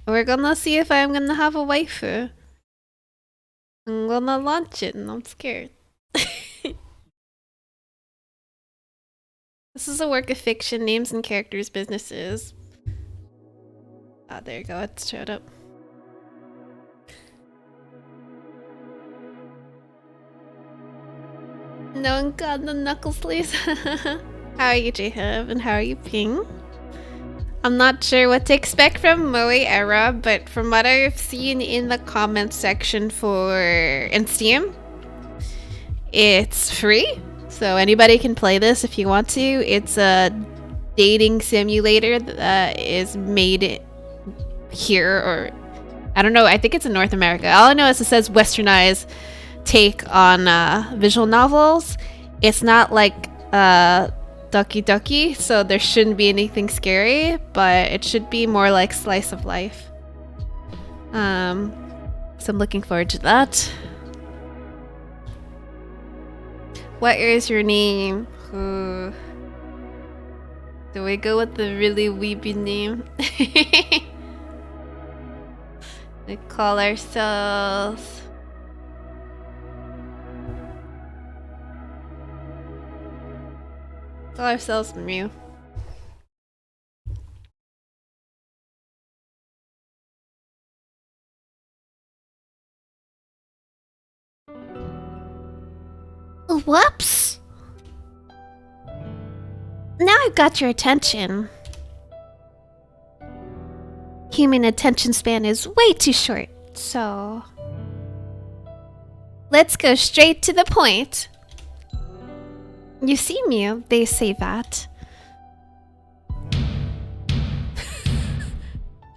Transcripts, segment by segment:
We're gonna see if I'm gonna have a waifu. I'm gonna launch it and I'm scared. This is a work of fiction, names and characters, businesses. Ah, there you go, it showed up. No one got the knuckle sleeves. How are you, J-Hub? And how are you, Ping? I'm not sure what to expect from Moe Era, but from what I've seen in the comments section in Steam, it's free. So anybody can play this if you want to. It's a dating simulator that is made here, or I don't know, I think it's in North America. All I know is it says westernized take on visual novels. It's not like Ducky Ducky, so there shouldn't be anything scary, but it should be more like slice of life. So I'm looking forward to that. What is your name? Do we go with the really weepy name? We call ourselves... Call ourselves Mew. Whoops! Now I've got your attention. Human attention span is way too short, so... Let's go straight to the point. You see, Mew, they say that.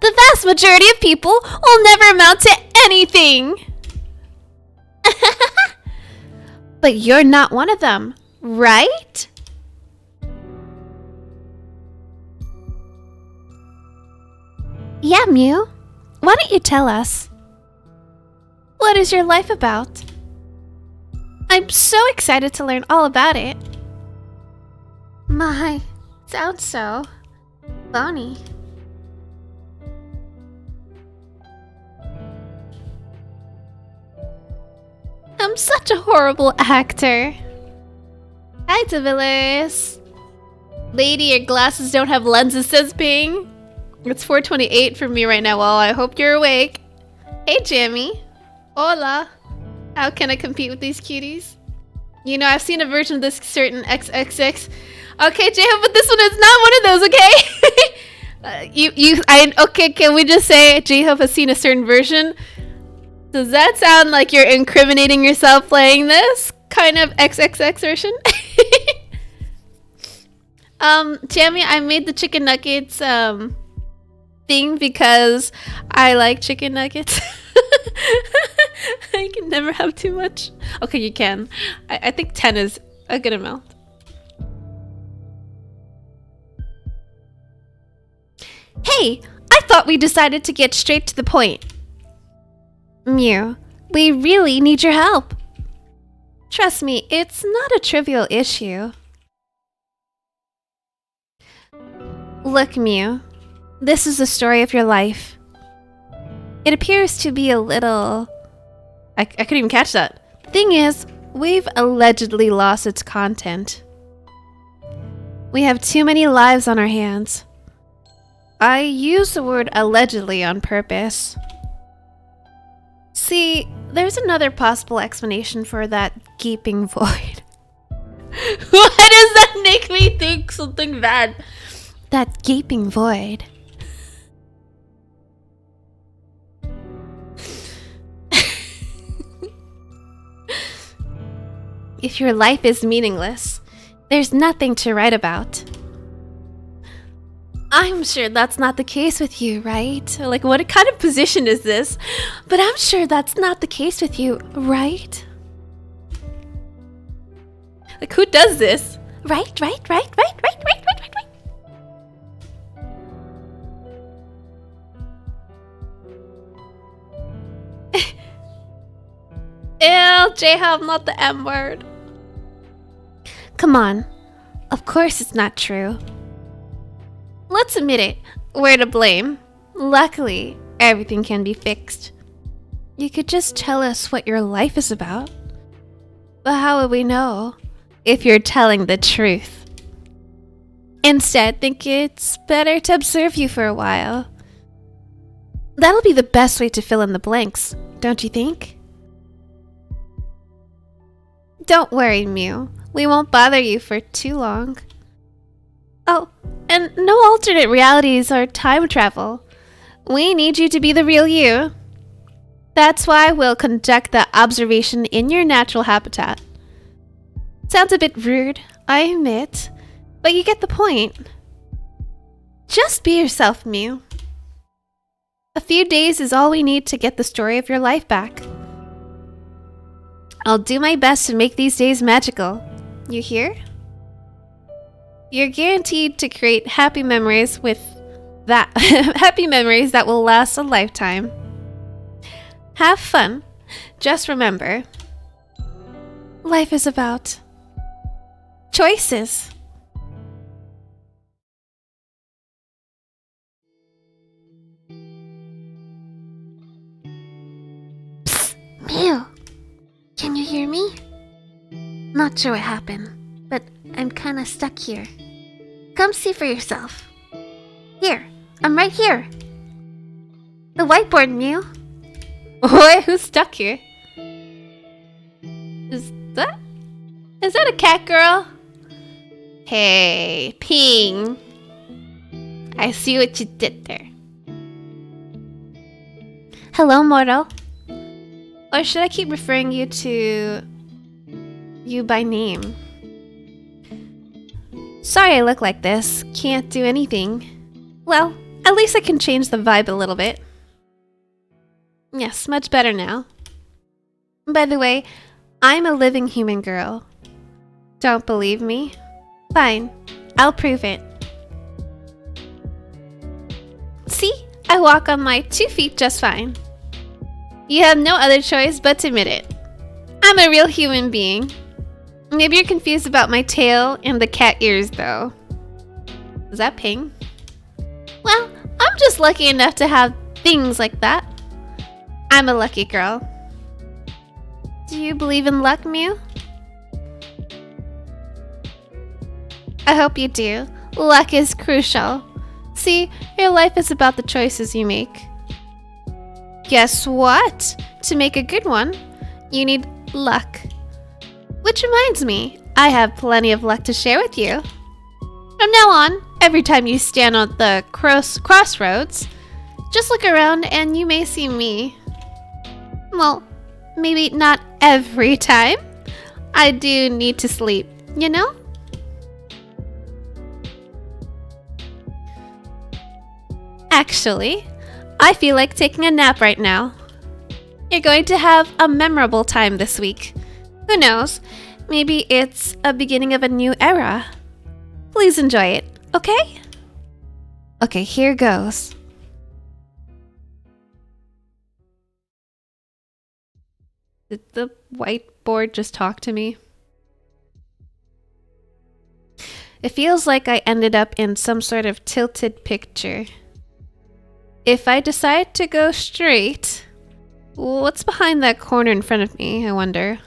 The vast majority of people will never amount to anything! But you're not one of them, right? Yeah, Mew. Why don't you tell us? What is your life about? I'm so excited to learn all about it. My, sounds so phony. I'm such a horrible actor. Hi, Divillis. Lady, your glasses don't have lenses, says Ping. It's 4:28 for me right now. Well, I hope you're awake. Hey, Jammy. Hola. How can I compete with these cuties? You know, I've seen a version of this certain XXX. Okay, J-Hope, but this one is not one of those, okay? Okay, can we just say J-Hope has seen a certain version? Does that sound like you're incriminating yourself playing this kind of XXX version? Jammy, I made the chicken nuggets, thing because I like chicken nuggets. I can never have too much. Okay, you can. I think 10 is a good amount. Hey, I thought we decided to get straight to the point. Mew, we really need your help. Trust me, it's not a trivial issue. Look, Mew, this is the story of your life. It appears to be a little... I couldn't even catch that. Thing is, we've allegedly lost its content. We have too many lives on our hands. I use the word allegedly on purpose. See, there's another possible explanation for that gaping void. Why does that make me think something bad? That gaping void. If your life is meaningless, there's nothing to write about. I'm sure that's not the case with you, right? Like, what kind of position is this? But I'm sure that's not the case with you, right? Like, who does this? Right. Ew, J-Hub, not the M word. Come on. Of course it's not true. Let's admit it. We're to blame. Luckily, everything can be fixed. You could just tell us what your life is about. But how would we know if you're telling the truth? Instead, think it's better to observe you for a while. That'll be the best way to fill in the blanks, don't you think? Don't worry, Mew. We won't bother you for too long. Oh, and no alternate realities or time travel. We need you to be the real you. That's why we'll conduct the observation in your natural habitat. Sounds a bit rude, I admit, but you get the point. Just be yourself, Mew. A few days is all we need to get the story of your life back. I'll do my best to make these days magical. You hear? You're guaranteed to create happy memories with that happy memories that will last a lifetime. Have fun. Just remember, life is about choices. Psst, Mew. Can you hear me? Not sure what happened, but I'm kinda stuck here. Come see for yourself. Here, I'm right here. The whiteboard, Mew. Boy, who's stuck here? Is that a cat girl? Hey, Ping. I see what you did there. Hello, mortal. Or should I keep referring you to you by name? Sorry I look like this. Can't do anything. Well, at least I can change the vibe a little bit. Yes, much better now. By the way, I'm a living human girl. Don't believe me? Fine, I'll prove it. See? I walk on my 2 feet just fine. You have no other choice but to admit it. I'm a real human being. Maybe you're confused about my tail and the cat ears, though. Is that Ping? Well, I'm just lucky enough to have things like that. I'm a lucky girl. Do you believe in luck, Mew? I hope you do. Luck is crucial. See, your life is about the choices you make. Guess what? To make a good one, you need luck. Which reminds me, I have plenty of luck to share with you. From now on, every time you stand on the crossroads, just look around and you may see me. Well, maybe not every time. I do need to sleep, you know? Actually, I feel like taking a nap right now. You're going to have a memorable time this week. Who knows? Maybe it's a beginning of a new era. Please enjoy it, okay? Okay, here goes. Did the whiteboard just talk to me? It feels like I ended up in some sort of tilted picture. If I decide to go straight, what's behind that corner in front of me, I wonder?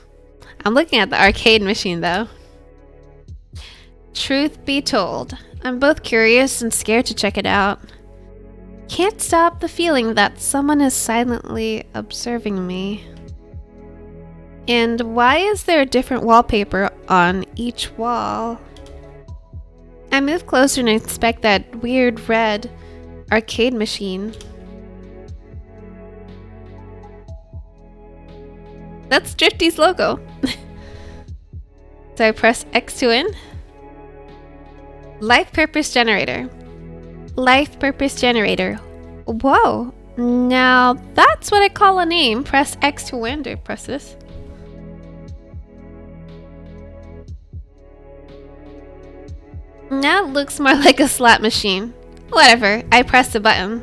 I'm looking at the arcade machine though. Truth be told, I'm both curious and scared to check it out. Can't stop the feeling that someone is silently observing me. And why is there a different wallpaper on each wall? I move closer and inspect that weird red arcade machine. That's Drifty's logo. So I press X to win. Life purpose generator. Life purpose generator. Whoa. Now that's what I call a name. Press X to win. Do I press this? Now it looks more like a slot machine. Whatever, I press the button.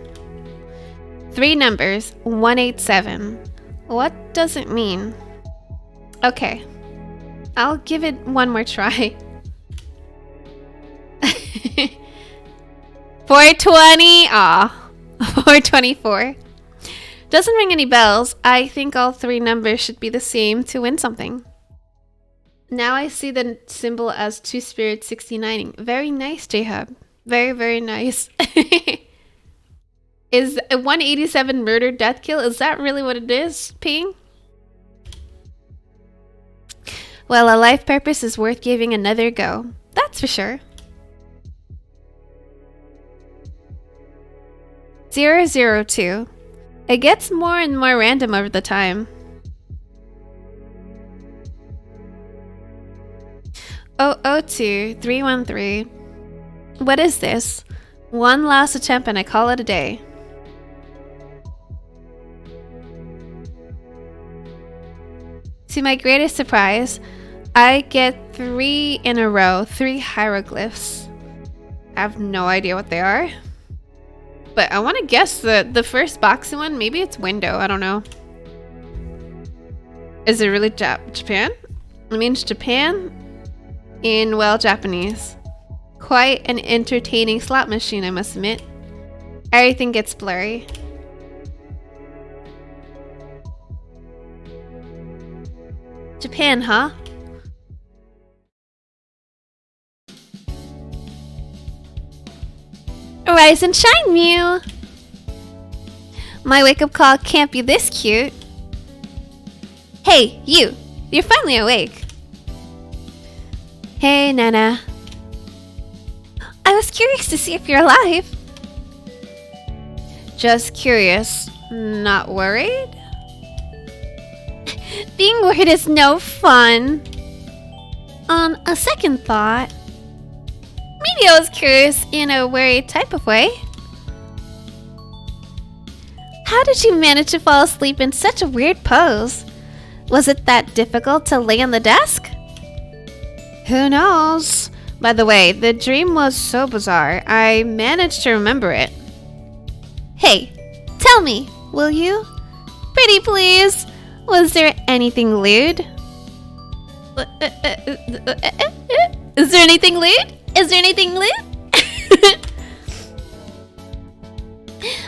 3 numbers, 187. What does it mean? Okay, I'll give it one more try. 420, aw, 424. Doesn't ring any bells. I think all 3 numbers should be the same to win something. Now I see the symbol as 2 spirits 69ing. Very nice, J-Hub. Very, very nice. Is a 187 murder death kill? Is that really what it is, Ping? Well, a life purpose is worth giving another go. That's for sure. 002. It gets more and more random over the time. 002 313. What is this? One last attempt and I call it a day. To my greatest surprise, I get 3 in a row, 3 hieroglyphs. I have no idea what they are. But I want to guess the first boxing one. Maybe it's window. I don't know. Is it really Japan? It means Japan in, well, Japanese. Quite an entertaining slot machine, I must admit. Everything gets blurry. Japan, huh? Rise and shine, Mew! My wake-up call can't be this cute. Hey, you! You're finally awake. Hey, Nana. I was curious to see if you're alive. Just curious. Not worried? Being worried is no fun. On a second thought, maybe I was curious in a worried type of way. How did you manage to fall asleep in such a weird pose? Was it that difficult to lay on the desk? Who knows? By the way, the dream was so bizarre, I managed to remember it. Hey, tell me, will you? Pretty please. Was there anything lewd? Is there anything lewd? Is there anything lewd?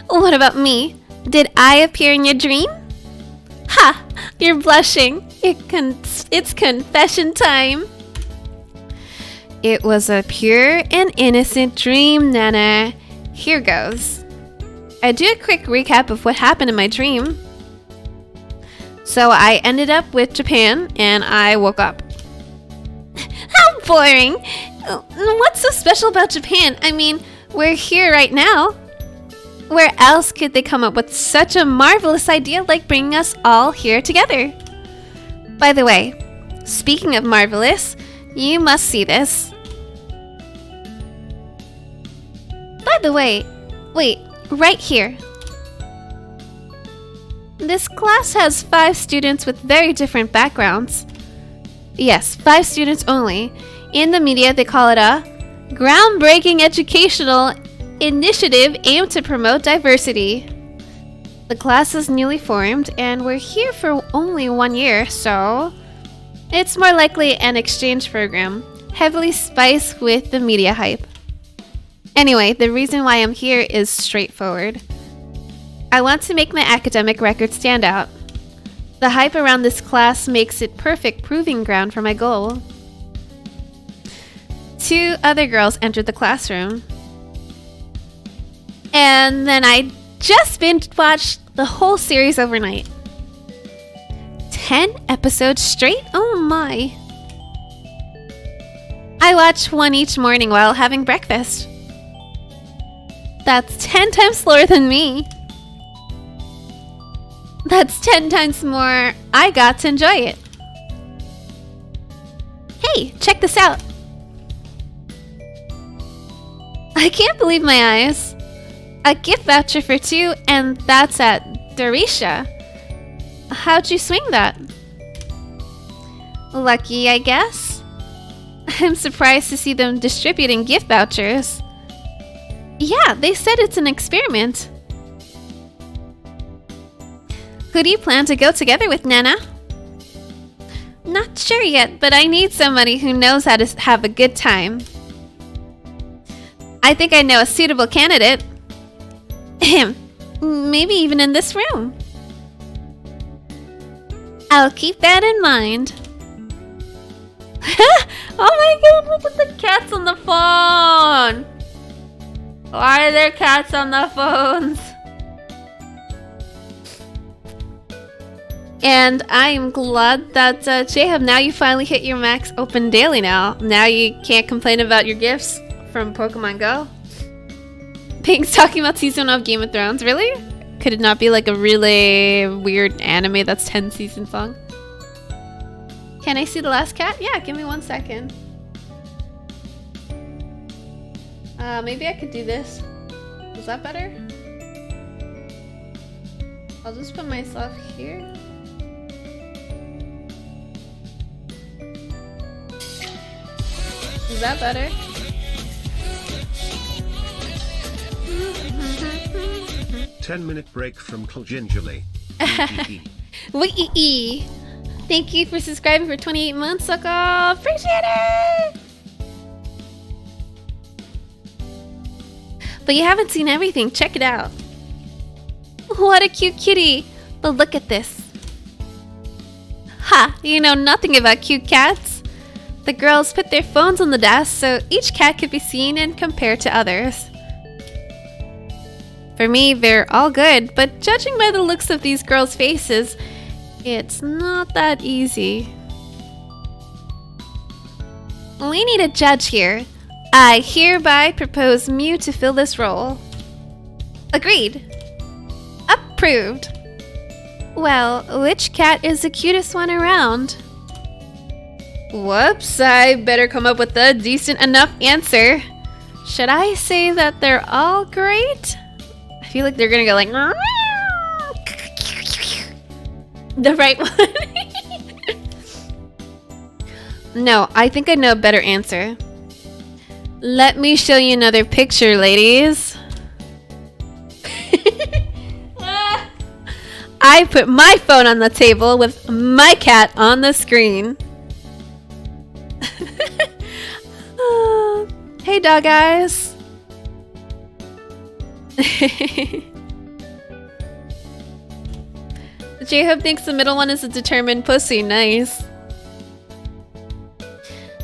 What about me? Did I appear in your dream? Ha! You're blushing. It's confession time. It was a pure and innocent dream, Nana. Here goes. I do a quick recap of what happened in my dream. So I ended up with Japan and I woke up. How boring! What's so special about Japan? I mean, we're here right now. Where else could they come up with such a marvelous idea like bringing us all here together? By the way, speaking of marvelous, you must see this. By the way, wait, right here. This class has 5 students with very different backgrounds. Yes, 5 students only. In the media, they call it a groundbreaking educational initiative aimed to promote diversity. The class is newly formed and we're here for only 1 year, so it's more likely an exchange program, heavily spiced with the media hype. Anyway, the reason why I'm here is straightforward. I want to make my academic record stand out. The hype around this class makes it perfect proving ground for my goal. 2 other girls entered the classroom. And then I just binge watched the whole series overnight. 10 episodes straight? Oh my. I watch 1 each morning while having breakfast. That's 10 times slower than me. That's 10 times more I got to enjoy it. Hey, check this out. I can't believe my eyes. A gift voucher for 2, and that's at Dorisha. How'd you swing that? Lucky, I guess. I'm surprised to see them distributing gift vouchers. Yeah, they said it's an experiment. Who do you plan to go together with, Nana? Not sure yet, but I need somebody who knows how to have a good time. I think I know a suitable candidate. Maybe even in this room. I'll keep that in mind. Oh my god, look at the cats on the phone! Why are there cats on the phones? And I am glad that, Jahab, now you finally hit your max open daily now. Now you can't complain about your gifts from Pokemon Go. Pink's talking about season 1 of Game of Thrones. Really? Could it not be like a really weird anime that's 10 seasons long? Can I see the last cat? Yeah, give me 1 second. Maybe I could do this. Is that better? I'll just put myself here. Is that better? 10-minute break from Gingerly. Wee. Thank you for subscribing for 28 months, Sucker. Appreciate it! But you haven't seen everything. Check it out. What a cute kitty. But look at this. Ha! You know nothing about cute cats. The girls put their phones on the desk so each cat could be seen and compared to others. For me, they're all good, but judging by the looks of these girls' faces, it's not that easy. We need a judge here. I hereby propose Mew to fill this role. Agreed. Approved. Well, which cat is the cutest one around? Whoops, I better come up with a decent enough answer. Should I say that they're all great? I feel like they're gonna go like... The right one. No, I think I know a better answer. Let me show you another picture, ladies. I put my phone on the table with my cat on the screen. Hey, dog eyes. J-Hope thinks the middle one is a determined pussy. Nice.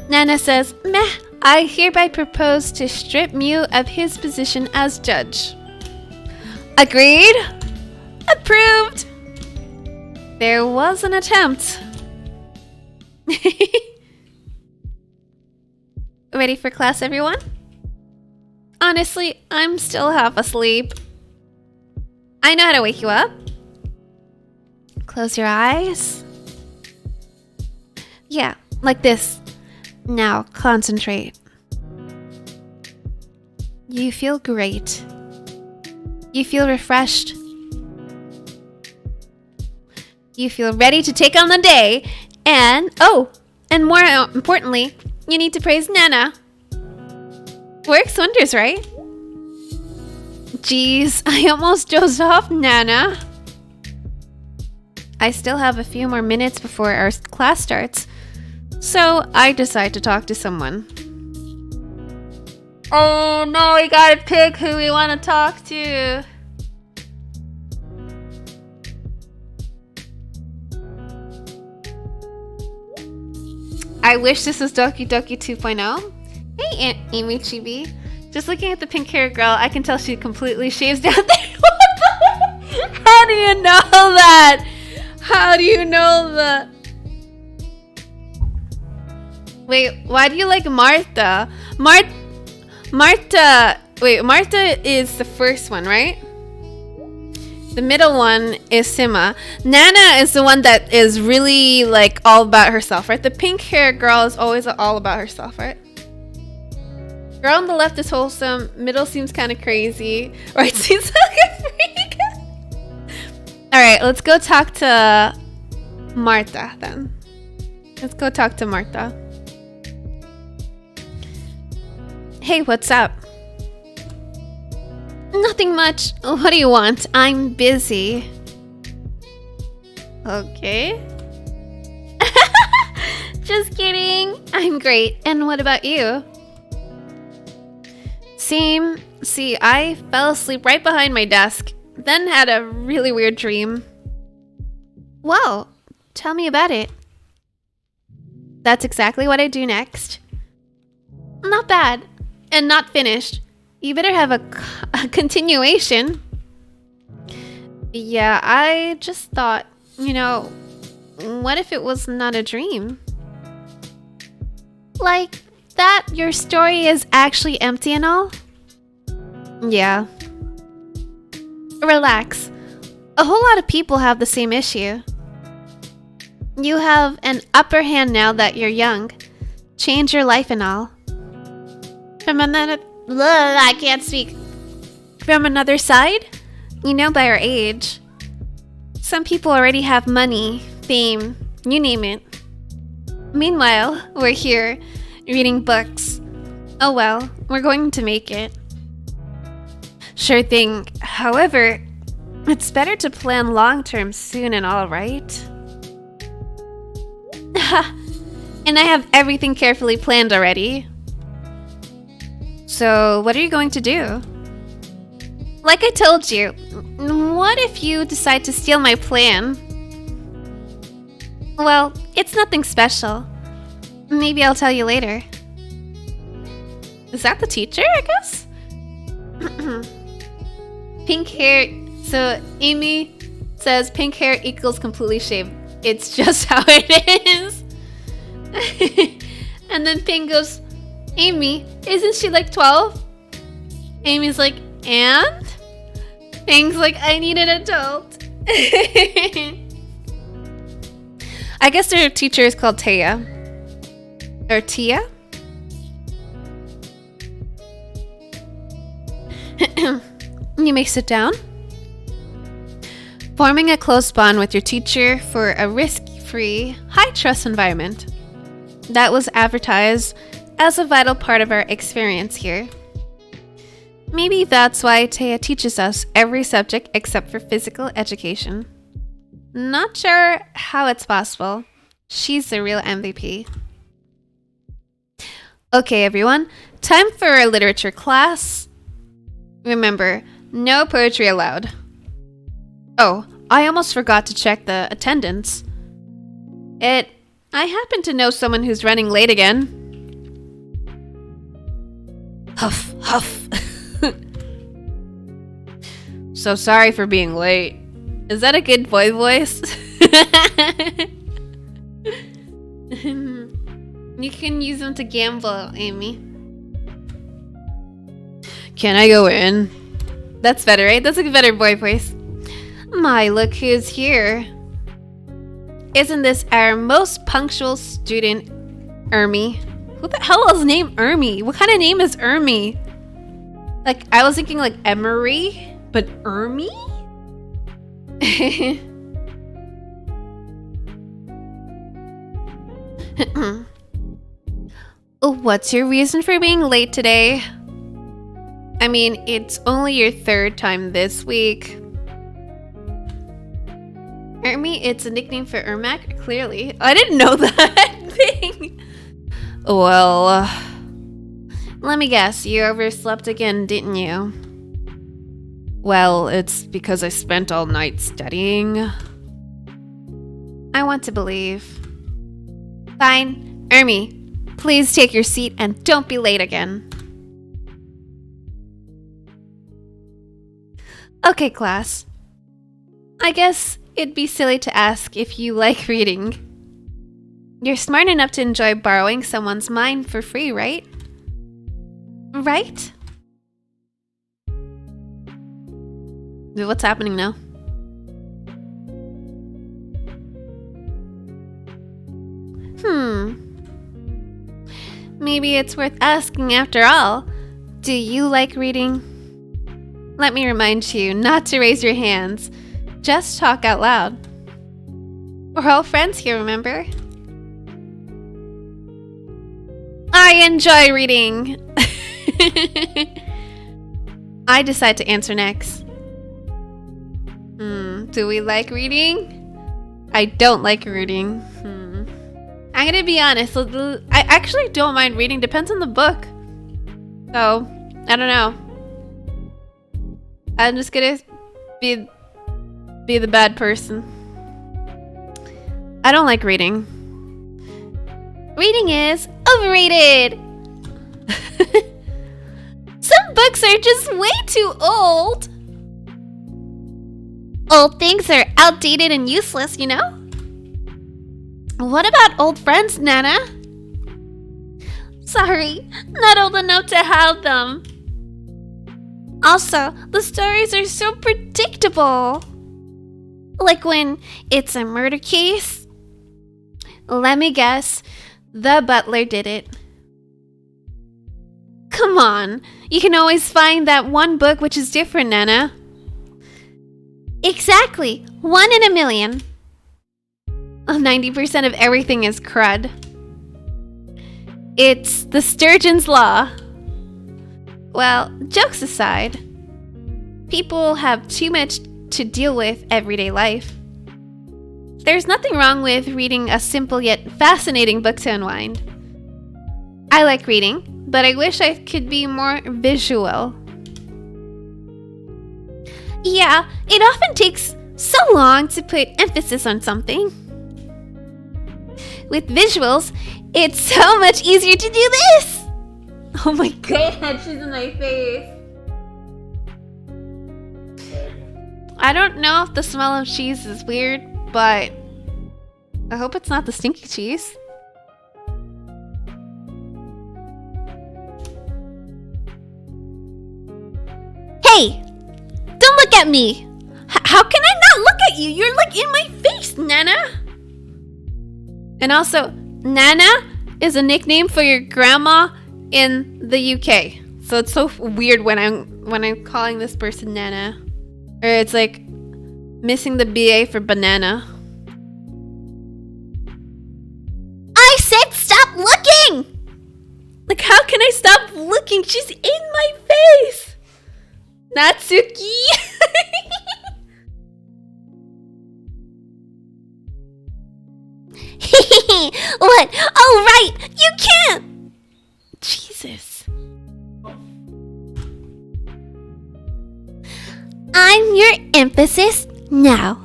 Nana says, meh, I hereby propose to strip Mew of his position as judge. Agreed? Approved! There was an attempt. Ready for class, everyone? Honestly, I'm still half asleep. I know how to wake you up. Close your eyes. Yeah, like this. Now, concentrate. You feel great. You feel refreshed. You feel ready to take on the day. And, oh, and more importantly, you need to praise Nana. Works wonders, right? Jeez, I almost dozed off, Nana. I still have a few more minutes before our class starts, so I decide to talk to someone. Oh no, we gotta pick who we want to talk to. I wish this was Doki Doki 2.0. Hey, Aunt Amy Chibi. Just looking at the pink hair girl, I can tell she completely shaves down there. How do you know that? How do you know that? Wait, why do you like Martha? Martha. Wait, Martha is the first one, right? The middle one is Sima. Nana is the one that is really like all about herself, right? The pink hair girl is always all about herself, right? Girl on the left is wholesome. Middle seems kind of crazy. Right seems like a freak. Alright, let's go talk to Martha then. Let's go talk to Martha. Hey, what's up? Nothing much. What do you want? I'm busy. Okay. Just kidding. I'm great. And what about you? Same. See, I fell asleep right behind my desk, then had a really weird dream. Whoa, Tell me about it. That's exactly what I do next. Not bad. And not finished. You better have a continuation. Yeah, I just thought, what if it was not a dream? Like, that your story is actually empty and all? Yeah. Relax. A whole lot of people have the same issue. You have an upper hand now that you're young. Change your life and all. I can't speak. From another side? By our age. Some people already have money, fame, you name it. Meanwhile, we're here, reading books. Oh well, we're going to make it. Sure thing. However, it's better to plan long-term soon and all, right? And I have everything carefully planned already. So, what are you going to do? Like I told you, what if you decide to steal my plan? Well, it's nothing special. Maybe I'll tell you later. Is that the teacher, I guess? Pink hair. So, Amy says pink hair equals completely shaved. It's just how it is. And then Pink goes, Amy, isn't she like 12? Amy's like, and? Pink's like, I need an adult. I guess their teacher is called Taya. Or Tia? You may sit down. Forming a close bond with your teacher for a risk-free, high-trust environment. That was advertised as a vital part of our experience here. Maybe that's why Taya teaches us every subject except for physical education. Not sure how it's possible. She's the real MVP. Okay, everyone. Time for a literature class. Remember, no poetry allowed. Oh, I almost forgot to check the attendance. I happen to know someone who's running late again. Huff, huff. So sorry for being late. Is that a good boy voice? You can use them to gamble, Amy. Can I go in? That's better, right? That's a better boy voice. My, look who's here. Isn't this our most punctual student, Ermi? Who the hell is named Ermi? What kind of name is Ermi? Like, I was thinking like Emery, but Ermi? What's your reason for being late today? I mean, it's only your third time this week. Ermi, it's a nickname for Ermac, clearly. I didn't know that thing. Well, let me guess, you overslept again, didn't you? Well, it's because I spent all night studying. I want to believe. Fine. Ermi, please take your seat and don't be late again. Okay, class. I guess it'd be silly to ask if you like reading. You're smart enough to enjoy borrowing someone's mind for free, right? Right? What's happening now? Maybe it's worth asking after all. Do you like reading? Let me remind you not to raise your hands. Just talk out loud. We're all friends here, remember? I enjoy reading. I decide to answer next. Do we like reading? I don't like reading. I'm gonna be honest. I actually don't mind reading. Depends on the book. So, I don't know. I'm just gonna be the bad person. I don't like reading. Reading is overrated. Some books are just way too old. Old things are outdated and useless, you know? What about old friends, Nana? Sorry, not old enough to have them. Also, the stories are so predictable. Like when it's a murder case. Let me guess, the butler did it. Come on, you can always find that one book which is different, Nana. Exactly, 1 in a million. 90% of everything is crud. It's the Sturgeon's Law. Well, jokes aside, people have too much to deal with everyday life. There's nothing wrong with reading a simple yet fascinating book to unwind. I like reading, but I wish I could be more visual. Yeah, it often takes so long to put emphasis on something. With visuals, it's so much easier to do this! Oh my god, she's in my face. I don't know if the smell of cheese is weird, but I hope it's not the stinky cheese. Hey! Don't look at me! How can I not look at you? You're like in my face, Nana! And also, Nana is a nickname for your grandma in the UK. So it's so weird when I'm calling this person Nana. Or it's like missing the BA for banana. I said stop looking! Like, how can I stop looking? She's in my face! Natsuki! What? Oh, right! You can't! Jesus. I'm your emphasis now.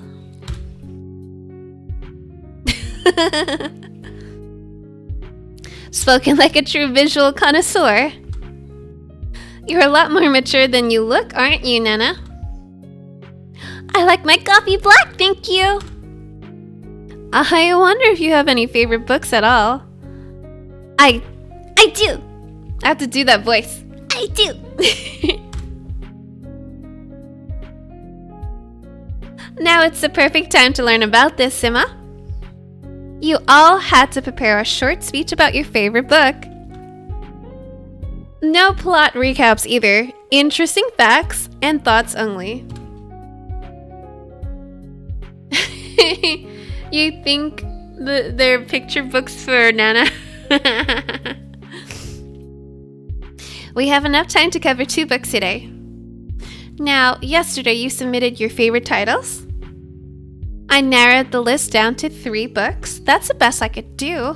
Spoken like a true visual connoisseur. You're a lot more mature than you look, aren't you, Nana? I like my coffee black, thank you. I wonder if you have any favorite books at all. I do. I have to do that voice. I do. Now it's the perfect time to learn about this, Sima. You all had to prepare a short speech about your favorite book. No plot recaps either. Interesting facts and thoughts only. You think they're picture books for Nana? We have enough time to cover 2 books today. Now, yesterday you submitted your favorite titles. I narrowed the list down to 3 books. That's the best I could do.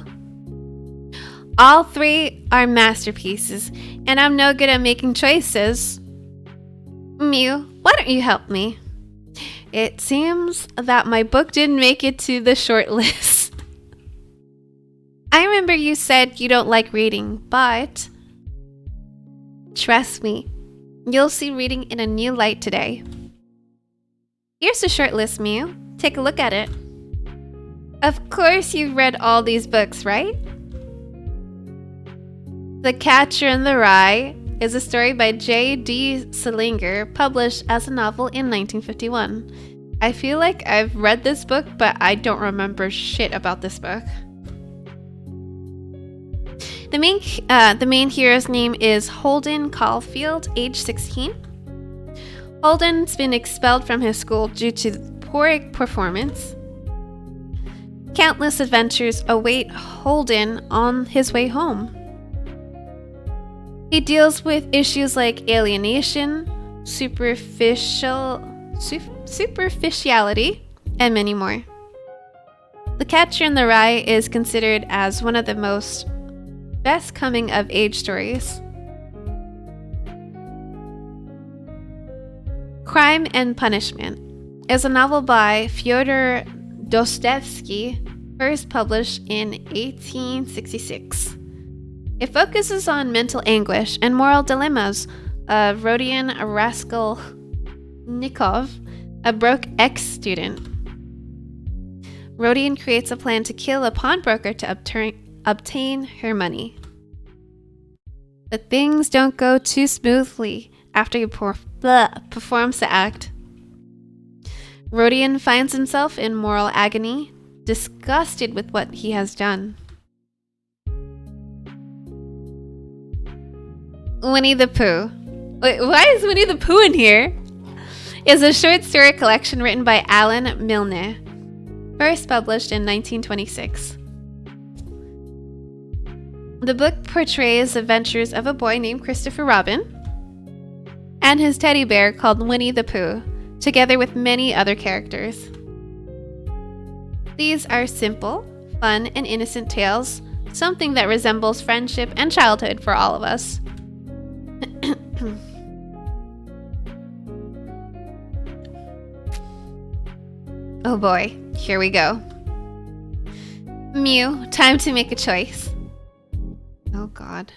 All 3 are masterpieces, and I'm no good at making choices. Mew, why don't you help me? It seems that my book didn't make it to the short list. I remember you said you don't like reading, but trust me, you'll see reading in a new light today. Here's the short list, Mew. Take a look at it. Of course you've read all these books, right? The Catcher in the Rye is a story by J.D. Salinger, published as a novel in 1951. I feel like I've read this book, but I don't remember shit about this book. The main hero's name is Holden Caulfield, age 16. Holden's been expelled from his school due to poor performance. Countless adventures await Holden on his way home. He deals with issues like alienation, superficiality, and many more. The Catcher in the Rye is considered as one of the most best coming-of-age stories. Crime and Punishment is a novel by Fyodor Dostoevsky, first published in 1866. It focuses on mental anguish and moral dilemmas of Rodion Raskolnikov, a broke ex-student. Rodion creates a plan to kill a pawnbroker to obtain her money. But things don't go too smoothly after he performs the act. Rodion finds himself in moral agony, disgusted with what he has done. Winnie-the-Pooh. Wait, why is Winnie-the-Pooh in here? Is a short story collection written by Alan Milne, first published in 1926. The book portrays the adventures of a boy named Christopher Robin and his teddy bear called Winnie-the-Pooh, together with many other characters. These are simple, fun, and innocent tales, something that resembles friendship and childhood for all of us. Oh boy, here we go. Mew, time to make a choice. Oh god.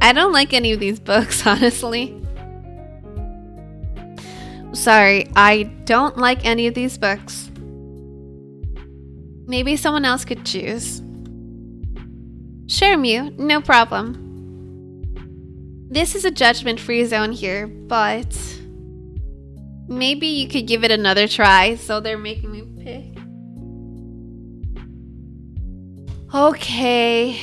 I don't like any of these books, honestly. Sorry, I don't like any of these books. Maybe someone else could choose. Sure, Mew, no problem. This is a judgment-free zone here, but maybe you could give it another try, so they're making me pick. Okay.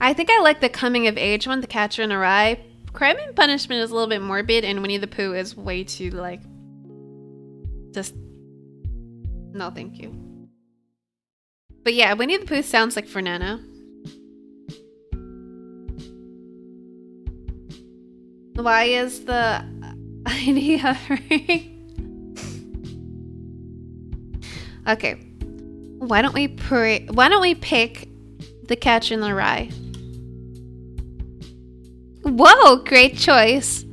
I think I like the coming of age one, The Catcher in the Rye. Crime and Punishment is a little bit morbid, and Winnie the Pooh is way too, like, just, no thank you. But yeah, Winnie the Pooh sounds like Fernanda. Why is the idea hovering? Okay. Why don't we pick The Catcher in the Rye? Whoa, great choice.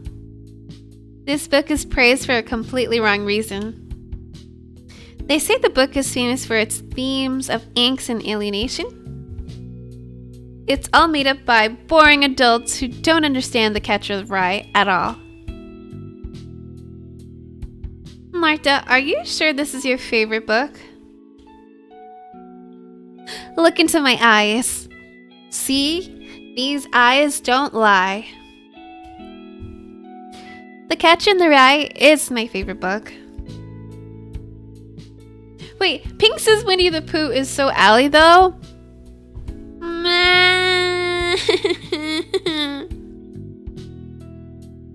This book is praised for a completely wrong reason. They say the book is famous for its themes of angst and alienation. It's all made up by boring adults who don't understand The Catcher in the Rye at all. Marta, are you sure this is your favorite book? Look into my eyes. See? These eyes don't lie. The Catcher in the Rye is my favorite book. Wait, Pink says Winnie the Pooh is so Ally though?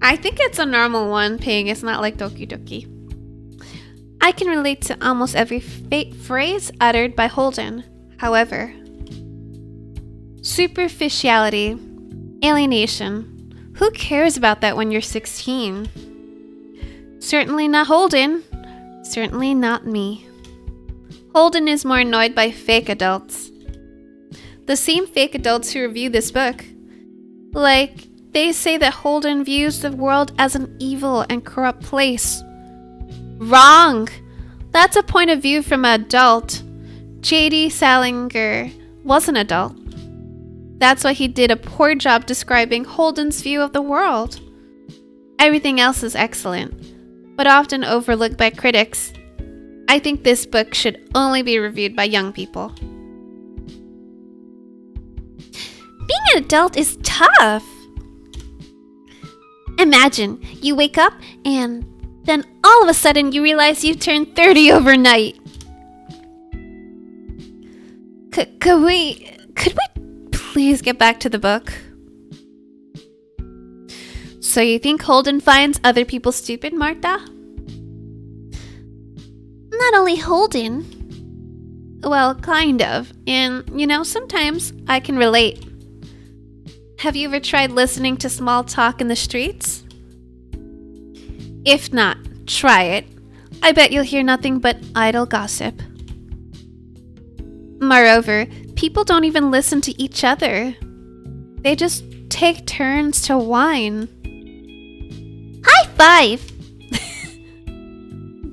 I think it's a normal one, Ping. It's not like Doki Doki. I can relate to almost every phrase uttered by Holden. However, superficiality, alienation, who cares about that when you're 16? Certainly not Holden. Certainly not me. Holden is more annoyed by fake adults. The same fake adults who review this book. Like, they say that Holden views the world as an evil and corrupt place. Wrong! That's a point of view from an adult. J.D. Salinger was an adult. That's why he did a poor job describing Holden's view of the world. Everything else is excellent, but often overlooked by critics. I think this book should only be reviewed by young people. Being an adult is tough. Imagine you wake up and then all of a sudden you realize you've turned 30 overnight. Could we please get back to the book? So you think Holden finds other people stupid, Martha? Not only Holden. Well, kind of. And, you know, sometimes I can relate. Have you ever tried listening to small talk in the streets? If not, try it. I bet you'll hear nothing but idle gossip. Moreover, people don't even listen to each other. They just take turns to whine. 5.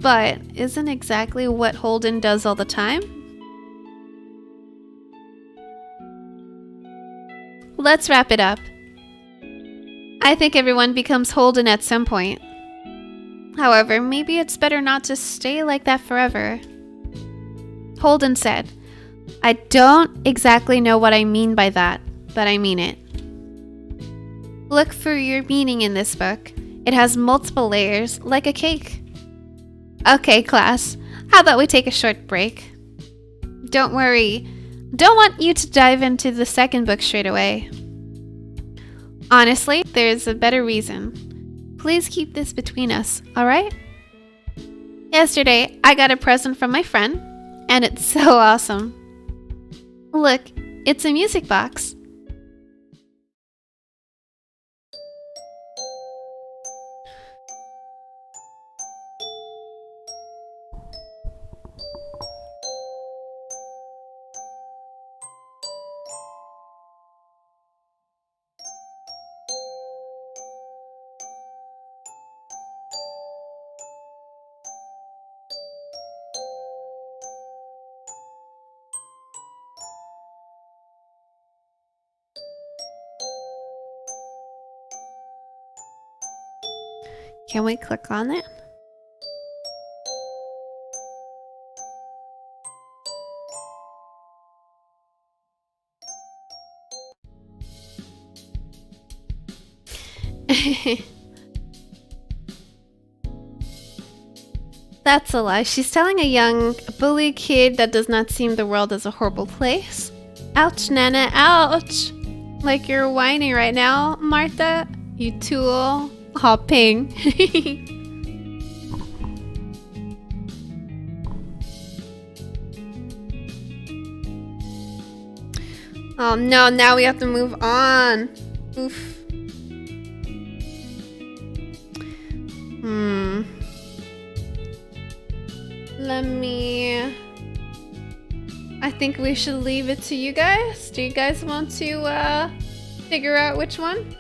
But isn't exactly what Holden does all the time? Let's wrap it up. I think everyone becomes Holden at some point. However, maybe it's better not to stay like that forever. Holden said, "I don't exactly know what I mean by that, but I mean it." Look for your meaning in this book. It has multiple layers, like a cake. Okay, class, how about we take a short break? Don't worry, don't want you to dive into the second book straight away. Honestly, there's a better reason. Please keep this between us, alright? Yesterday, I got a present from my friend, and it's so awesome. Look, it's a music box. Can we click on it? That's a lie. She's telling a young, bully kid that does not seem the world as a horrible place. Ouch, Nana, ouch! Like you're whining right now, Martha, you tool. Hopping. Oh no, now we have to move on. Oof. I think we should leave it to you guys. Do you guys want to figure out which one?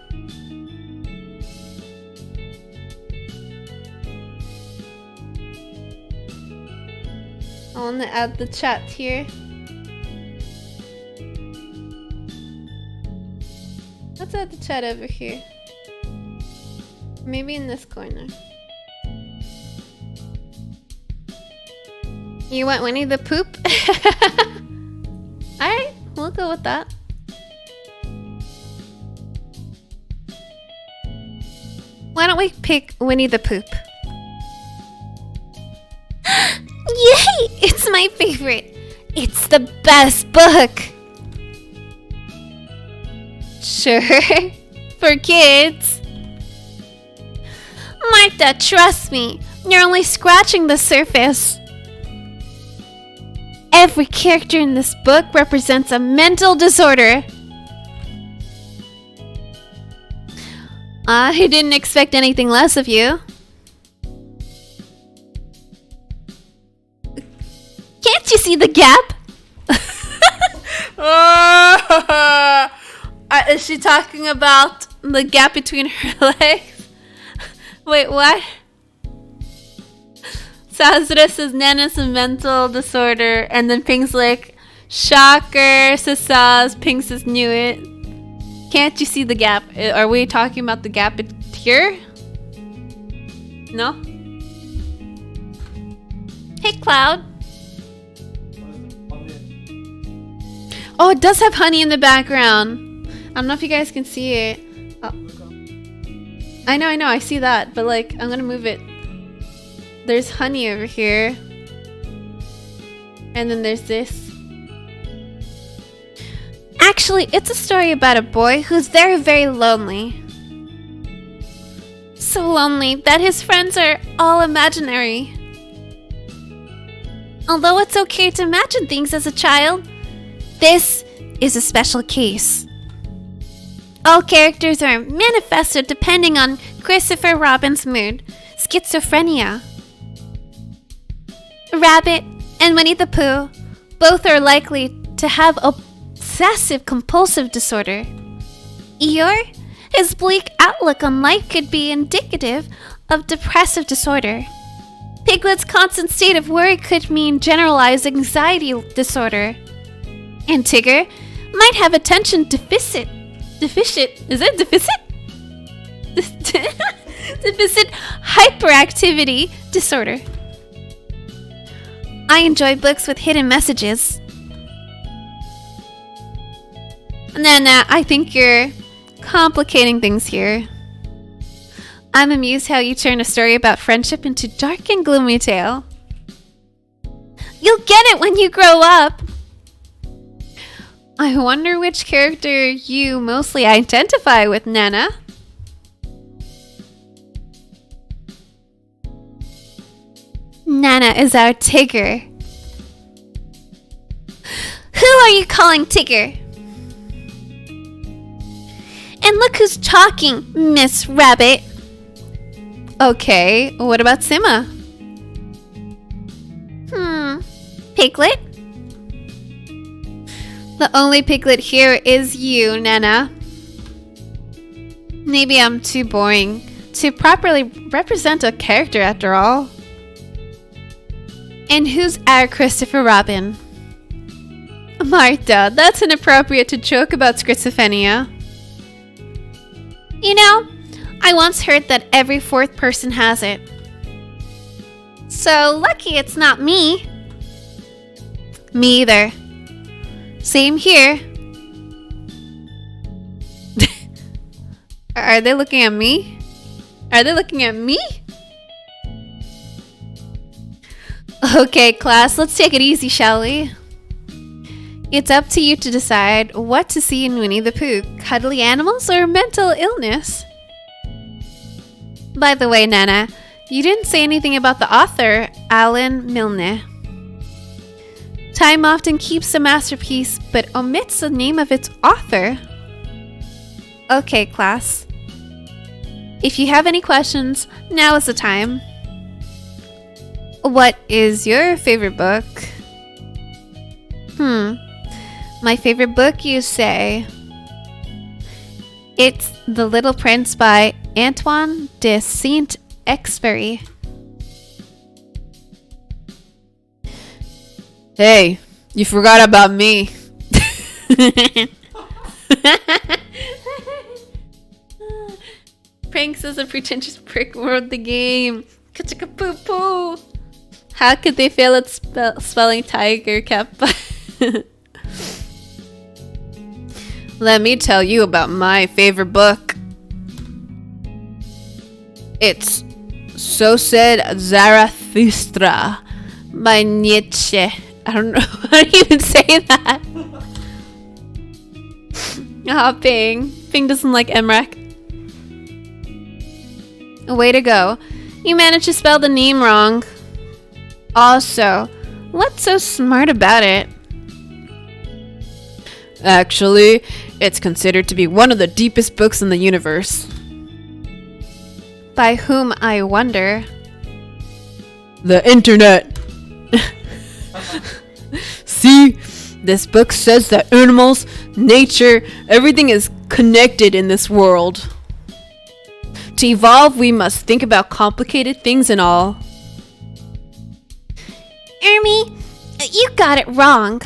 I want to add the chat here. Let's add the chat over here. Maybe in this corner. You want Winnie-the-Pooh? Alright, we'll go with that. Why don't we pick Winnie-the-Pooh? Yay! It's my favorite. It's the best book. Sure, for kids. Martha, trust me. You're only scratching the surface. Every character in this book represents a mental disorder. I didn't expect anything less of you. Can't you see the gap? Is she talking about the gap between her legs? Wait, what? Sazra says Nana's a mental disorder, and then Pink's like, shocker, says Saz. Pink says knew it. Can't you see the gap? Are we talking about the gap here? No? Hey, Cloud. Oh, it does have honey in the background. I don't know if you guys can see it. Oh. I know, I see that, but like, I'm gonna move it. There's honey over here. And then there's this. Actually, it's a story about a boy who's very, very lonely. So lonely that his friends are all imaginary. Although it's okay to imagine things as a child, this is a special case. All characters are manifested depending on Christopher Robin's mood, schizophrenia. Rabbit and Winnie-the-Pooh both are likely to have obsessive-compulsive disorder. Eeyore, his bleak outlook on life could be indicative of depressive disorder. Piglet's constant state of worry could mean generalized anxiety disorder. And Tigger might have attention deficit. Is it deficit? Deficit hyperactivity disorder. I enjoy books with hidden messages. Nah, I think you're complicating things here. I'm amused how you turn a story about friendship into dark and gloomy tale. You'll get it when you grow up. I wonder which character you mostly identify with, Nana. Nana is our Tigger. Who are you calling Tigger? And look who's talking, Miss Rabbit. Okay, what about Simma? Piglet? The only Piglet here is you, Nana. Maybe I'm too boring to properly represent a character after all. And who's our Christopher Robin? Martha, that's inappropriate to joke about schizophrenia. You know, I once heard that every fourth person has it. So lucky it's not me. Me either. Same here. Are they looking at me? Are they looking at me? Okay, class, let's take it easy, shall we? It's up to you to decide what to see in Winnie-the-Pooh, cuddly animals or mental illness. By the way, Nana, you didn't say anything about the author, Alan Milne. Time often keeps a masterpiece, but omits the name of its author. Okay, class. If you have any questions, now is the time. What is your favorite book? My favorite book, you say? It's The Little Prince by Antoine de Saint-Exupéry. Hey, you forgot about me. Pranks is a pretentious prick wrote the game. Ka-chicka-poo-poo. How could they fail at spelling tiger, Kappa? Let me tell you about my favorite book. It's So Said Zarathustra by Nietzsche. I don't know how to even say that. Ping. Ping doesn't like Emrak. Way to go. You managed to spell the name wrong. Also, what's so smart about it? Actually, it's considered to be one of the deepest books in the universe. By whom, I wonder? The internet. See, this book says that animals, nature, everything is connected in this world. To evolve, we must think about complicated things and all. Ermi, you got it wrong.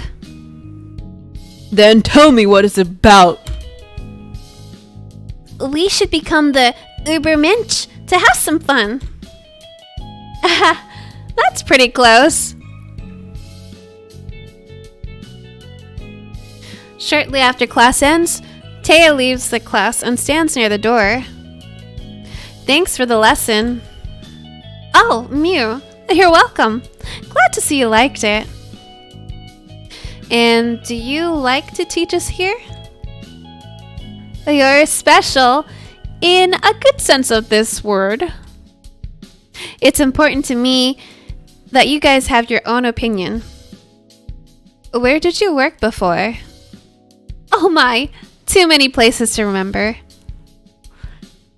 Then tell me what it's about. We should become the Ubermensch to have some fun. That's pretty close. Shortly after class ends, Taya leaves the class and stands near the door. Thanks for the lesson. Oh, Mew, you're welcome. Glad to see you liked it. And do you like to teach us here? You're special in a good sense of this word. It's important to me that you guys have your own opinion. Where did you work before? Oh my, too many places to remember.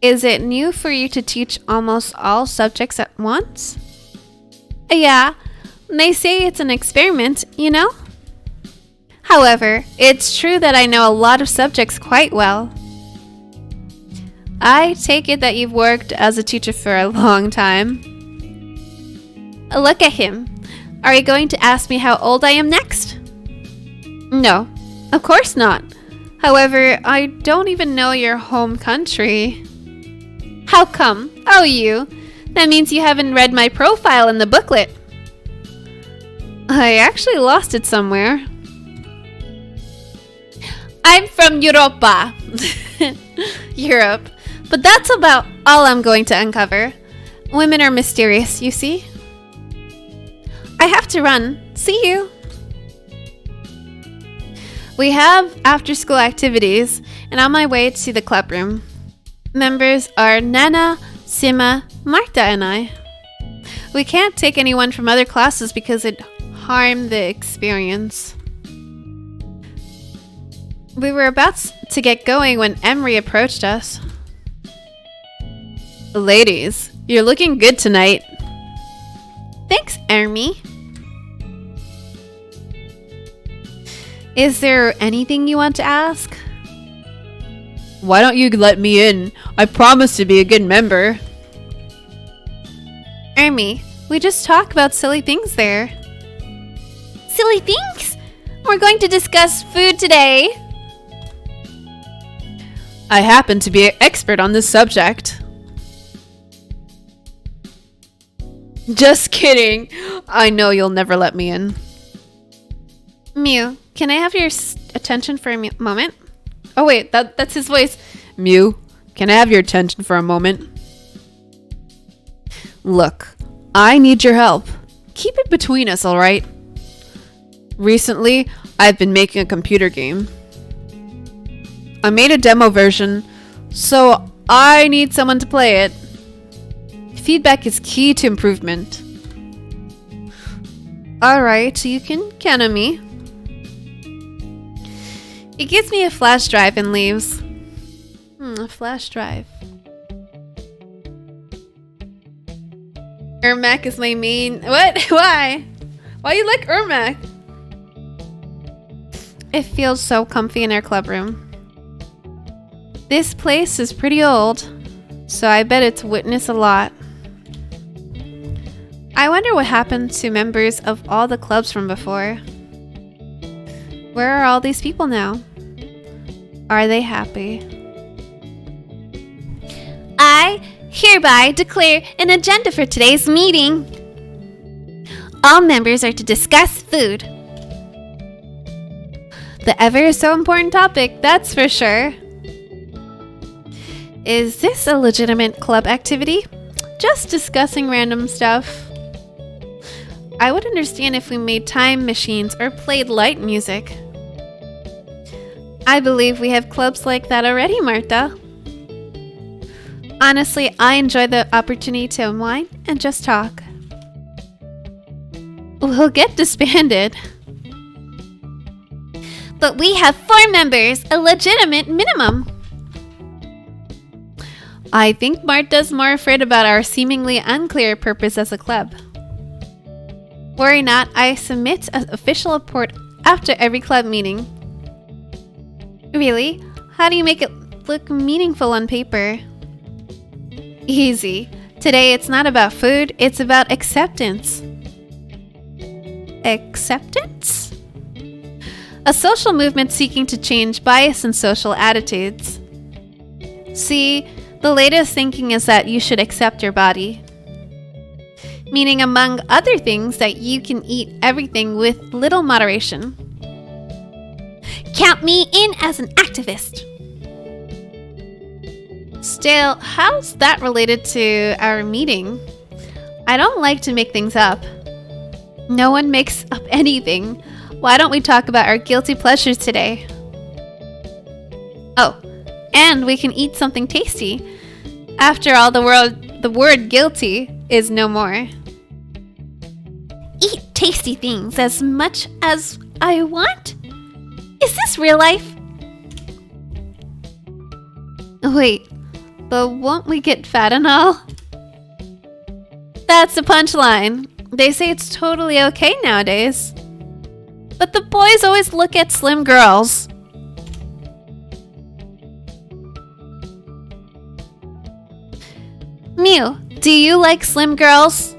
Is it new for you to teach almost all subjects at once? Yeah, they say it's an experiment, you know? However, it's true that I know a lot of subjects quite well. I take it that you've worked as a teacher for a long time. Look at him. Are you going to ask me how old I am next? No, of course not. However, I don't even know your home country. How come? Oh, you. That means you haven't read my profile in the booklet. I actually lost it somewhere. I'm from Europa. Europe. But that's about all I'm going to uncover. Women are mysterious, you see? I have to run. See you. We have after-school activities, and on my way to the club room. Members are Nana, Sima, Marta, and I. We can't take anyone from other classes because it'd harm the experience. We were about to get going when Emery approached us. Ladies, you're looking good tonight. Thanks, Emery. Is there anything you want to ask? Why don't you let me in? I promise to be a good member. Emery, we just talk about silly things there. Silly things? We're going to discuss food today. I happen to be an expert on this subject. Just kidding. I know you'll never let me in. Mew, can I have your attention for a moment? Oh wait, that's his voice. Mew, can I have your attention for a moment? Look, I need your help. Keep it between us, alright? Recently, I've been making a computer game. I made a demo version, so I need someone to play it. Feedback is key to improvement. Alright, you can count on me. He gives me a flash drive and leaves. A flash drive. Ermac is my main... What? Why? Why you like Ermac? It feels so comfy in our club room. This place is pretty old, so I bet it's witnessed a lot. I wonder what happened to members of all the clubs from before. Where are all these people now? Are they happy? I hereby declare an agenda for today's meeting. All members are to discuss food. The ever so important topic, that's for sure. Is this a legitimate club activity? Just discussing random stuff. I would understand if we made time machines or played light music. I believe we have clubs like that already, Marta. Honestly, I enjoy the opportunity to unwind and just talk. We'll get disbanded. But we have 4 members, a legitimate minimum. I think Marta's more afraid about our seemingly unclear purpose as a club. Worry not, I submit an official report after every club meeting. Really? How do you make it look meaningful on paper? Easy. Today it's not about food, it's about acceptance. Acceptance? A social movement seeking to change bias and social attitudes. See, the latest thinking is that you should accept your body. Meaning, among other things, that you can eat everything with little moderation. Count me in as an activist. Still, how's that related to our meeting? I don't like to make things up. No one makes up anything. Why don't we talk about our guilty pleasures today? Oh, and we can eat something tasty. After all, the word guilty is no more. Eat tasty things as much as I want? Is this real life? Wait, but won't we get fat and all? That's the punchline. They say it's totally okay nowadays. But the boys always look at slim girls. Mew, do you like slim girls?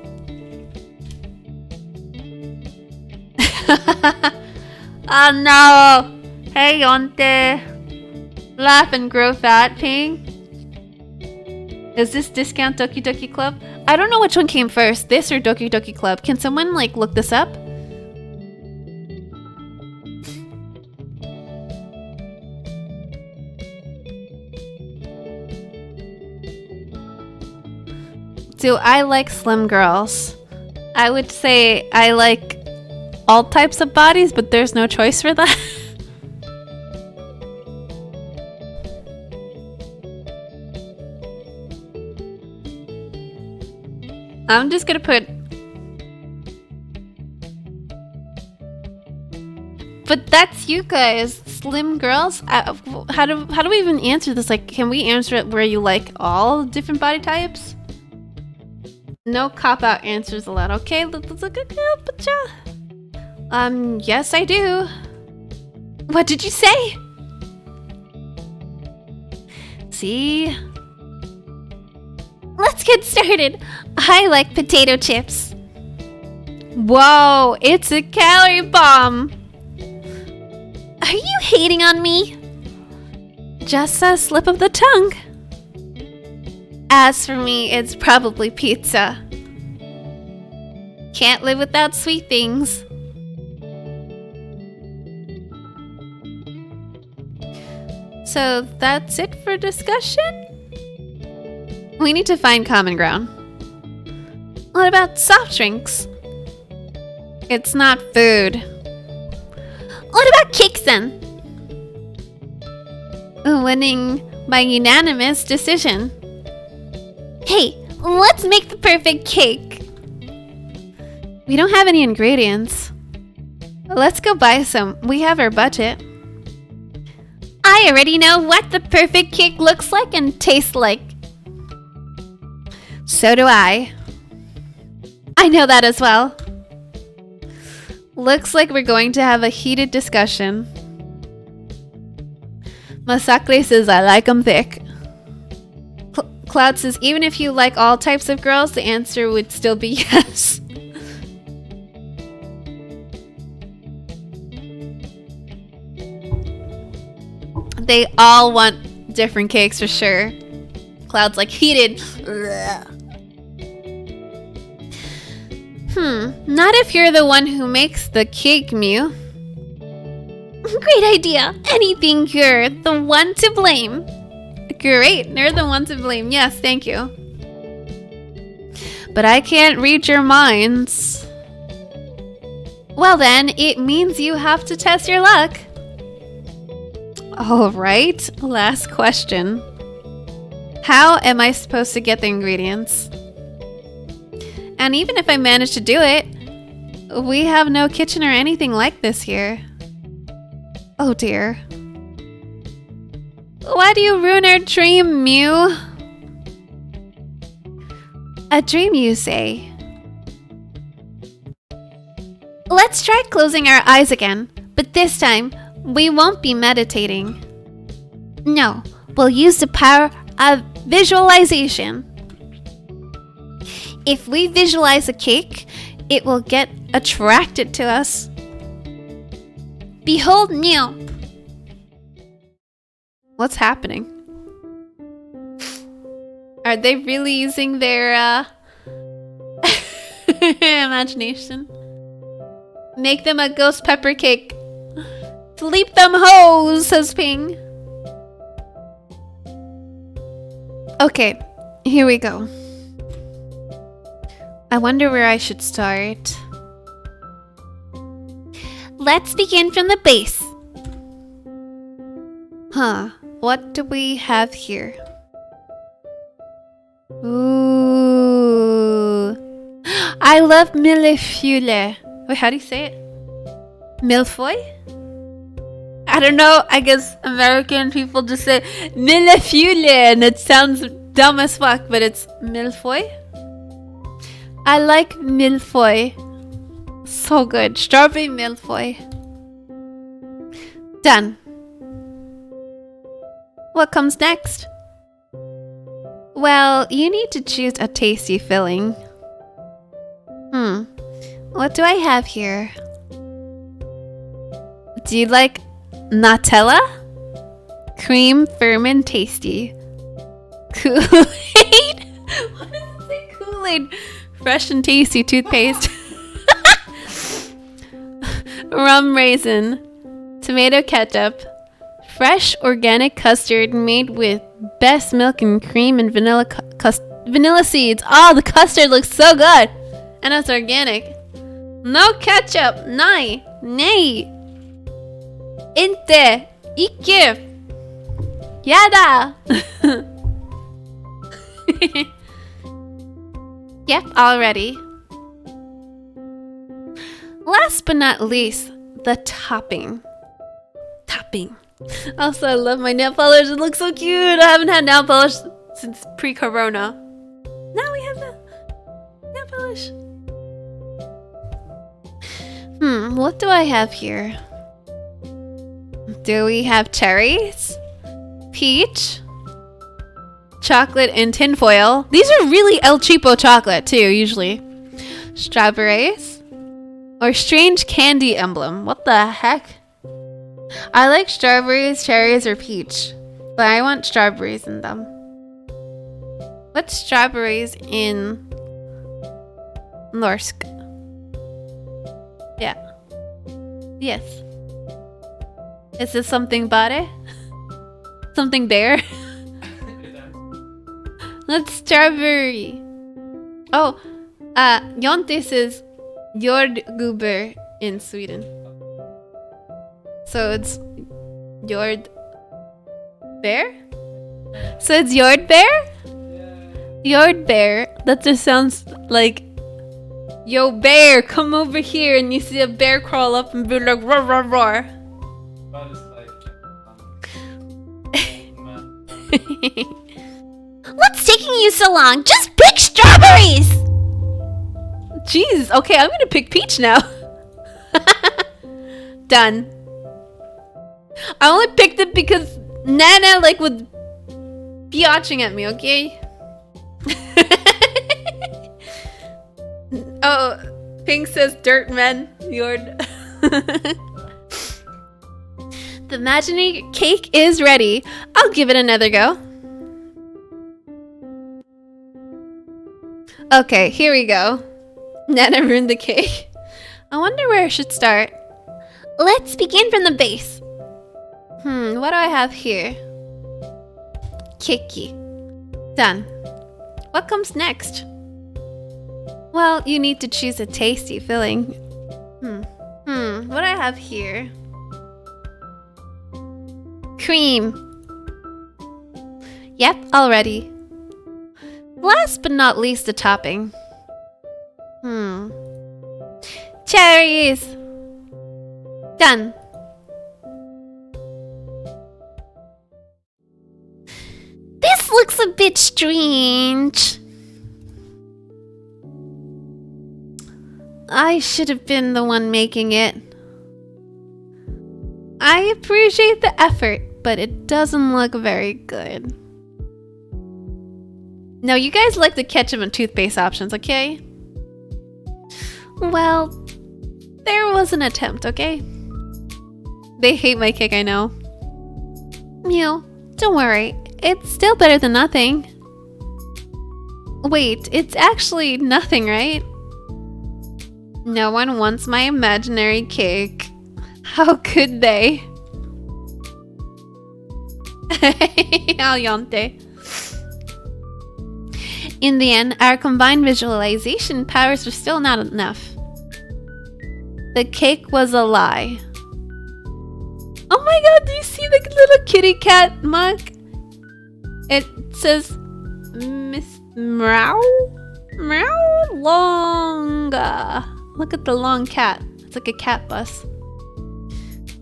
Oh no! Hey, Yonte. Laugh and grow fat, Ping. Is this discount Doki Doki Club? I don't know which one came first, this or Doki Doki Club. Can someone like look this up? Do I like slim girls? I would say I like all types of bodies, but there's no choice for that. I'm just gonna put... But that's you guys, slim girls. How do we even answer this? Like, can we answer it where you like all different body types? No cop-out answers allowed. Okay, let's look at it. Yes, I do. What did you say? See? Let's get started. I like potato chips. Whoa, it's a calorie bomb. Are you hating on me? Just a slip of the tongue. As for me, it's probably pizza. Can't live without sweet things. So that's it for discussion? We need to find common ground. What about soft drinks? It's not food. What about cakes then? Winning by unanimous decision. Hey, let's make the perfect cake. We don't have any ingredients. Let's go buy some. We have our budget. I already know what the perfect cake looks like and tastes like. So do I. I know that as well. Looks like we're going to have a heated discussion. Masakre says I like 'em thick. Cloud says even if you like all types of girls, the answer would still be yes. They all want different cakes for sure. Cloud's like heated. Not if you're the one who makes the cake, Mew. Great idea. Anything, you're the one to blame. Great, you're the one to blame. Yes, thank you. But I can't read your minds. Well then, it means you have to test your luck. Alright, last question. How am I supposed to get the ingredients? And even if I manage to do it, we have no kitchen or anything like this here. Oh dear. Why do you ruin our dream, Mew? A dream, you say? Let's try closing our eyes again, but this time, we won't be meditating. No, we'll use the power of visualization. If we visualize a cake, it will get attracted to us. Behold, Mew. What's happening? Are they really using their imagination? Make them a ghost pepper cake. Sleep them hoes, says Ping. Okay, here we go. I wonder where I should start. Let's begin from the base. Huh, what do we have here? Ooh. I love millefeuille. Wait, how do you say it? Millefeuille? I don't know, I guess American people just say millefeuille and it sounds dumb as fuck, but it's millefeuille. I like millefeuille. So good. Strawberry millefeuille. Done. What comes next? Well, you need to choose a tasty filling. What do I have here? Do you like Nutella? Cream, firm, and tasty. Kool-Aid? What does it say? Kool-Aid. Fresh and tasty toothpaste. Rum raisin. Tomato ketchup. Fresh organic custard made with best milk and cream and vanilla seeds. Oh, the custard looks so good. And it's organic. No ketchup. Nay. Inte. Icke. Yada. Yep, already. Last but not least, the topping. Also, I love my nail polish. It looks so cute. I haven't had nail polish since pre-corona. Now we have the nail polish. What do I have here? Do we have cherries? Peach? Chocolate and tinfoil. These are really El Cheapo chocolate too, usually. Strawberries? Or strange candy emblem. What the heck? I like strawberries, cherries, or peach. But I want strawberries in them. What's strawberries in Norsk? Yeah. Yes. Is this something bare? Something bear? Let's strawberry. Oh, Jontis is jordgubbar in Sweden. So it's jord bear? So it's jord bear? Jord bear. That just sounds like, yo bear, come over here, and you see a bear crawl up and be like roar roar roar. What's taking you so long? Just pick strawberries! Jeez, okay, I'm gonna pick peach now. Done. I only picked it because Nana would be watching at me, okay? Oh, Pink says dirt men. The imaginary cake is ready. I'll give it another go. Okay, here we go. Nana ruined the cake. I wonder where I should start. Let's begin from the base. What do I have here? Kiki. Done. What comes next? Well, you need to choose a tasty filling. What do I have here? Cream. Yep, already. Last but not least, the topping. Cherries. Done. This looks a bit strange. I should have been the one making it. I appreciate the effort, but it doesn't look very good. No, you guys like the ketchup and toothpaste options, okay? Well, there was an attempt, okay? They hate my cake, I know. Mew, don't worry. It's still better than nothing. Wait, it's actually nothing, right? No one wants my imaginary cake. How could they? Alyante. In the end, our combined visualization powers were still not enough. The cake was a lie. Oh my god, do you see the little kitty cat mug? It says Miss Meow? Meow Longa. Look at the long cat. It's like a cat bus.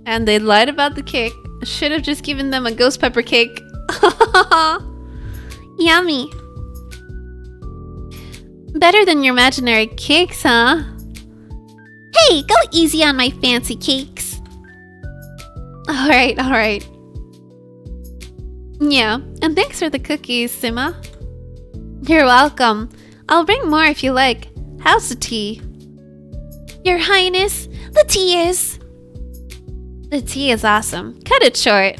And they lied about the cake. Should have just given them a ghost pepper cake. Yummy. Better than your imaginary cakes, huh? Hey, go easy on my fancy cakes. Alright. Yeah, and thanks for the cookies, Sima. You're welcome. I'll bring more if you like. How's the tea? Your Highness, the tea is... The tea is awesome. Cut it short.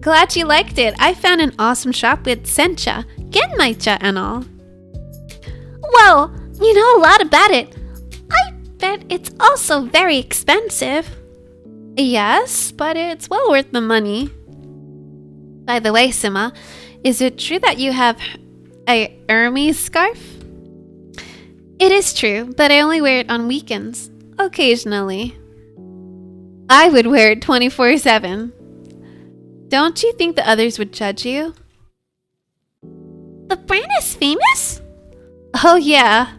Glad you liked it. I found an awesome shop with sencha, genmaicha and all. Whoa, you know a lot about it. I bet it's also very expensive. Yes, but it's well worth the money. By the way, Sima, is it true that you have a Hermes scarf? It is true, but I only wear it on weekends. Occasionally. I would wear it 24/7. Don't you think the others would judge you? The brand is famous? Oh yeah.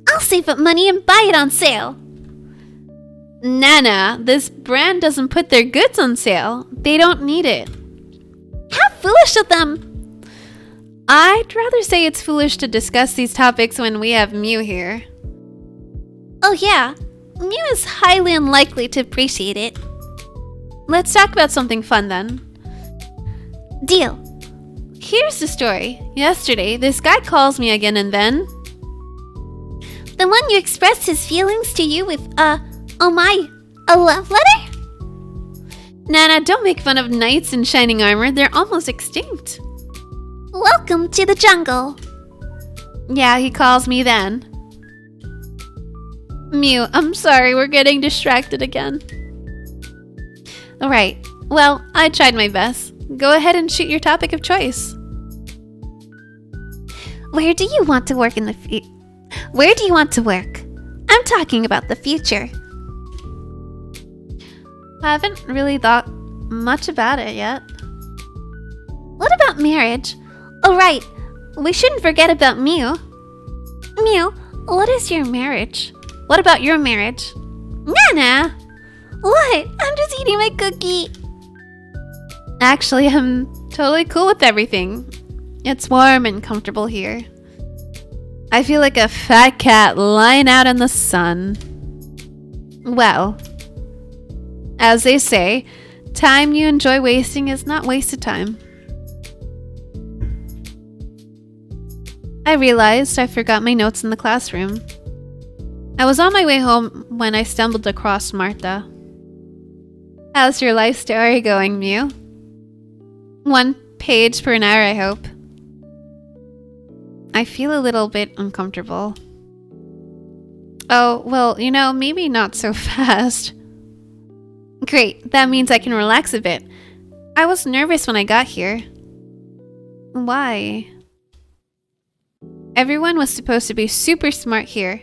I'll save up money and buy it on sale. Nana, this brand doesn't put their goods on sale. They don't need it. How foolish of them. I'd rather say it's foolish to discuss these topics when we have Mew here. Oh yeah, Mew is highly unlikely to appreciate it. Let's talk about something fun then. Deal. Here's the story. Yesterday, this guy calls me again and then... The one you expressed his feelings to you with, oh my, a love letter? Nana, don't make fun of knights in shining armor. They're almost extinct. Welcome to the jungle. Yeah, he calls me then. Mew, I'm sorry, we're getting distracted again. Alright, well, I tried my best. Go ahead and shoot your topic of choice. Where do you want to work in the Where do you want to work? I'm talking about the future. I haven't really thought much about it yet. What about marriage? Oh right, we shouldn't forget about Mew. Mew, what is your marriage? What about your marriage? Nana! What? I'm just eating my cookie. Actually, I'm totally cool with everything. It's warm and comfortable here. I feel like a fat cat lying out in the sun. Well, as they say, time you enjoy wasting is not wasted time. I realized I forgot my notes in the classroom. I was on my way home when I stumbled across Martha. How's your life story going, Mew? 1 page per hour, I hope. I feel a little bit uncomfortable. Oh, well, you know, maybe not so fast. Great, that means I can relax a bit. I was nervous when I got here. Why? Everyone was supposed to be super smart here.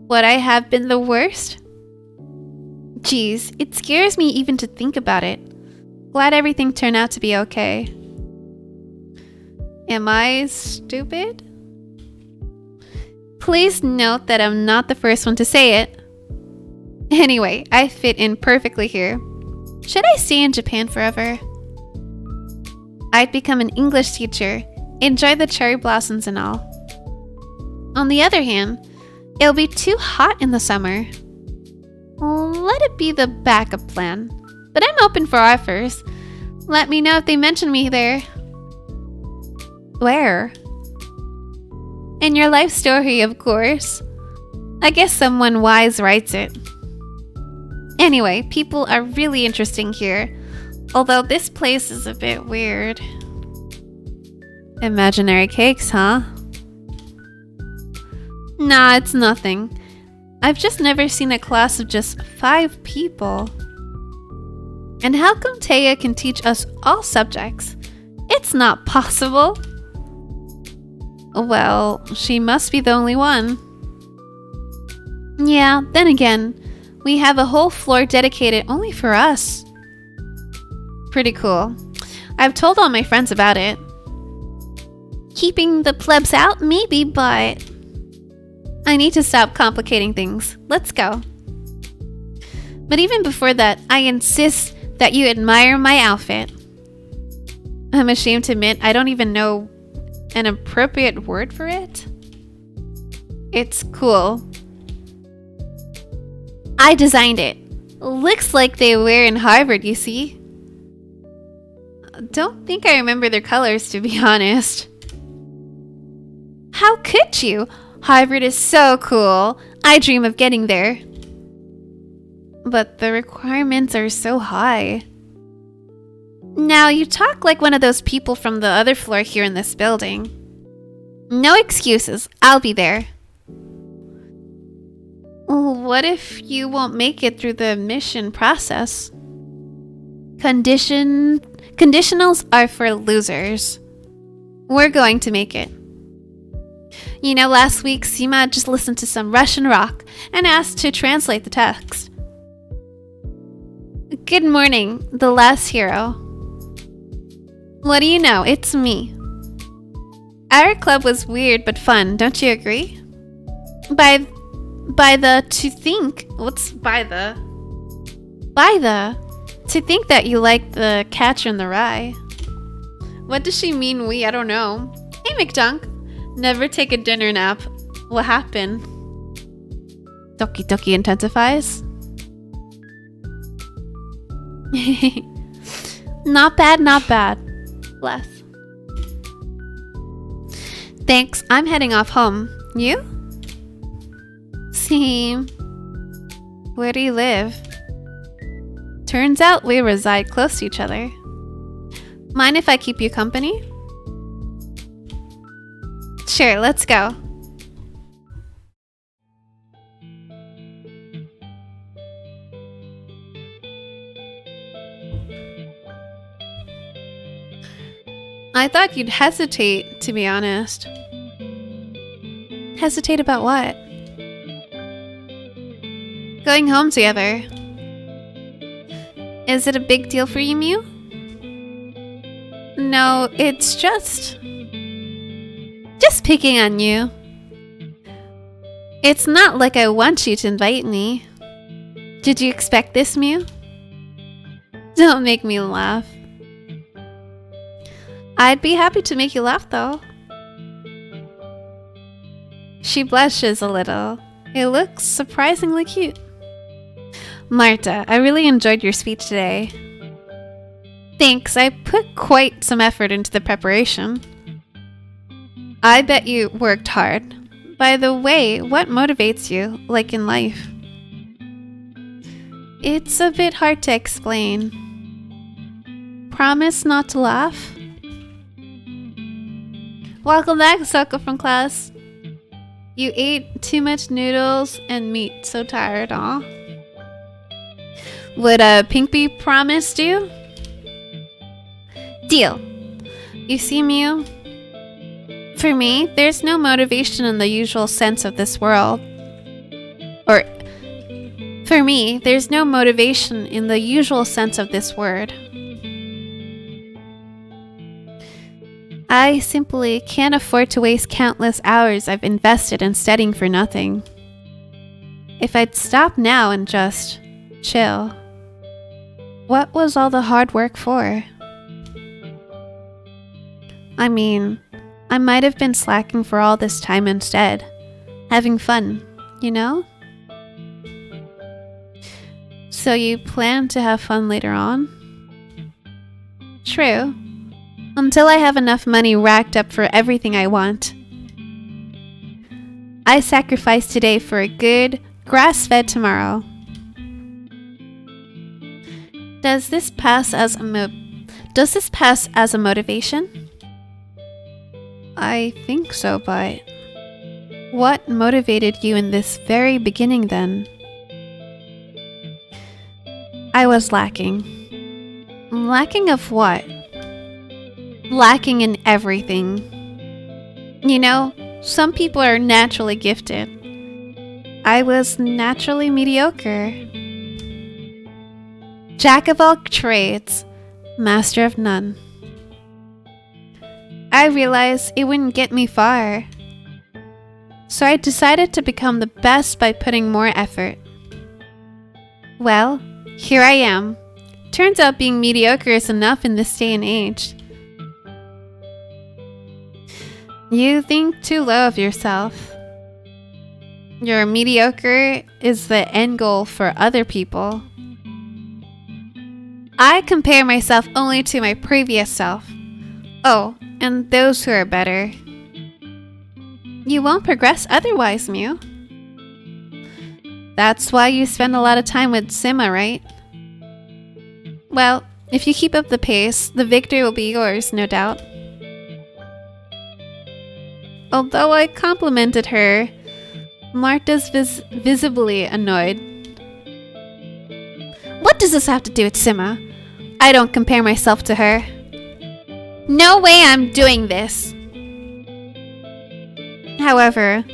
Would I have been the worst? Geez, it scares me even to think about it. Glad everything turned out to be okay. Am I stupid? Please note that I'm not the first one to say it. Anyway, I fit in perfectly here. Should I stay in Japan forever? I'd become an English teacher, enjoy the cherry blossoms and all. On the other hand, it'll be too hot in the summer. Let it be the backup plan. But I'm open for offers. Let me know if they mention me there. Where? In your life story, of course. I guess someone wise writes it. Anyway, people are really interesting here. Although this place is a bit weird. Imaginary cakes, huh? Nah, it's nothing. I've just never seen a class of just 5 people. And how come Taya can teach us all subjects? It's not possible. Well, she must be the only one. Yeah, then again, we have a whole floor dedicated only for us. Pretty cool. I've told all my friends about it. Keeping the plebs out, maybe, but... I need to stop complicating things. Let's go. But even before that, I insist that you admire my outfit. I'm ashamed to admit I don't even know an appropriate word for it. It's cool. I designed it. Looks like they wear in Harvard, you see. Don't think I remember their colors, to be honest. How could you? Harvard is so cool. I dream of getting there. But the requirements are so high. Now you talk like one of those people from the other floor here in this building. No excuses. I'll be there. What if you won't make it through the admission process? Conditionals are for losers. We're going to make it. You know, last week Sima just listened to some Russian rock and asked to translate the text. Good morning, the last hero. What do you know? It's me. Our club was weird but fun, don't you agree? To think that you like the Catcher in the Rye. What does she mean I don't know. Hey McDunk, never take a dinner nap. What happened? Doki Doki intensifies. Not bad, not bad. Bless. Thanks, I'm heading off home. You? Same. Where do you live? Turns out we reside close to each other. Mind if I keep you company? Sure, let's go. I thought you'd hesitate, to be honest. Hesitate about what? Going home together. Is it a big deal for you, Mew? No, it's just picking on you. It's not like I want you to invite me. Did you expect this, Mew? Don't make me laugh. I'd be happy to make you laugh, though. She blushes a little. It looks surprisingly cute. Marta, I really enjoyed your speech today. Thanks, I put quite some effort into the preparation. I bet you worked hard. By the way, what motivates you, like in life? It's a bit hard to explain. Promise not to laugh? Welcome back, Soko from class. You ate too much noodles and meat, so tired, aw. Would a pink bee promise do? Deal. You see, Mew? For me, there's no motivation in the usual sense of this world. For me, there's no motivation in the usual sense of this word. I simply can't afford to waste countless hours I've invested in studying for nothing. If I'd stop now and just chill, what was all the hard work for? I mean, I might have been slacking for all this time instead. Having fun, you know? So you plan to have fun later on? True. Until I have enough money racked up for everything I want. I sacrifice today for a good, grass-fed tomorrow. Does this pass as a motivation? I think so, but what motivated you in this very beginning then? I was lacking. Lacking of what? Lacking in everything. You know, some people are naturally gifted. I was naturally mediocre. Jack of all trades, master of none. I realized it wouldn't get me far. So I decided to become the best by putting more effort. Well, here I am. Turns out being mediocre is enough in this day and age. You think too low of yourself. Your mediocre is the end goal for other people. I compare myself only to my previous self. Oh, and those who are better. You won't progress otherwise, Mew. That's why you spend a lot of time with Sima, right? Well, if you keep up the pace, the victory will be yours, no doubt. Although I complimented her, Marta's visibly annoyed. What does this have to do with Sima? I don't compare myself to her. No way I'm doing this. However,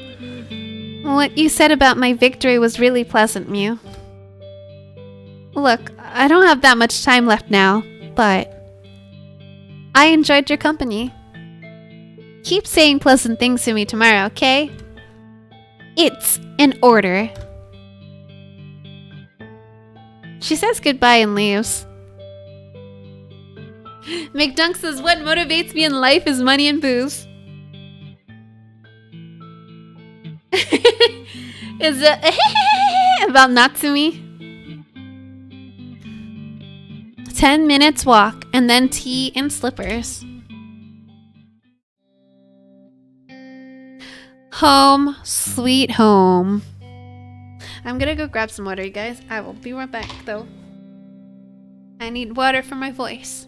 what you said about my victory was really pleasant, Mew. Look, I don't have that much time left now, but I enjoyed your company. Keep saying pleasant things to me tomorrow, okay? It's in order. She says goodbye and leaves. McDunk says, what motivates me in life is money and booze. Is it about Natsumi? 10 minutes walk and then tea and slippers. Home, sweet home. I'm gonna go grab some water, you guys. I will be right back, though. I need water for my voice.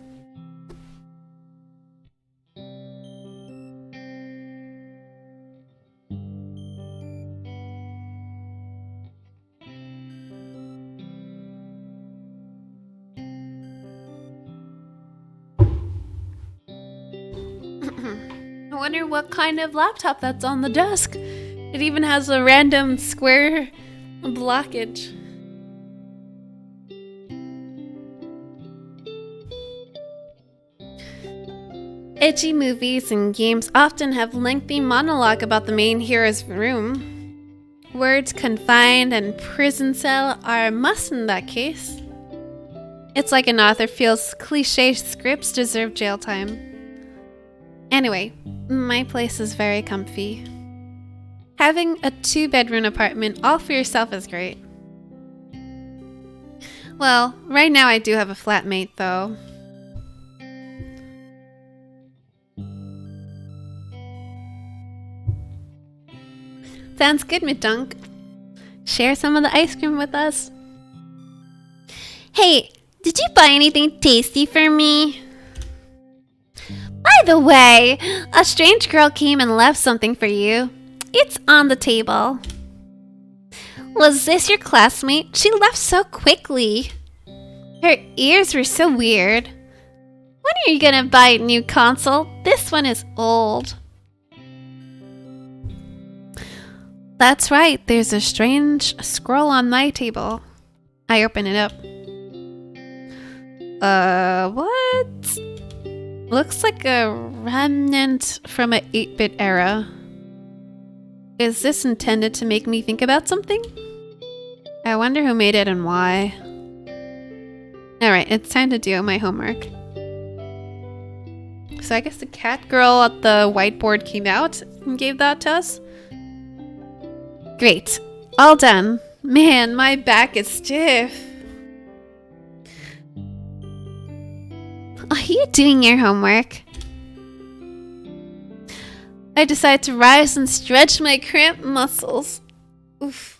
I wonder what kind of laptop that's on the desk. It even has a random square blockage. Edgy movies and games often have lengthy monologue about the main hero's room. Words confined and prison cell are a must in that case. It's like an author feels cliche scripts deserve jail time. Anyway, my place is very comfy. Having a 2-bedroom apartment all for yourself is great. Well, right now I do have a flatmate though. Sounds good, Midunk. Share some of the ice cream with us. Hey, did you buy anything tasty for me? By the way, a strange girl came and left something for you. It's on the table. Was this your classmate? She left so quickly. Her ears were so weird. When are you gonna buy a new console? This one is old. That's right, there's a strange scroll on my table. I open it up. What? Looks like a remnant from an 8-bit era. Is this intended to make me think about something? I wonder who made it and why. Alright, it's time to do my homework. So I guess the cat girl at the whiteboard came out and gave that to us. Great. All done. Man, my back is stiff. Are you doing your homework? I decide to rise and stretch my cramped muscles. Oof.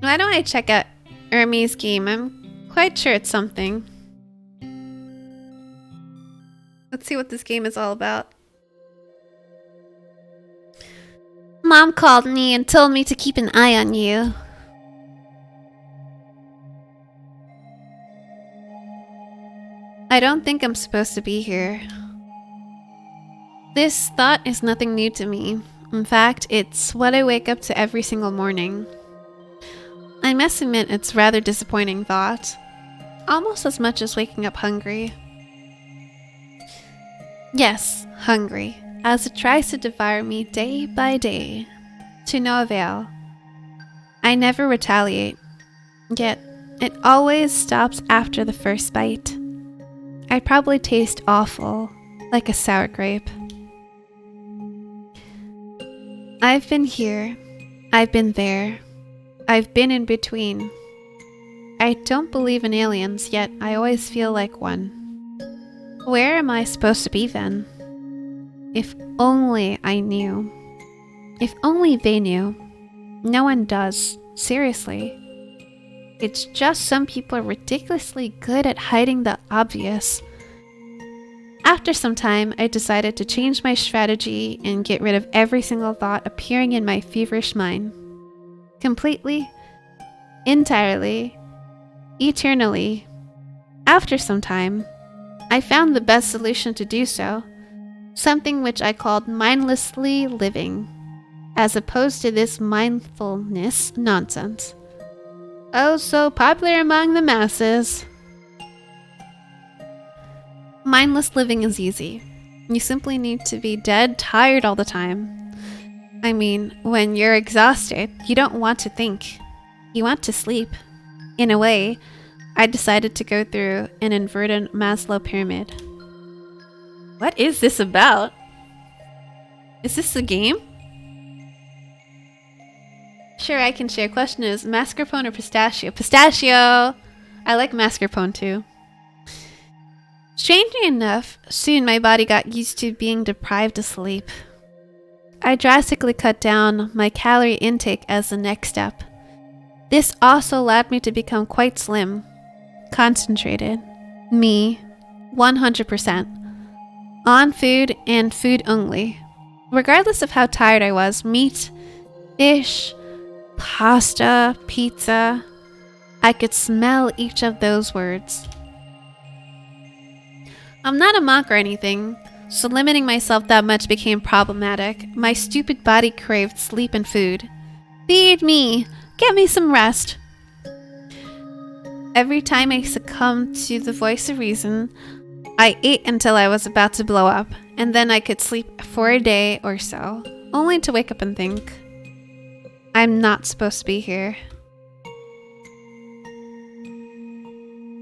Why don't I check out Ermi's game? I'm quite sure it's something. Let's see what this game is all about. Mom called me and told me to keep an eye on you. I don't think I'm supposed to be here. This thought is nothing new to me. In fact, it's what I wake up to every single morning. I must admit it's a rather disappointing thought. Almost as much as waking up hungry. Yes, hungry, as it tries to devour me day by day. To no avail. I never retaliate. Yet, it always stops after the first bite. I probably taste awful, like a sour grape. I've been here. I've been there. I've been in between. I don't believe in aliens, yet I always feel like one. Where am I supposed to be then? If only I knew. If only they knew. No one does. Seriously. It's just some people are ridiculously good at hiding the obvious. After some time, I decided to change my strategy and get rid of every single thought appearing in my feverish mind. Completely, entirely, eternally. After some time, I found the best solution to do so, something which I called mindlessly living, as opposed to this mindfulness nonsense. Oh, so popular among the masses. Mindless living is easy. You simply need to be dead tired all the time. I mean, when you're exhausted, you don't want to think. You want to sleep. In a way, I decided to go through an inverted Maslow pyramid. What is this about? Is this a game? Sure, I can share. Question is, mascarpone or pistachio? Pistachio! I like mascarpone too. Strangely enough, soon my body got used to being deprived of sleep. I drastically cut down my calorie intake as the next step. This also allowed me to become quite slim, concentrated, me, 100%, on food and food only. Regardless of how tired I was, meat, fish, pasta, pizza, I could smell each of those words. I'm not a monk or anything, so limiting myself that much became problematic. My stupid body craved sleep and food. Feed me! Get me some rest! Every time I succumbed to the voice of reason, I ate until I was about to blow up, and then I could sleep for a day or so, only to wake up and think, I'm not supposed to be here.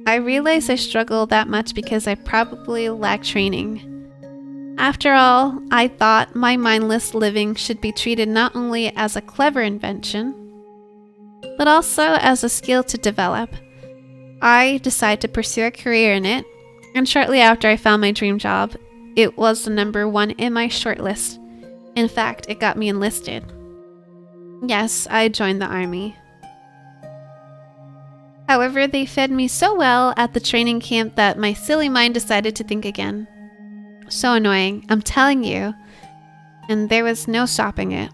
I realize I struggle that much because I probably lack training. After all, I thought my mindless living should be treated not only as a clever invention, but also as a skill to develop. I decided to pursue a career in it, and shortly after I found my dream job, it was the number one in my shortlist. In fact, it got me enlisted. Yes, I joined the army. However, they fed me so well at the training camp that my silly mind decided to think again. So annoying, I'm telling you. And there was no stopping it.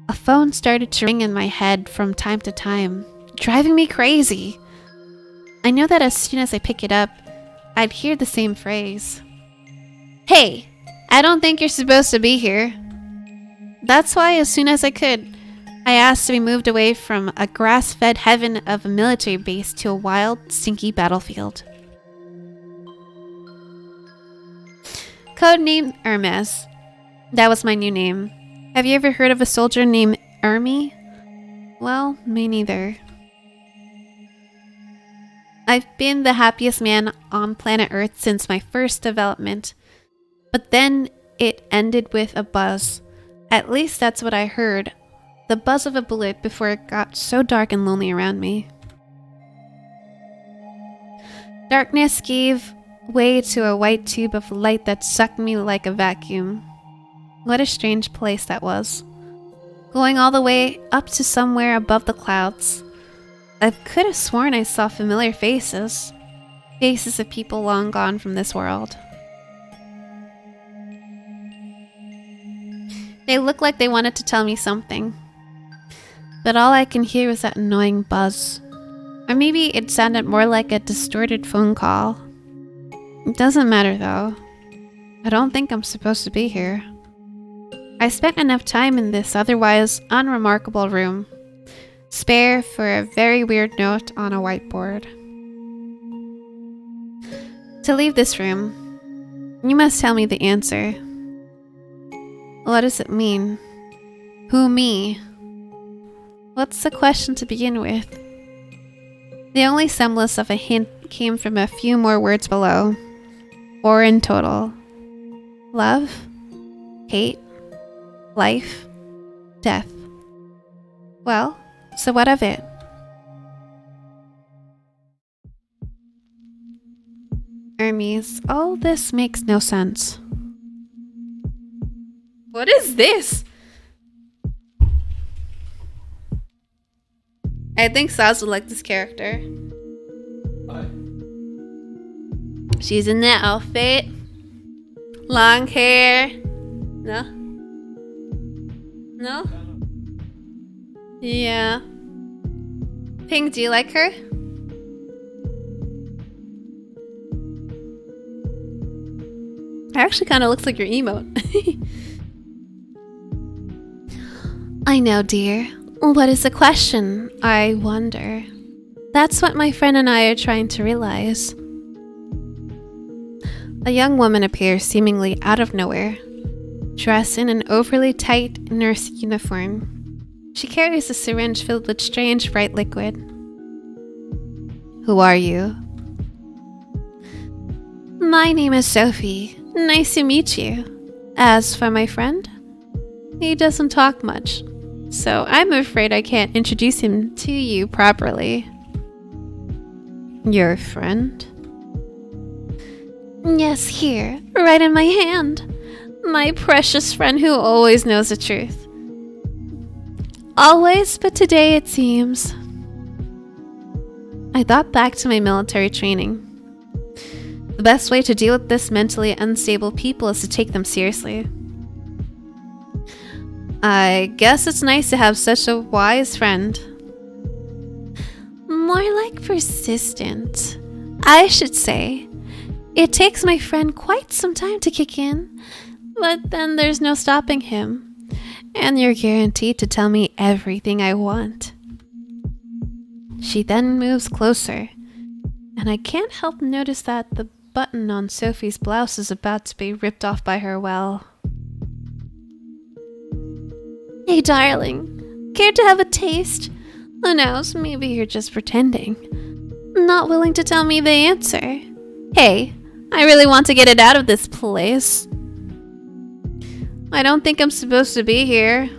A phone started to ring in my head from time to time, driving me crazy. I know that as soon as I pick it up, I'd hear the same phrase. Hey, I don't think you're supposed to be here. That's why as soon as I could, I asked to be moved away from a grass-fed heaven of a military base to a wild, stinky battlefield. Codename Hermes. That was my new name. Have you ever heard of a soldier named Hermes? Well, me neither. I've been the happiest man on planet Earth since my first development. But then it ended with a buzz. At least that's what I heard. The buzz of a bullet before it got so dark and lonely around me. Darkness gave way to a white tube of light that sucked me like a vacuum. What a strange place that was. Going all the way up to somewhere above the clouds. I could have sworn I saw familiar faces. Faces of people long gone from this world. They looked like they wanted to tell me something. But all I can hear was that annoying buzz. Or maybe it sounded more like a distorted phone call. It doesn't matter though. I don't think I'm supposed to be here. I spent enough time in this otherwise unremarkable room. Spare for a very weird note on a whiteboard. To leave this room, you must tell me the answer. What does it mean? Who me? What's the question to begin with? The only semblance of a hint came from a few more words below. 4 in total. Love, hate, life, death. Well, so what of it? Hermes, all this makes no sense. What is this? I think Saz would like this character. She's in that outfit. Long hair. No? No? Yeah. Pink, do you like her? It actually kind of looks like your emote. I know, dear. What is the question? I wonder. That's what my friend and I are trying to realize. A young woman appears seemingly out of nowhere, dressed in an overly tight nurse uniform. She carries a syringe filled with strange bright liquid. Who are you? My name is Sophie. Nice to meet you. As for my friend, he doesn't talk much, so I'm afraid I can't introduce him to you properly. Your friend? Yes, here, right in my hand. My precious friend who always knows the truth. Always, but today it seems. I thought back to my military training. The best way to deal with this mentally unstable people is to take them seriously. I guess it's nice to have such a wise friend. More like persistent, I should say. It takes my friend quite some time to kick in, but then there's no stopping him, and you're guaranteed to tell me everything I want. She then moves closer, and I can't help notice that the button on Sophie's blouse is about to be ripped off by her well. Hey darling, care to have a taste? Who knows, maybe you're just pretending. Not willing to tell me the answer. Hey, I really want to get it out of this place. I don't think I'm supposed to be here.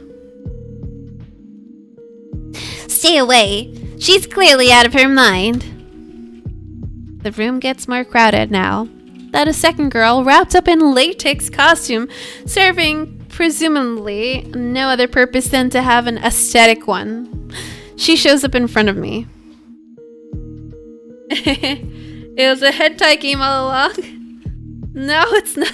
Stay away. She's clearly out of her mind. The room gets more crowded now. That a second girl, wrapped up in latex costume, serving presumably no other purpose than to have an aesthetic one. She shows up in front of me. It was a head tie game all along. No, it's not.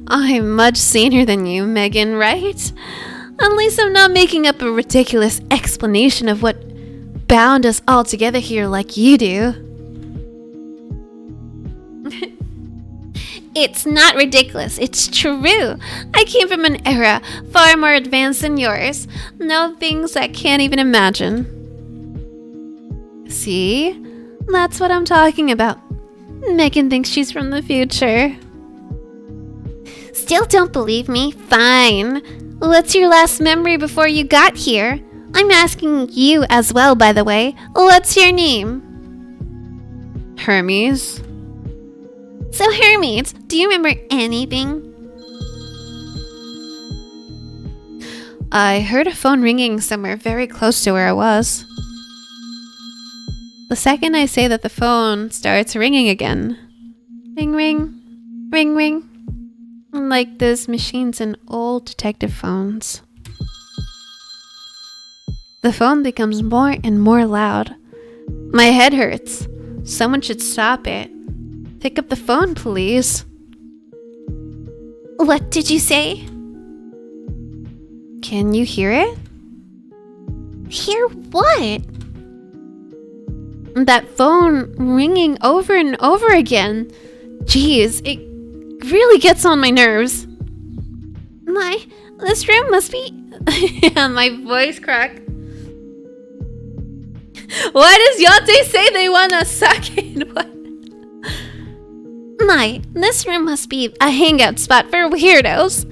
I'm much saner than you, Megan, right? At least I'm not making up a ridiculous explanation of what bound us all together here like you do. It's not ridiculous, it's true. I came from an era far more advanced than yours. No things I can't even imagine. See? That's what I'm talking about. Megan thinks she's from the future. Still don't believe me? Fine. What's your last memory before you got here? I'm asking you as well, by the way. What's your name? Hermes. So Hermes, do you remember anything? I heard a phone ringing somewhere very close to where I was. The second I say that, the phone starts ringing again. Ring, ring, ring, ring. Like those machines in old detective phones. The phone becomes more and more loud. My head hurts. Someone should stop it. Pick up the phone, please. What did you say? Can you hear it? Hear what? That phone ringing over and over again. Jeez, it really gets on my nerves. This room must be... My voice cracked. Why does Yate say they want a second? What? This room must be a hangout spot for weirdos.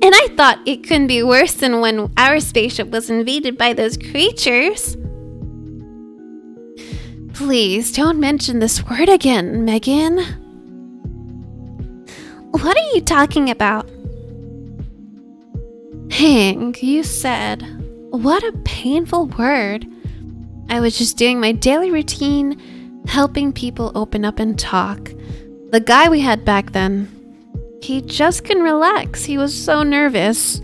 And I thought it couldn't be worse than when our spaceship was invaded by those creatures. Please don't mention this word again, Megan. What are you talking about? Hang, you said. What a painful word. I was just doing my daily routine, helping people open up and talk. The guy we had back then, he just couldn't relax. He was so nervous.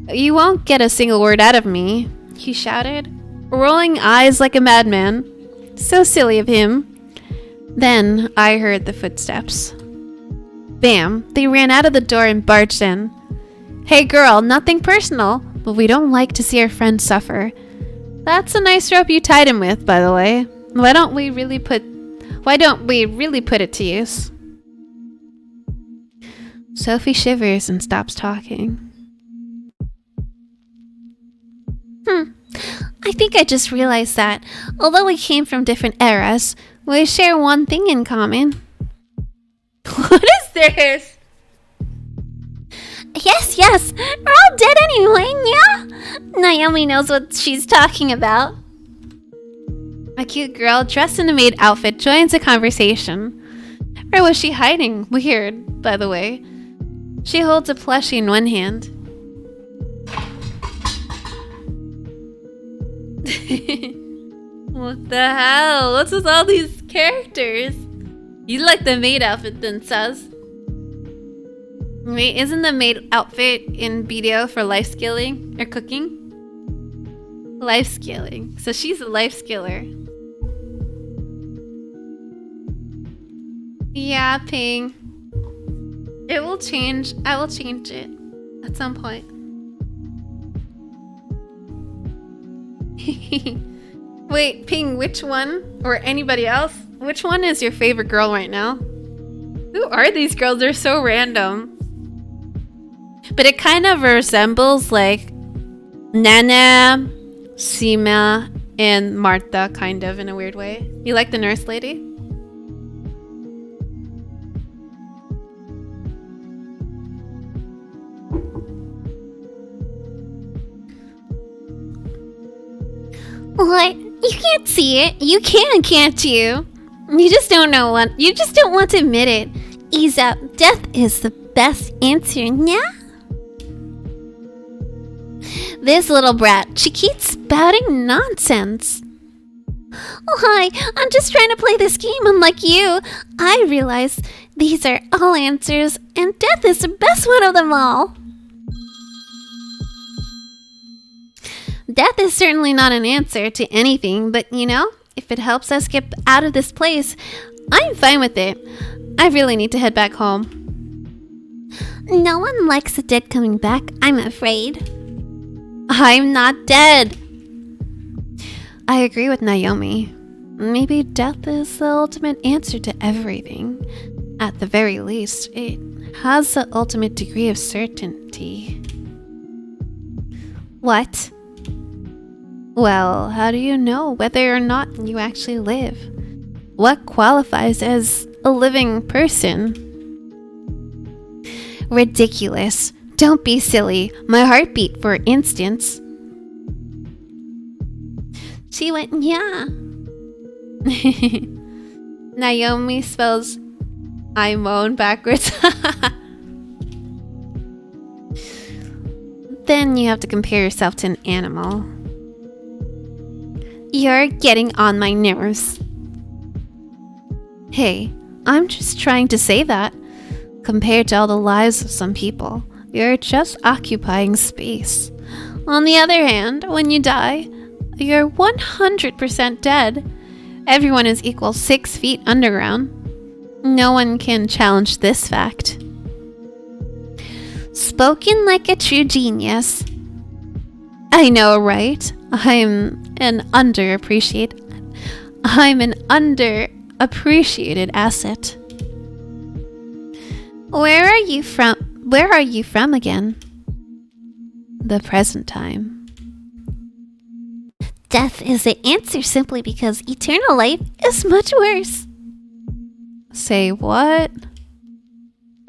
You won't get a single word out of me, he shouted, rolling eyes like a madman. So silly of him. Then I heard the footsteps. Bam, they ran out of the door and barged in. Hey girl, nothing personal, but we don't like to see our friends suffer. That's a nice rope you tied him with, by the way. Why don't we really put it to use? Sophie shivers and stops talking. I think I just realized that, although we came from different eras, we share one thing in common. What is this? Yes, we're all dead anyway, yeah? Naomi knows what she's talking about. A cute girl dressed in a maid outfit joins the conversation. Where was she hiding? Weird, by the way. She holds a plushie in one hand. What the hell? What's with all these characters? You like the maid outfit then, Saz. Wait, isn't the maid outfit in BDO for life skilling or cooking? Life skilling. So she's a life skiller. Yeah, Ping. It will change. I will change it at some point. Wait, Ping, which one? Or anybody else? Which one is your favorite girl right now? Who are these girls? They're so random. But it kind of resembles like Nana, Seema, and Martha, kind of, in a weird way. You like the nurse lady? What? You can't see it. You can, can't you? You just don't know what. You just don't want to admit it. Ease up. Death is the best answer, yeah? This little brat, she keeps spouting nonsense. Oh, hi, I'm just trying to play this game unlike you. I realize these are all answers, and death is the best one of them all. Death is certainly not an answer to anything, but you know, if it helps us get out of this place, I'm fine with it. I really need to head back home. No one likes the dead coming back, I'm afraid. I'm not dead. I agree with Naomi. Maybe death is the ultimate answer to everything. At the very least, it has the ultimate degree of certainty. What? Well, how do you know whether or not you actually live? What qualifies as a living person? Ridiculous. Don't be silly. My heartbeat, for instance. She went, yeah. Naomi spells I moan backwards. Then you have to compare yourself to an animal. You're getting on my nerves. Hey, I'm just trying to say that. Compared to all the lives of some people, you're just occupying space. On the other hand, when you die, you're 100% dead. Everyone is equal 6 feet underground. No one can challenge this fact. Spoken like a true genius. I know, right? I'm an underappreciated asset. Where are you from again? The present time. Death is the answer simply because eternal life is much worse. Say what?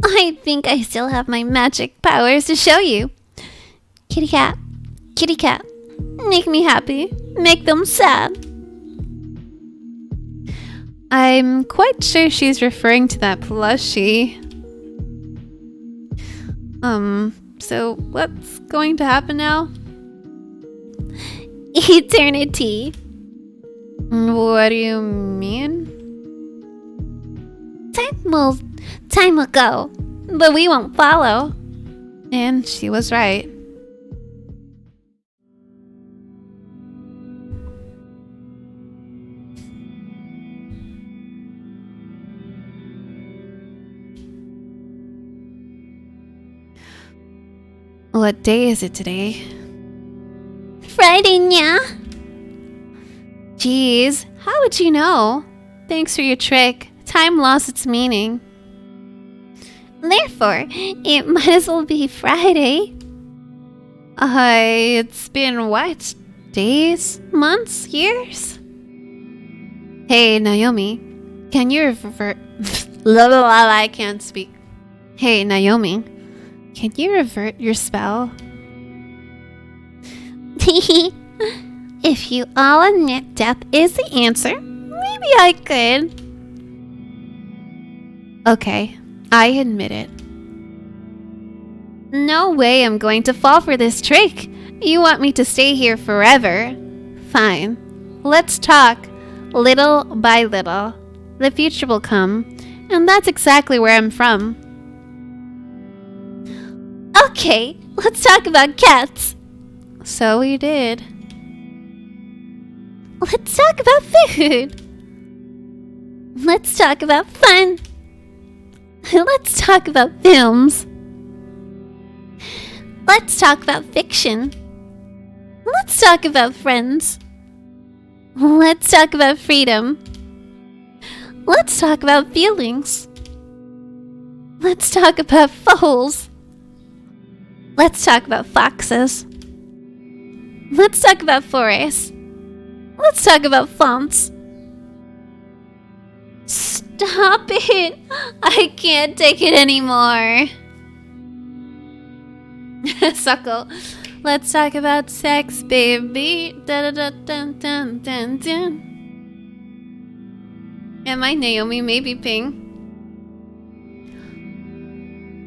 I think I still have my magic powers to show you. Kitty cat, make me happy, make them sad. I'm quite sure she's referring to that plushie. So what's going to happen now? eternity. What do you mean? Time will go, but we won't follow. And she was right. What day is it today? Friday, nya. Jeez, how would you know? Thanks for your trick. Time lost its meaning. Therefore, it might as well be Friday. It's been what? Days? Months? Years? Hey, Naomi. Can you revert... I can't speak. Hey, Naomi. Can you revert your spell? If you all admit death is the answer, maybe I could. Okay, I admit it. No way I'm going to fall for this trick. You want me to stay here forever? Fine. Let's talk, little by little. The future will come, and that's exactly where I'm from. Okay, let's talk about cats. So we did. Let's talk about food. Let's talk about fun. Let's talk about films. Let's talk about fiction. Let's talk about friends. Let's talk about freedom. Let's talk about feelings. Let's talk about foals. Let's talk about foxes. Let's talk about forests. Let's talk about fonts. Stop it! I can't take it anymore. Suckle. Let's talk about sex, baby. Da da da dun dun dun dun. Am I Naomi? Maybe Ping.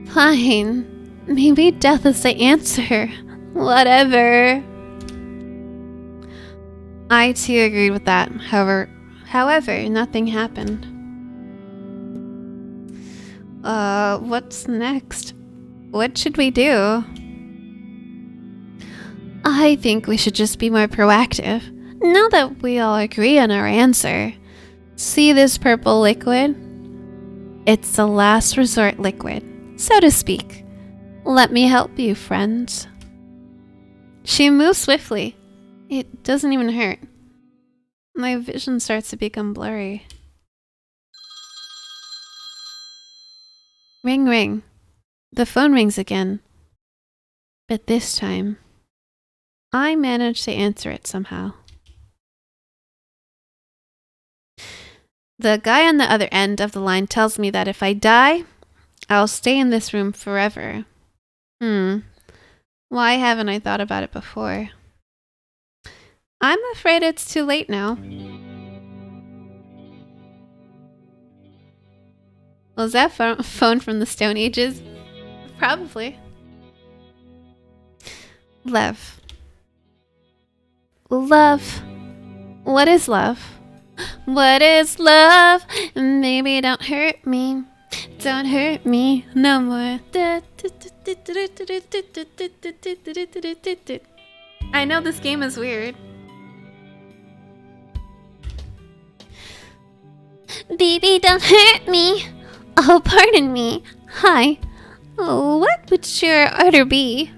Fine. Maybe death is the answer. Whatever. I too agreed with that. However, nothing happened. What's next? What should we do? I think we should just be more proactive. Now that we all agree on our answer. See this purple liquid? It's the last resort liquid, so to speak. Let me help you, friends. She moves swiftly. It doesn't even hurt. My vision starts to become blurry. Ring, ring. The phone rings again. But this time, I manage to answer it somehow. The guy on the other end of the line tells me that if I die, I'll stay in this room forever. Why haven't I thought about it before? I'm afraid it's too late now. Was that phone from the Stone Ages? Probably. Love. Love. What is love? What is love? Maybe don't hurt me. Don't hurt me no more. I know this game is weird. Baby, don't hurt me. Oh, pardon me. Hi. What would your order be?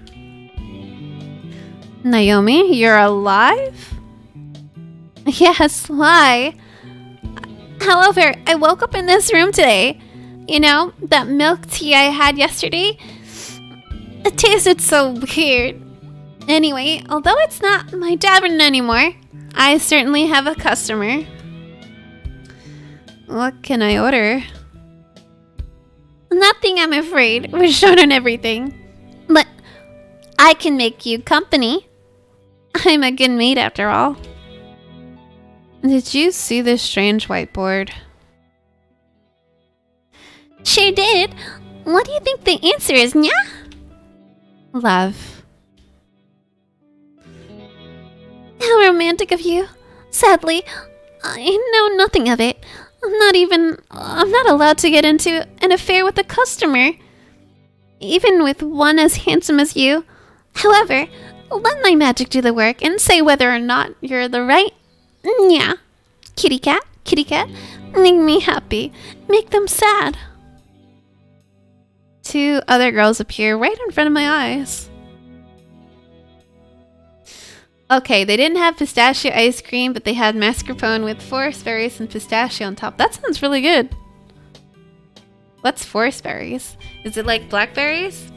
Naomi, you're alive? Yes, why? However, I woke up in this room today. You know, that milk tea I had yesterday? It tasted so weird. Anyway, although it's not my tavern anymore, I certainly have a customer. What can I order? Nothing, I'm afraid. We're short on everything. But I can make you company. I'm a good maid after all. Did you see this strange whiteboard? Sure did. What do you think the answer is, nya? Love. How romantic of you. Sadly, I know nothing of it. I'm not allowed to get into an affair with a customer. Even with one as handsome as you. However, let my magic do the work and say whether or not you're the right. Yeah. Kitty cat, make me happy. Make them sad. 2 other girls appear right in front of my eyes. Okay, they didn't have pistachio ice cream, but they had mascarpone with forest berries and pistachio on top. That sounds really good. What's forest berries? Is it like blackberries?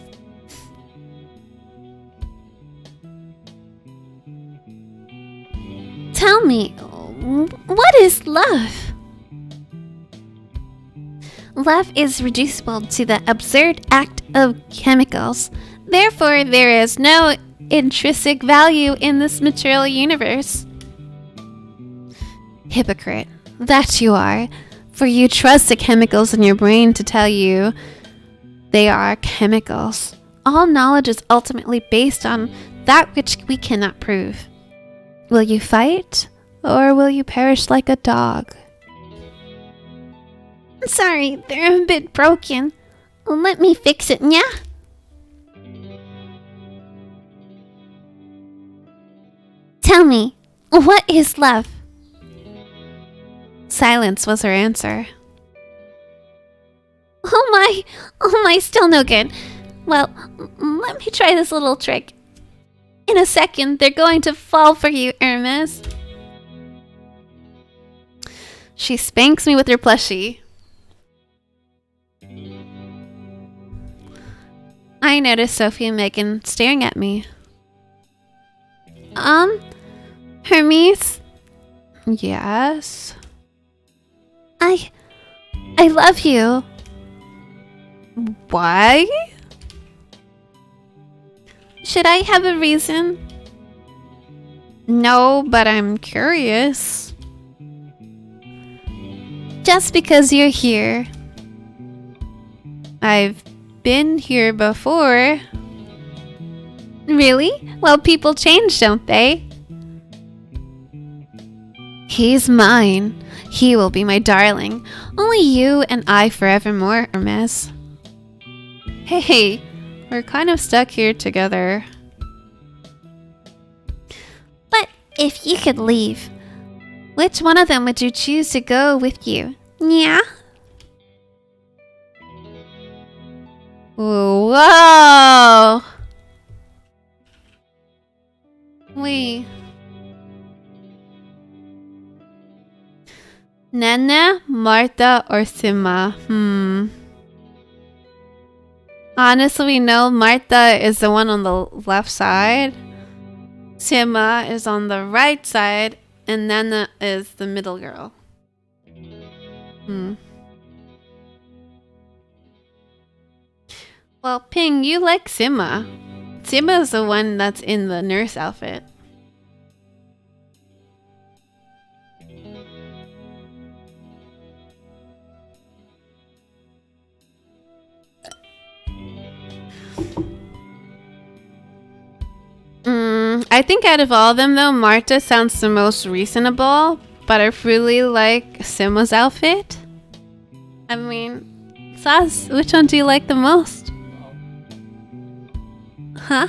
Tell me, what is love? Love is reducible to the absurd act of chemicals. Therefore, there is no intrinsic value in this material universe. Hypocrite, that you are, for you trust the chemicals in your brain to tell you they are chemicals. All knowledge is ultimately based on that which we cannot prove. Will you fight, or will you perish like a dog? Sorry, they're a bit broken. Let me fix it, yeah? Tell me, what is love? Silence was her answer. Oh my, still no good. Well, let me try this little trick. In a second, they're going to fall for you, Hermes. She spanks me with her plushie. I notice Sophie and Megan staring at me. Hermes? Yes? I love you. Why? Should I have a reason? No, but I'm curious. Just because you're here. I've been here before. Really? Well, people change, don't they? He's mine. He will be my darling. Only you and I forevermore, Hermes. Hey, we're kind of stuck here together. But if you could leave, which one of them would you choose to go with you? Yeah? Whoa! Wait. Nana, Martha, or Sima? Honestly, we know Martha is the one on the left side. Sima is on the right side. And Nana is the middle girl. Well, Ping, you like Sima. Sima is the one that's in the nurse outfit. I think out of all of them though, Marta sounds the most reasonable, but I really like Sima's outfit. I mean, Sas, which one do you like the most? Huh?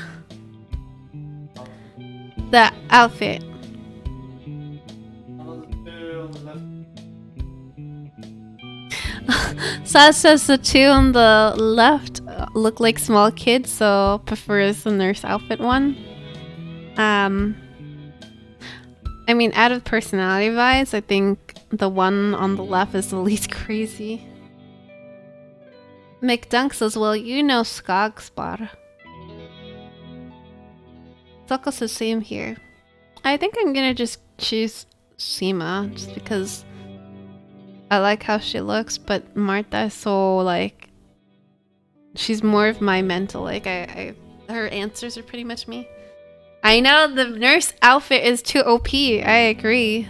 The outfit. Sas says the 2 on the left look like small kids, so prefers the nurse outfit one. I mean, out of personality wise, I think the one on the left is the least crazy. McDunk says, well, you know Skogspar. Zuckles the same here. I think I'm gonna just choose Sima, just because I like how she looks, but Martha is so, like, she's more of my mental, like, her answers are pretty much me. I know the nurse outfit is too OP. I agree.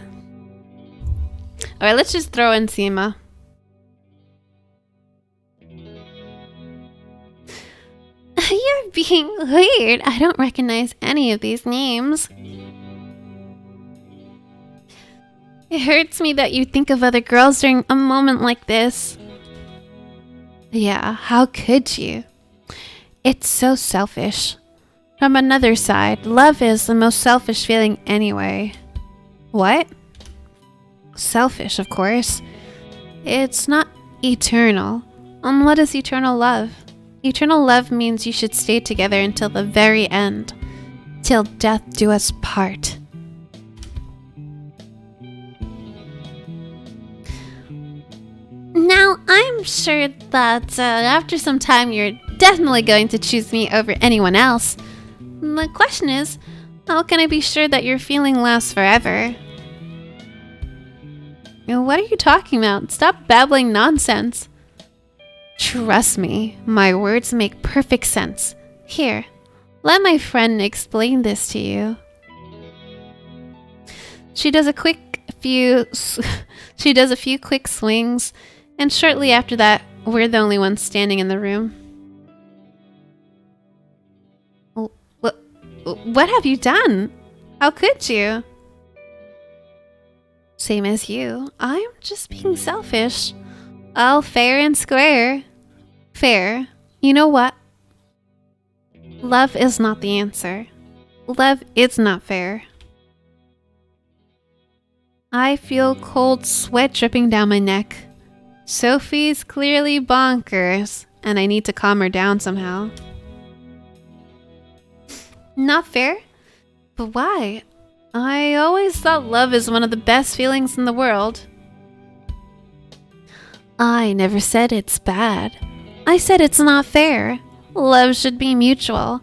Alright, let's just throw in Sima. You're being weird. I don't recognize any of these names. It hurts me that you think of other girls during a moment like this. Yeah, how could you? It's so selfish. From another side, love is the most selfish feeling anyway. What? Selfish, of course. It's not eternal. And what is eternal love? Eternal love means you should stay together until the very end. Till death do us part. Now, I'm sure that after some time you're definitely going to choose me over anyone else. The question is, how can I be sure that your feeling lasts forever? What are you talking about? Stop babbling nonsense. Trust me, my words make perfect sense. Here, let my friend explain this to you. She does a few quick swings, and shortly after that, we're the only ones standing in the room. What have you done? How could you? Same as you. I'm just being selfish. All fair and square. Fair. You know what? Love is not the answer. Love is not fair. I feel cold sweat dripping down my neck. Sophie's clearly bonkers, and I need to calm her down somehow. Not fair? But why? I always thought love is one of the best feelings in the world. I never said it's bad. I said it's not fair. Love should be mutual,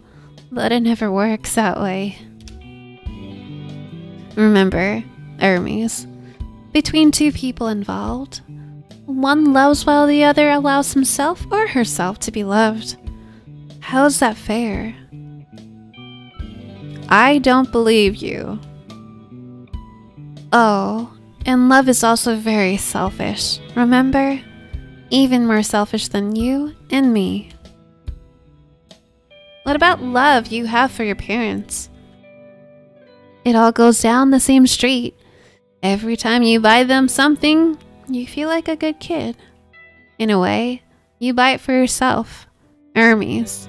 but it never works that way. Remember, Hermes, between two people involved, one loves while the other allows himself or herself to be loved. How's that fair? I don't believe you. Oh, and love is also very selfish, remember? Even more selfish than you and me. What about love you have for your parents? It all goes down the same street. Every time you buy them something, you feel like a good kid. In a way, you buy it for yourself, Hermes.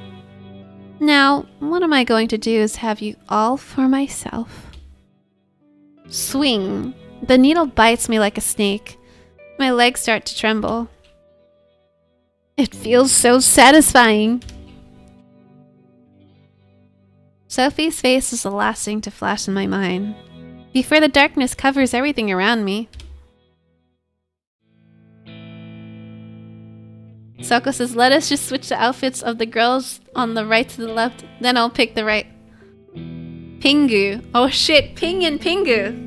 Now, what am I going to do is have you all for myself. Swing. The needle bites me like a snake. My legs start to tremble. It feels so satisfying. Sophie's face is the last thing to flash in my mind, before the darkness covers everything around me. Soko says, let us just switch the outfits of the girls on the right to the left, then I'll pick the right. Pingu. Oh shit, Ping and Pingu.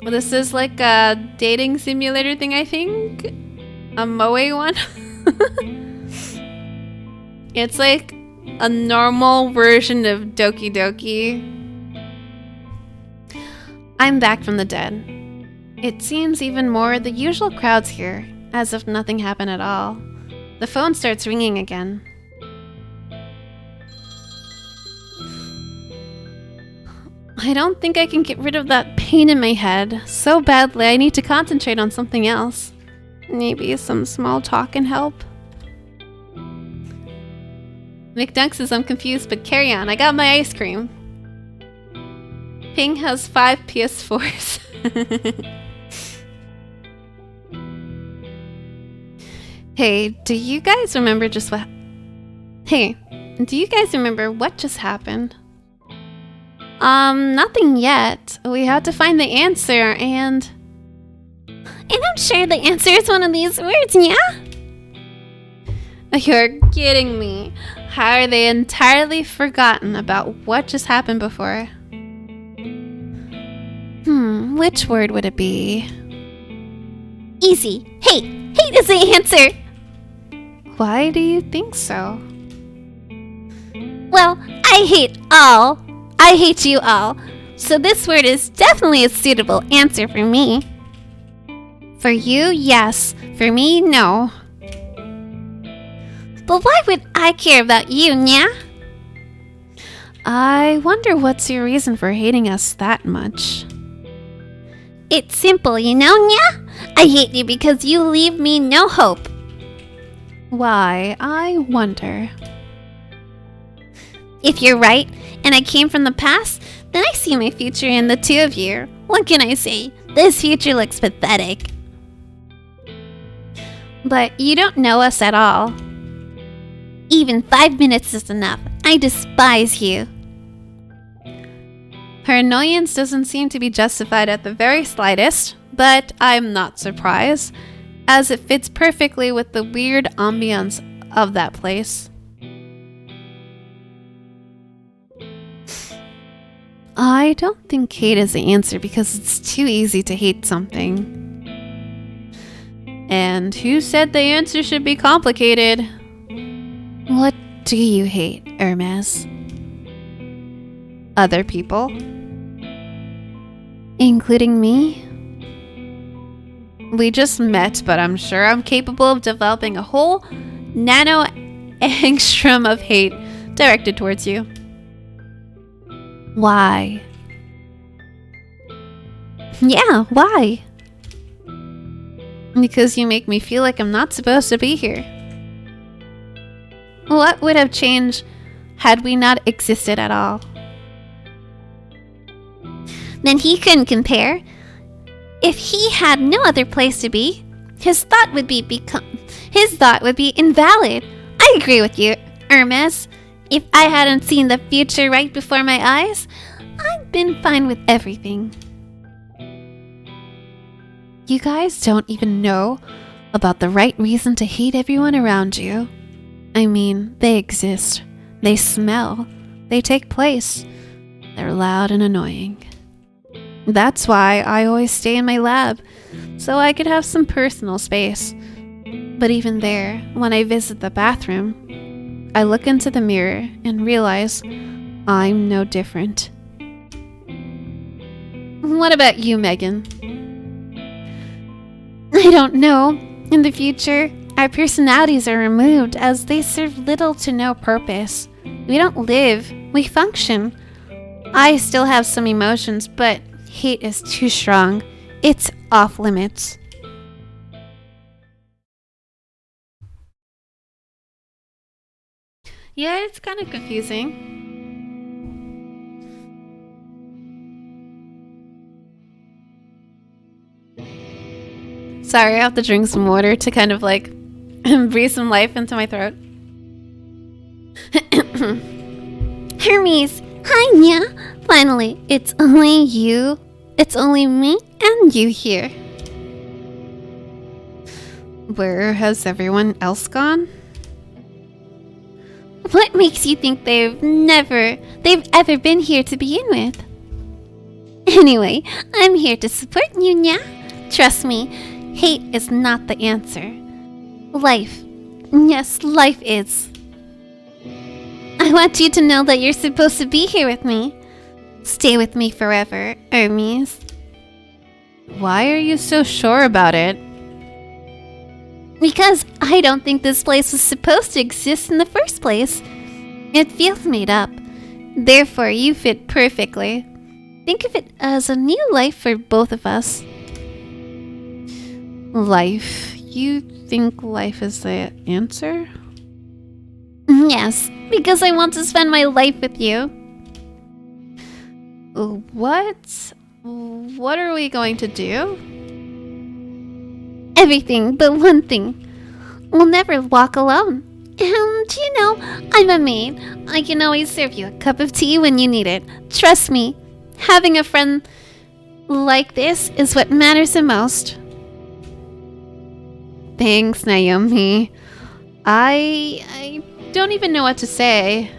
This is like a dating simulator thing, I think. A Moe one. It's like a normal version of Doki Doki. I'm back from the dead. It seems even more the usual crowds here, as if nothing happened at all. The phone starts ringing again. I don't think I can get rid of that pain in my head so badly I need to concentrate on something else. Maybe some small talk can help. McDunk says, I'm confused, but carry on. I got my ice cream. Ping has 5 PS4s. Hey, do you guys remember what just happened? Nothing yet. We have to find the answer and I'm sure the answer is one of these words, yeah? You're kidding me. How are they entirely forgotten about what just happened before? Which word would it be? Easy. Hate is the answer. Why do you think so? Well, I hate all. I hate you all. So this word is definitely a suitable answer for me. For you, yes. For me, no. But why would I care about you, nya? I wonder what's your reason for hating us that much? It's simple, you know, Nya? I hate you because you leave me no hope. Why, I wonder. If you're right, and I came from the past, then I see my future in the two of you. What can I say? This future looks pathetic. But you don't know us at all. Even 5 minutes is enough. I despise you. Her annoyance doesn't seem to be justified at the very slightest, but I'm not surprised, as it fits perfectly with the weird ambience of that place. I don't think hate is the answer because it's too easy to hate something. And who said the answer should be complicated? What do you hate, Hermes? Other people? Including me? We just met, but I'm sure I'm capable of developing a whole nano angstrom of hate directed towards you. Why? Yeah, why? Because you make me feel like I'm not supposed to be here. What would have changed had we not existed at all? Then he couldn't compare. If he had no other place to be, his thought would be invalid. I agree with you, Hermes. If I hadn't seen the future right before my eyes, I'd been fine with everything. You guys don't even know about the right reason to hate everyone around you. I mean, they exist. They smell. They take place. They're loud and annoying. That's why I always stay in my lab, so I could have some personal space. But even there, when I visit the bathroom, I look into the mirror and realize I'm no different. What about you, Megan? I don't know. In the future, our personalities are removed as they serve little to no purpose. We don't live, we function. I still have some emotions, but hate is too strong. It's off limits. Yeah, it's kind of confusing. Sorry, I have to drink some water to kind of like breathe some life into my throat. Hermes, hi Nya. Finally, it's only you. It's only me and you here. Where has everyone else gone? What makes you think they've ever been here to begin with? Anyway, I'm here to support you, Nya. Trust me, hate is not the answer. Life. Yes, life is. I want you to know that you're supposed to be here with me. Stay with me forever, Hermes. Why are you so sure about it? Because I don't think this place was supposed to exist in the first place. It feels made up. Therefore, you fit perfectly. Think of it as a new life for both of us. Life? You think life is the answer? Yes, because I want to spend my life with you. What? What are we going to do? Everything but one thing. We'll never walk alone. And you know, I'm a maid. I can always serve you a cup of tea when you need it. Trust me, having a friend like this is what matters the most. Thanks, Naomi. I don't even know what to say.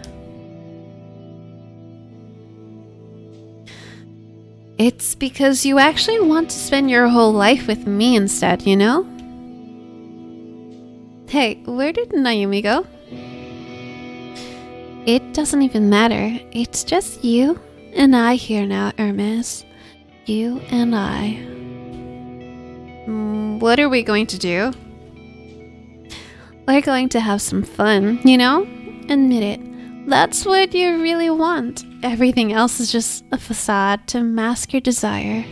It's because you actually want to spend your whole life with me instead, you know? Hey, where did Naomi go? It doesn't even matter. It's just you and I here now, Hermes. You and I. What are we going to do? We're going to have some fun, you know? Admit it. That's what you really want. Everything else is just a facade to mask your desire.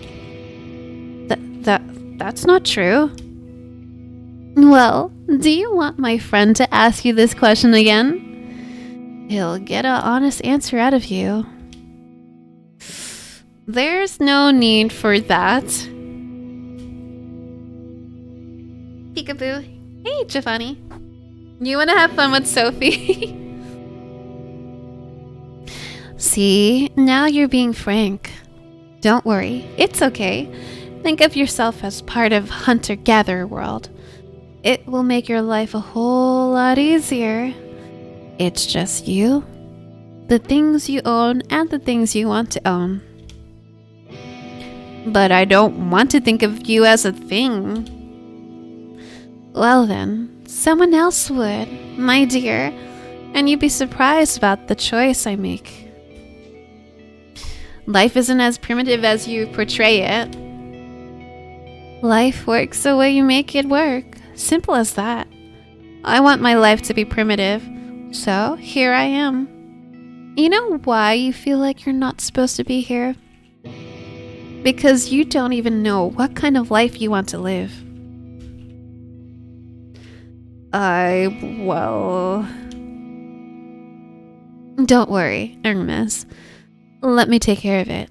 That's not true. Well, do you want my friend to ask you this question again? He'll get an honest answer out of you. There's no need for that. Peekaboo. Hey, Giovanni. You want to have fun with Sophie? See, now you're being frank. Don't worry, it's okay. Think of yourself as part of hunter-gatherer world. It will make your life a whole lot easier. It's just you, the things you own, and the things you want to own. But I don't want to think of you as a thing. Well then, someone else would, my dear, and you'd be surprised about the choice I make. Life isn't as primitive as you portray it. Life works the way you make it work. Simple as that. I want my life to be primitive, so here I am. You know why you feel like you're not supposed to be here? Because you don't even know what kind of life you want to live. Well... Don't worry, Hermes. Let me take care of it.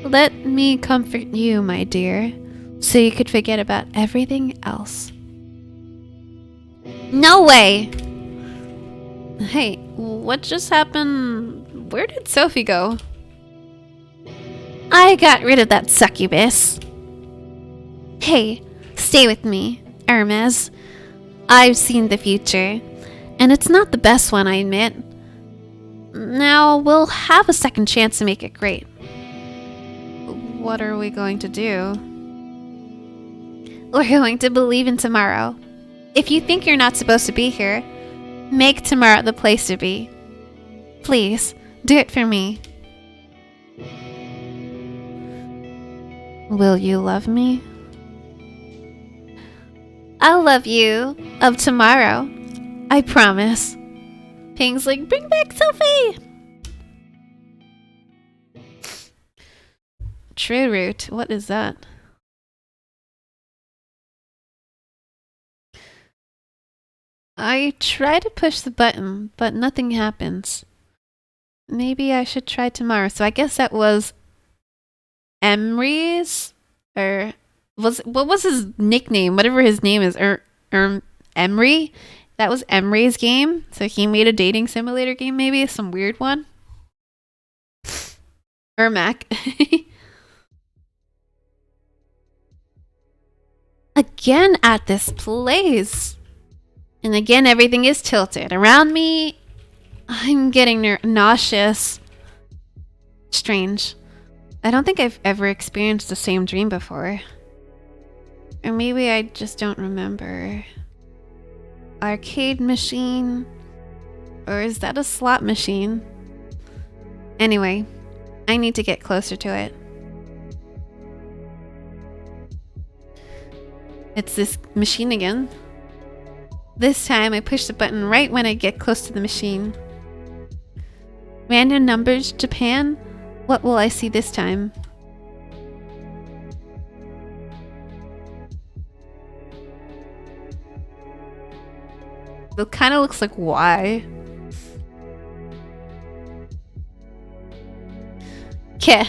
Let me comfort you, my dear, so you could forget about everything else. No way! Hey, what just happened? Where did Sophie go? I got rid of that succubus. Hey, stay with me, Hermes. I've seen the future, and it's not the best one, I admit. Now, we'll have a second chance to make it great. What are we going to do? We're going to believe in tomorrow. If you think you're not supposed to be here, make tomorrow the place to be. Please, do it for me. Will you love me? I'll love you of tomorrow. I promise. Ping's like, bring back Sophie! True root. What is that? I try to push the button, but nothing happens. Maybe I should try tomorrow. So I guess that was Emery's? Or what was his nickname? Whatever his name is. Emery? That was Emery's game. So he made a dating simulator game, maybe? Some weird one. Mac. Again at this place. And again, everything is tilted. Around me, I'm getting nauseous. Strange. I don't think I've ever experienced the same dream before. Or maybe I just don't remember. Arcade machine? Or is that a slot machine? Anyway, I need to get closer to it. It's this machine again. This time I push the button right when I get close to the machine. Random numbers, Japan? What will I see this time? It kind of looks like Y. Ke.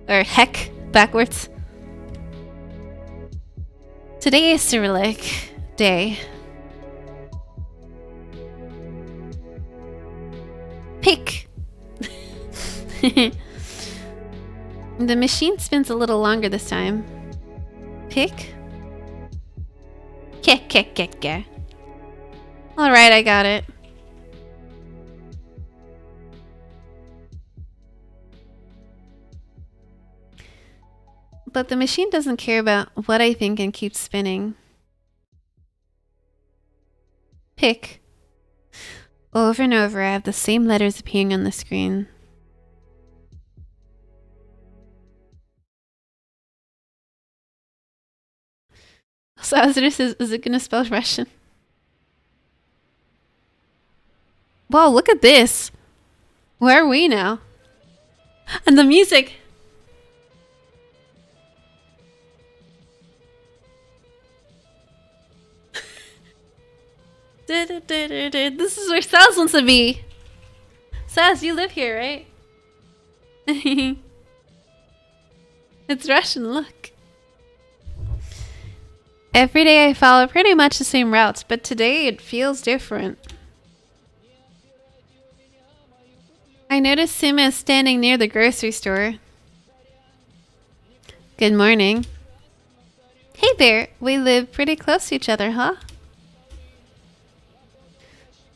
Or heck, backwards. Today is Cyrillic Day. Pick. The machine spins a little longer this time. Pick. Ke. Alright, I got it. But the machine doesn't care about what I think and keeps spinning. Pick. Over and over, I have the same letters appearing on the screen. So is it going to spell Russian? Wow, look at this. Where are we now? And the music. This is where Saz wants to be. Saz, you live here, right? It's Russian, look. Every day I follow pretty much the same routes, but today it feels different. I noticed Sima is standing near the grocery store. Good morning. Hey there, we live pretty close to each other, huh?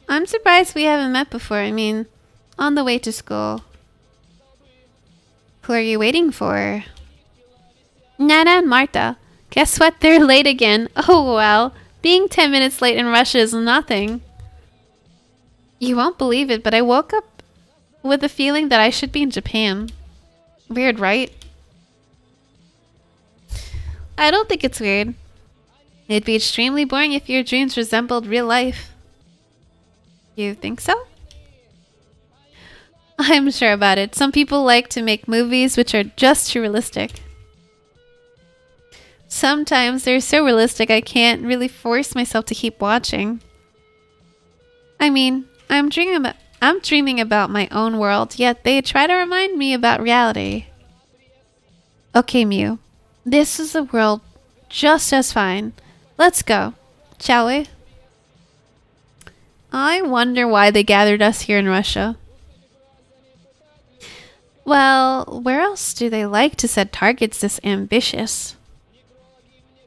I'm surprised we haven't met before. I mean, on the way to school. Who are you waiting for? Nana and Marta. Guess what? They're late again. Oh, well. Being 10 minutes late in Russia is nothing. You won't believe it, but I woke up with the feeling that I should be in Japan. Weird, right? I don't think it's weird. It'd be extremely boring if your dreams resembled real life. You think so? I'm sure about it. Some people like to make movies which are just too realistic. Sometimes they're so realistic I can't really force myself to keep watching. I mean, I'm dreaming about my own world, yet they try to remind me about reality. Okay, Mew. This is a world just as fine. Let's go, shall we? I wonder why they gathered us here in Russia. Well, where else do they like to set targets this ambitious?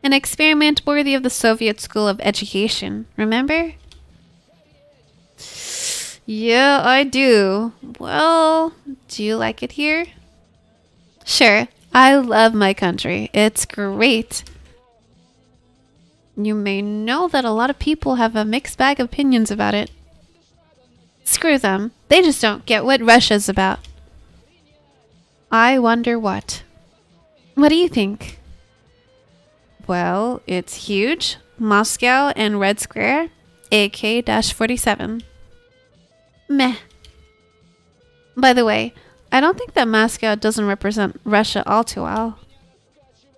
An experiment worthy of the Soviet School of Education, remember? Yeah, I do. Well, do you like it here? Sure, I love my country. It's great. You may know that a lot of people have a mixed bag of opinions about it. Screw them. They just don't get what Russia's about. I wonder what. What do you think? Well, it's huge. Moscow and Red Square, AK-47. Meh. By the way, I don't think that Moscow doesn't represent Russia all too well.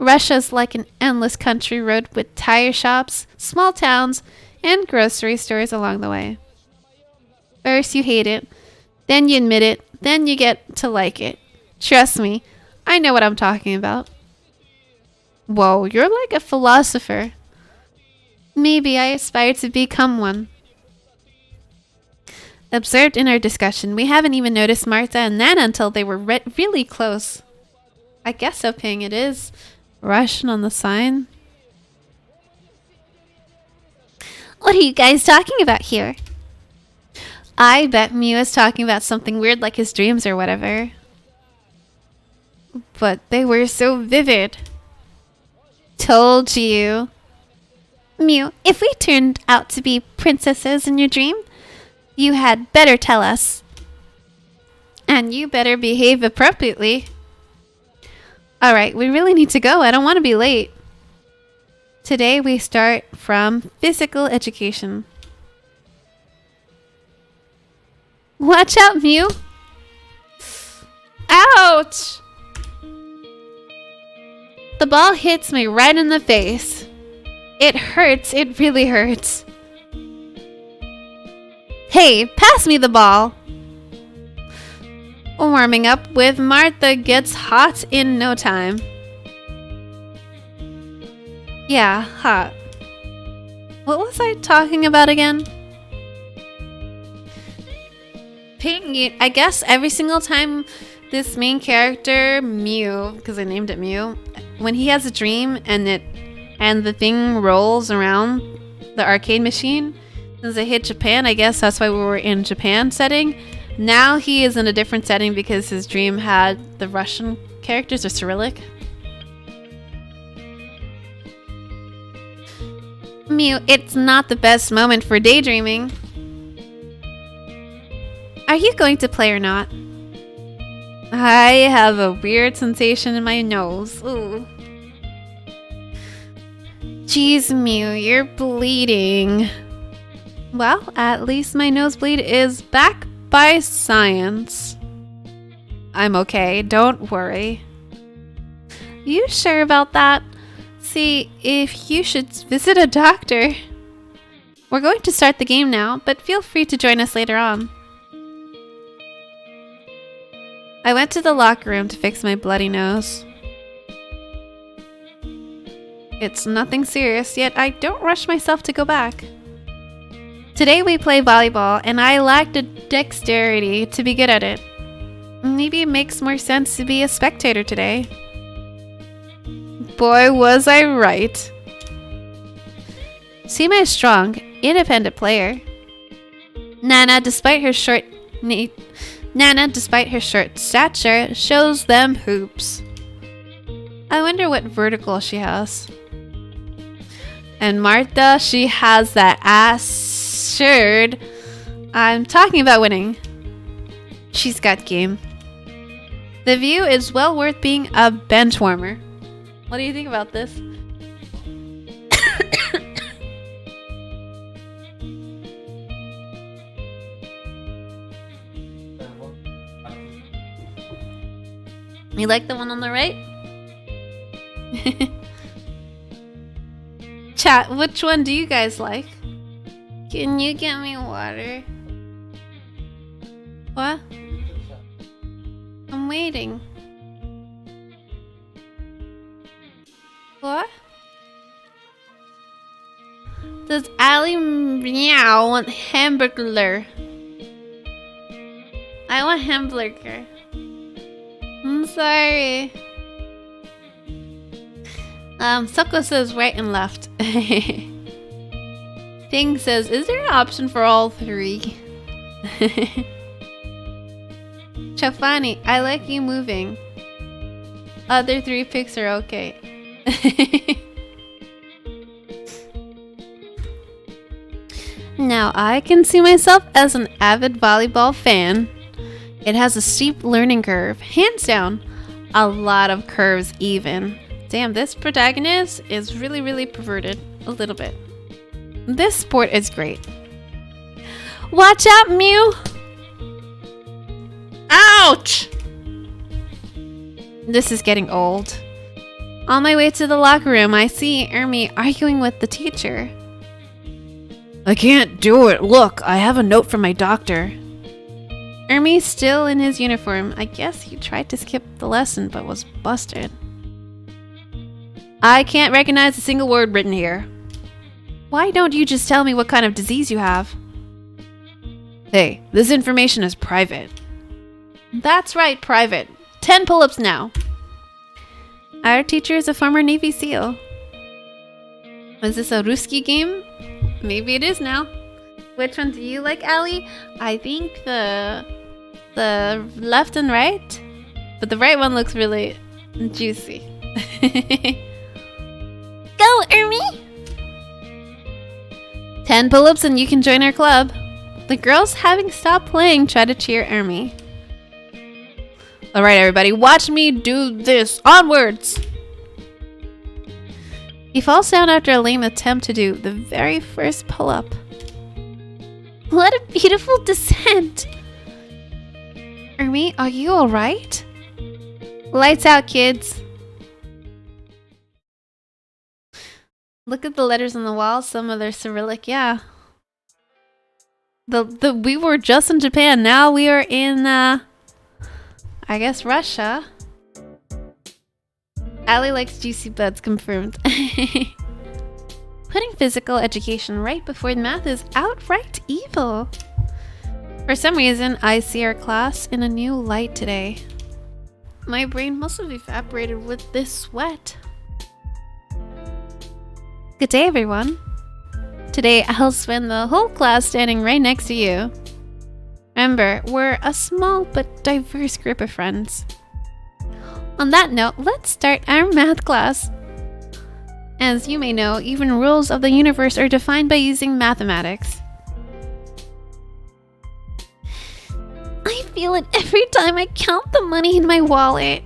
Russia's like an endless country road with tire shops, small towns, and grocery stores along the way. First you hate it, then you admit it, then you get to like it. Trust me, I know what I'm talking about. Whoa, you're like a philosopher. Maybe I aspire to become one. Observed in our discussion, we haven't even noticed Martha and Nana until they were really close. I guess so, Ping, it is Russian on the sign. What are you guys talking about here? I bet Mew is talking about something weird like his dreams or whatever. But they were so vivid. Told you. Mew, if we turned out to be princesses in your dream, you had better tell us. And you better behave appropriately. Alright, we really need to go. I don't want to be late. Today we start from physical education. Watch out, Mew. Ouch! The ball hits me right in the face. It hurts. It really hurts. Hey, pass me the ball. Warming up with Martha gets hot in no time. Yeah, hot. What was I talking about again? Ping, I guess every single time this main character, Mew, because I named it Mew, when he has a dream and the thing rolls around the arcade machine, since it hit Japan, I guess that's why we were in Japan setting. Now he is in a different setting because his dream had the Russian characters or Cyrillic. Mew, it's not the best moment for daydreaming. Are you going to play or not? I have a weird sensation in my nose. Ooh. Jeez, Mew, you're bleeding. Well, at least my nosebleed is back by science. I'm okay, don't worry. You sure about that? See, if you should visit a doctor. We're going to start the game now, but feel free to join us later on. I went to the locker room to fix my bloody nose. It's nothing serious, yet I don't rush myself to go back. Today we play volleyball, and I lack the dexterity to be good at it. Maybe it makes more sense to be a spectator today. Boy, was I right. Seema is strong, independent player. Nana, despite her short stature, shows them hoops. I wonder what vertical she has. And Martha, she has that ass shirt. I'm talking about winning. She's got game. The view is well worth being a bench warmer. What do you think about this? You like the one on the right? Chat, which one do you guys like? Can you get me water? What? I'm waiting. What? Does AlyMew want hamburger? I want hamburger. I'm sorry. Sucko says right and left. Ting says, is there an option for all three? Chafani, I like you moving. Other three picks are okay. Now I can see myself as an avid volleyball fan. It has a steep learning curve, hands down. A lot of curves even. Damn, this protagonist is really perverted. A little bit. This sport is great. Watch out, Mew! Ouch! This is getting old. On my way to the locker room, I see Ermi arguing with the teacher. I can't do it. Look, I have a note from my doctor. Ermi's still in his uniform. I guess he tried to skip the lesson but was busted. I can't recognize a single word written here. Why don't you just tell me what kind of disease you have? Hey, this information is private. That's right, private. 10 pull-ups now. Our teacher is a former Navy SEAL. Is this a Ruski game? Maybe it is now. Which one do you like, Ally? I think the left and right. But the right one looks really juicy. Go, Ermi! 10 pull-ups and you can join our club. The girls, having stopped playing, try to cheer Ermi. Alright, everybody, watch me do this. Onwards! He falls down after a lame attempt to do the very first pull-up. What a beautiful descent! Ermi, are you alright? Lights out, kids. Look at the letters on the wall. Some of their Cyrillic, yeah. We were just in Japan. Now we are in, I guess, Russia. Ally likes juicy buds, confirmed. Putting physical education right before math is outright evil. For some reason, I see our class in a new light today. My brain must have evaporated with this sweat. Good day, everyone. Today, I'll spend the whole class standing right next to you. Remember, we're a small but diverse group of friends. On that note, let's start our math class. As you may know, even rules of the universe are defined by using mathematics. I feel it every time I count the money in my wallet.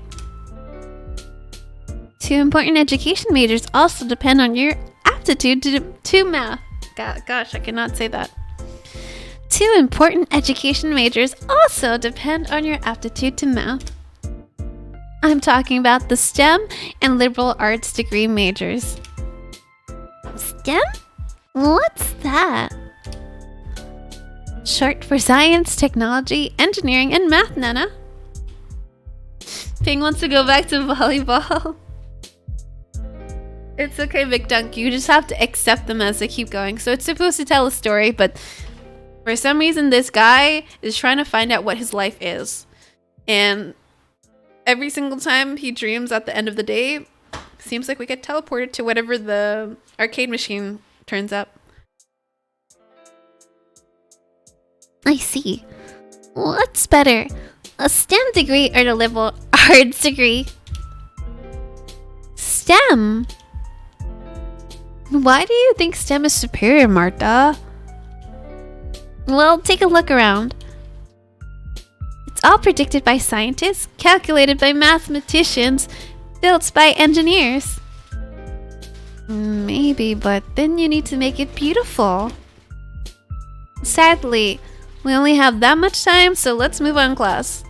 Two important education majors also depend on your aptitude to math. Gosh, I cannot say that. Two important education majors also depend on your aptitude to math. I'm talking about the STEM and liberal arts degree majors. STEM? What's that? Short for science, technology, engineering, and math, Nana. Ping wants to go back to volleyball. It's okay, McDunk. You just have to accept them as they keep going. So it's supposed to tell a story, but for some reason, this guy is trying to find out what his life is. And every single time he dreams at the end of the day, seems like we get teleported to whatever the arcade machine turns up. I see. What's better, a STEM degree or the liberal arts degree? STEM? Why do you think STEM is superior, Martha? Well, take a look around. It's all predicted by scientists, calculated by mathematicians, built by engineers. Maybe, but then you need to make it beautiful. Sadly, we only have that much time, so let's move on, class.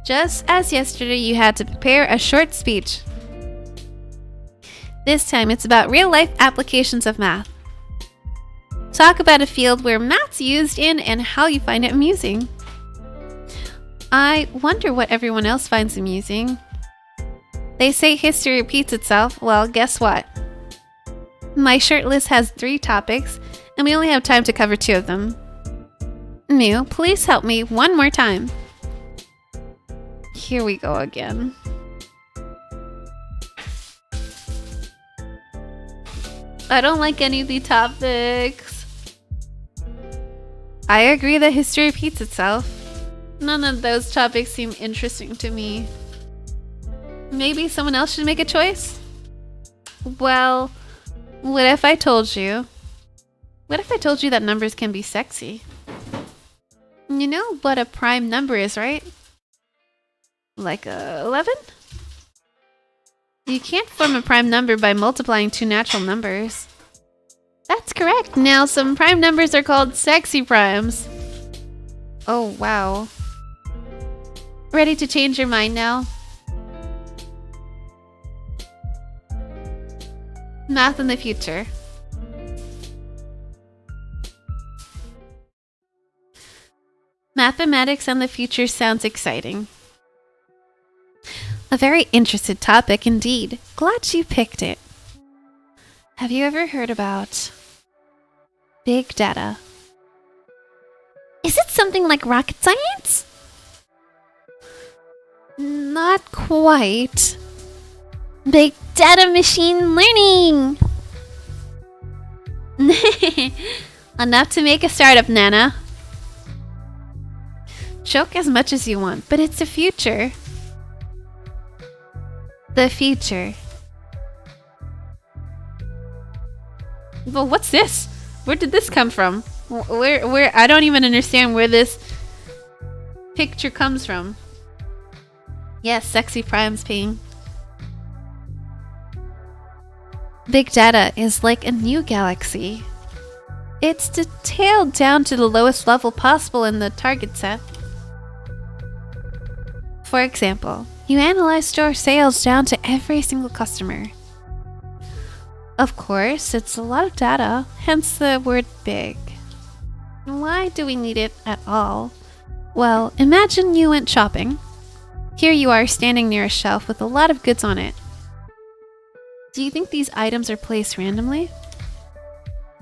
Just as yesterday, you had to prepare a short speech. This time, it's about real-life applications of math. Talk about a field where math's used in and how you find it amusing. I wonder what everyone else finds amusing. They say history repeats itself. Well, guess what? My short list has 3 topics, and we only have time to cover 2 of them. Mew, please help me one more time. Here we go again. I don't like any of the topics. I agree that history repeats itself. None of those topics seem interesting to me. Maybe someone else should make a choice? Well, what if I told you? What if I told you that numbers can be sexy? You know what a prime number is, right? Like 11? You can't form a prime number by multiplying 2 natural numbers. That's correct. Now, some prime numbers are called sexy primes. Oh, wow. Ready to change your mind now? Math in the future. Mathematics and the future sounds exciting. A very interested topic indeed. Glad you picked it. Have you ever heard about big data? is it something like rocket science? Not quite. Big data machine learning! Enough to make a startup, Nana. Joke as much as you want, but it's the future. The future. Well, what's this? Where did this come from? Where? I don't even understand where this picture comes from. Yes, sexy primes ping. Big data is like a new galaxy. It's detailed down to the lowest level possible in the target set. For example, you analyze store sales down to every single customer. Of course, it's a lot of data, hence the word big. Why do we need it at all? Well, imagine you went shopping. Here you are standing near a shelf with a lot of goods on it. Do you think these items are placed randomly?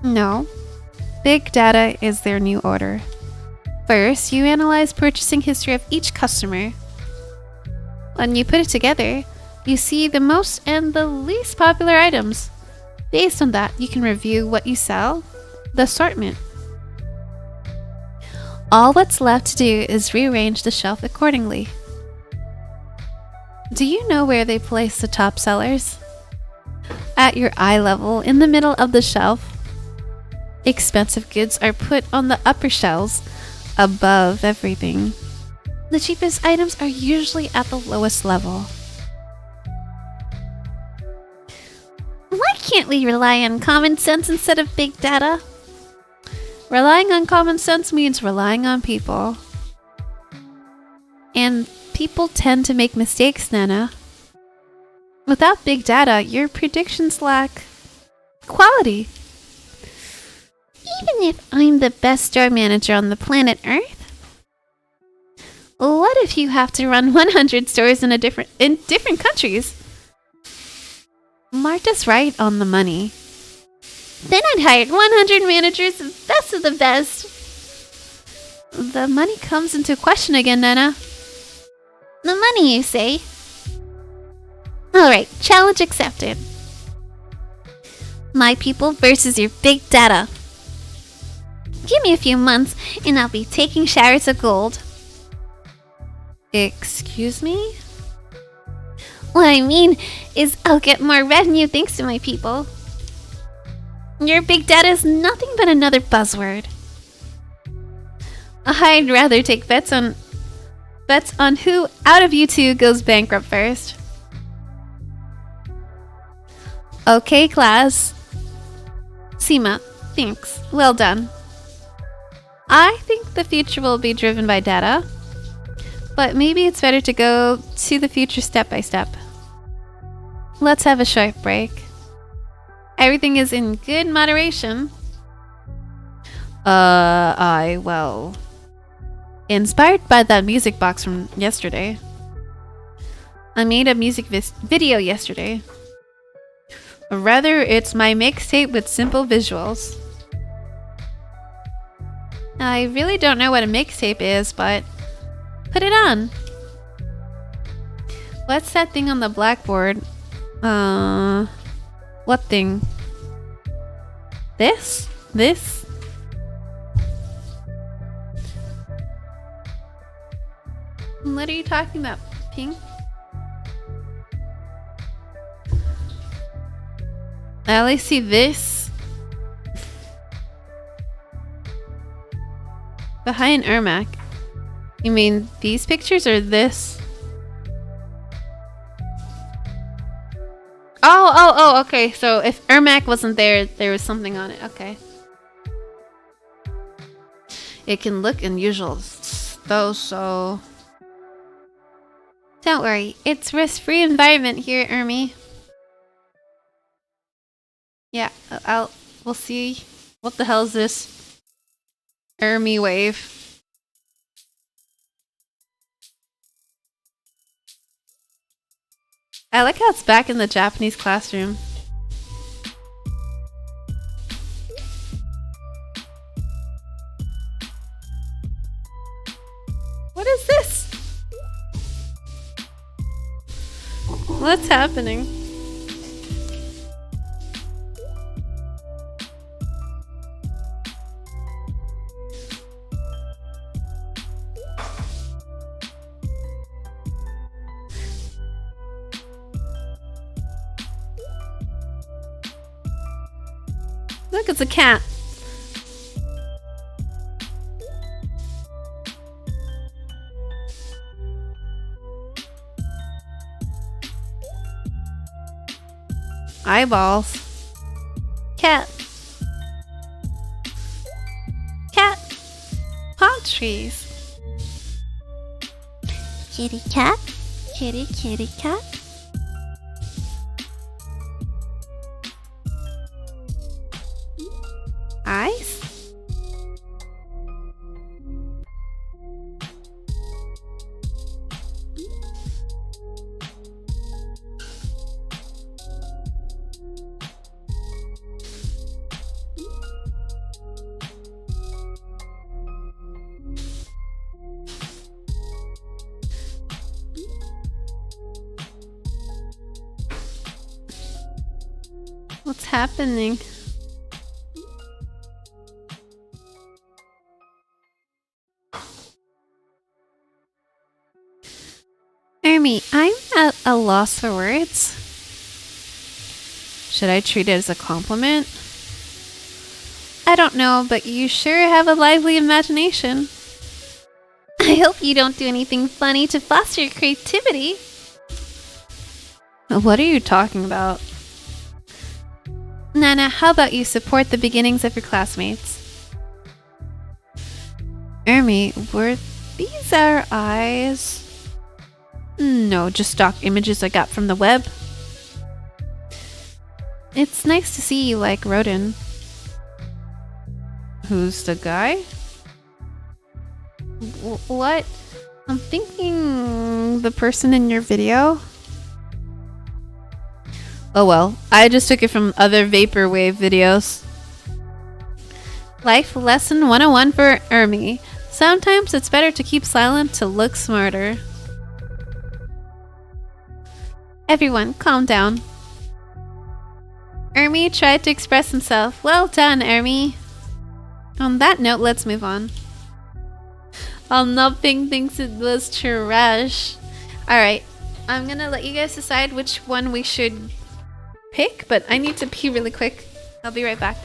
No. Big data is their new order. First, you analyze purchasing history of each customer. When you put it together, you see the most and the least popular items. Based on that, you can review what you sell, the assortment. All what's left to do is rearrange the shelf accordingly. Do you know where they place the top sellers? At your eye level, in the middle of the shelf. Expensive goods are put on the upper shelves, above everything. The cheapest items are usually at the lowest level. Why can't we rely on common sense instead of big data? Relying on common sense means relying on people. And people tend to make mistakes, Nana. Without big data, your predictions lack quality. Even if I'm the best store manager on the planet Earth? What if you have to run 100 stores in different countries? Marta's right on the money. Then I'd hire 100 managers, best of the best. The money comes into question again, Nana. The money, you say? Alright, challenge accepted. My people versus your big data. Give me a few months and I'll be taking showers of gold. Excuse me? What I mean is I'll get more revenue thanks to my people. Your big data is nothing but another buzzword. I'd rather take bets on who out of you two goes bankrupt first. Okay, class. Seema, thanks. Well done. I think the future will be driven by data, but maybe it's better to go to the future step by step. Let's have a short break. Everything is in good moderation. Well, inspired by that music box from yesterday. I made a music video yesterday. Or rather, it's my mixtape with simple visuals. I really don't know what a mixtape is, but put it on. What's that thing on the blackboard? What thing? This? This? What are you talking about, Pink? I only see this. Behind Ermac. You mean these pictures or this? Oh, okay. So if Ermac wasn't there, there was something on it. Okay. It can look unusual, though, so... Don't worry, it's risk-free environment here, Ermi. Yeah, we'll see. What the hell is this? Ermi wave. I like how it's back in the Japanese classroom. What is this? What's happening? Look, it's a cat. Eyeballs. Cat. Cat. Palm trees. Kitty cat. Kitty kitty cat. Eyes? What's happening? Ermi, I'm at a loss for words. Should I treat it as a compliment? I don't know, but you sure have a lively imagination. I hope you don't do anything funny to foster your creativity. What are you talking about? Nana, how about you support the beginnings of your classmates? were these our eyes? No, just stock images I got from the web. It's nice to see you like Rodin. Who's the guy? What? I'm thinking the person in your video. Oh well, I just took it from other vaporwave videos. Life lesson 101 for Ermi. Sometimes it's better to keep silent to look smarter. Everyone, calm down. Ermi tried to express himself. Well done, Ermi. On that note, let's move on. Nothing thinks it was trash. Alright, I'm gonna let you guys decide which one we should pick, but I need to pee really quick. I'll be right back.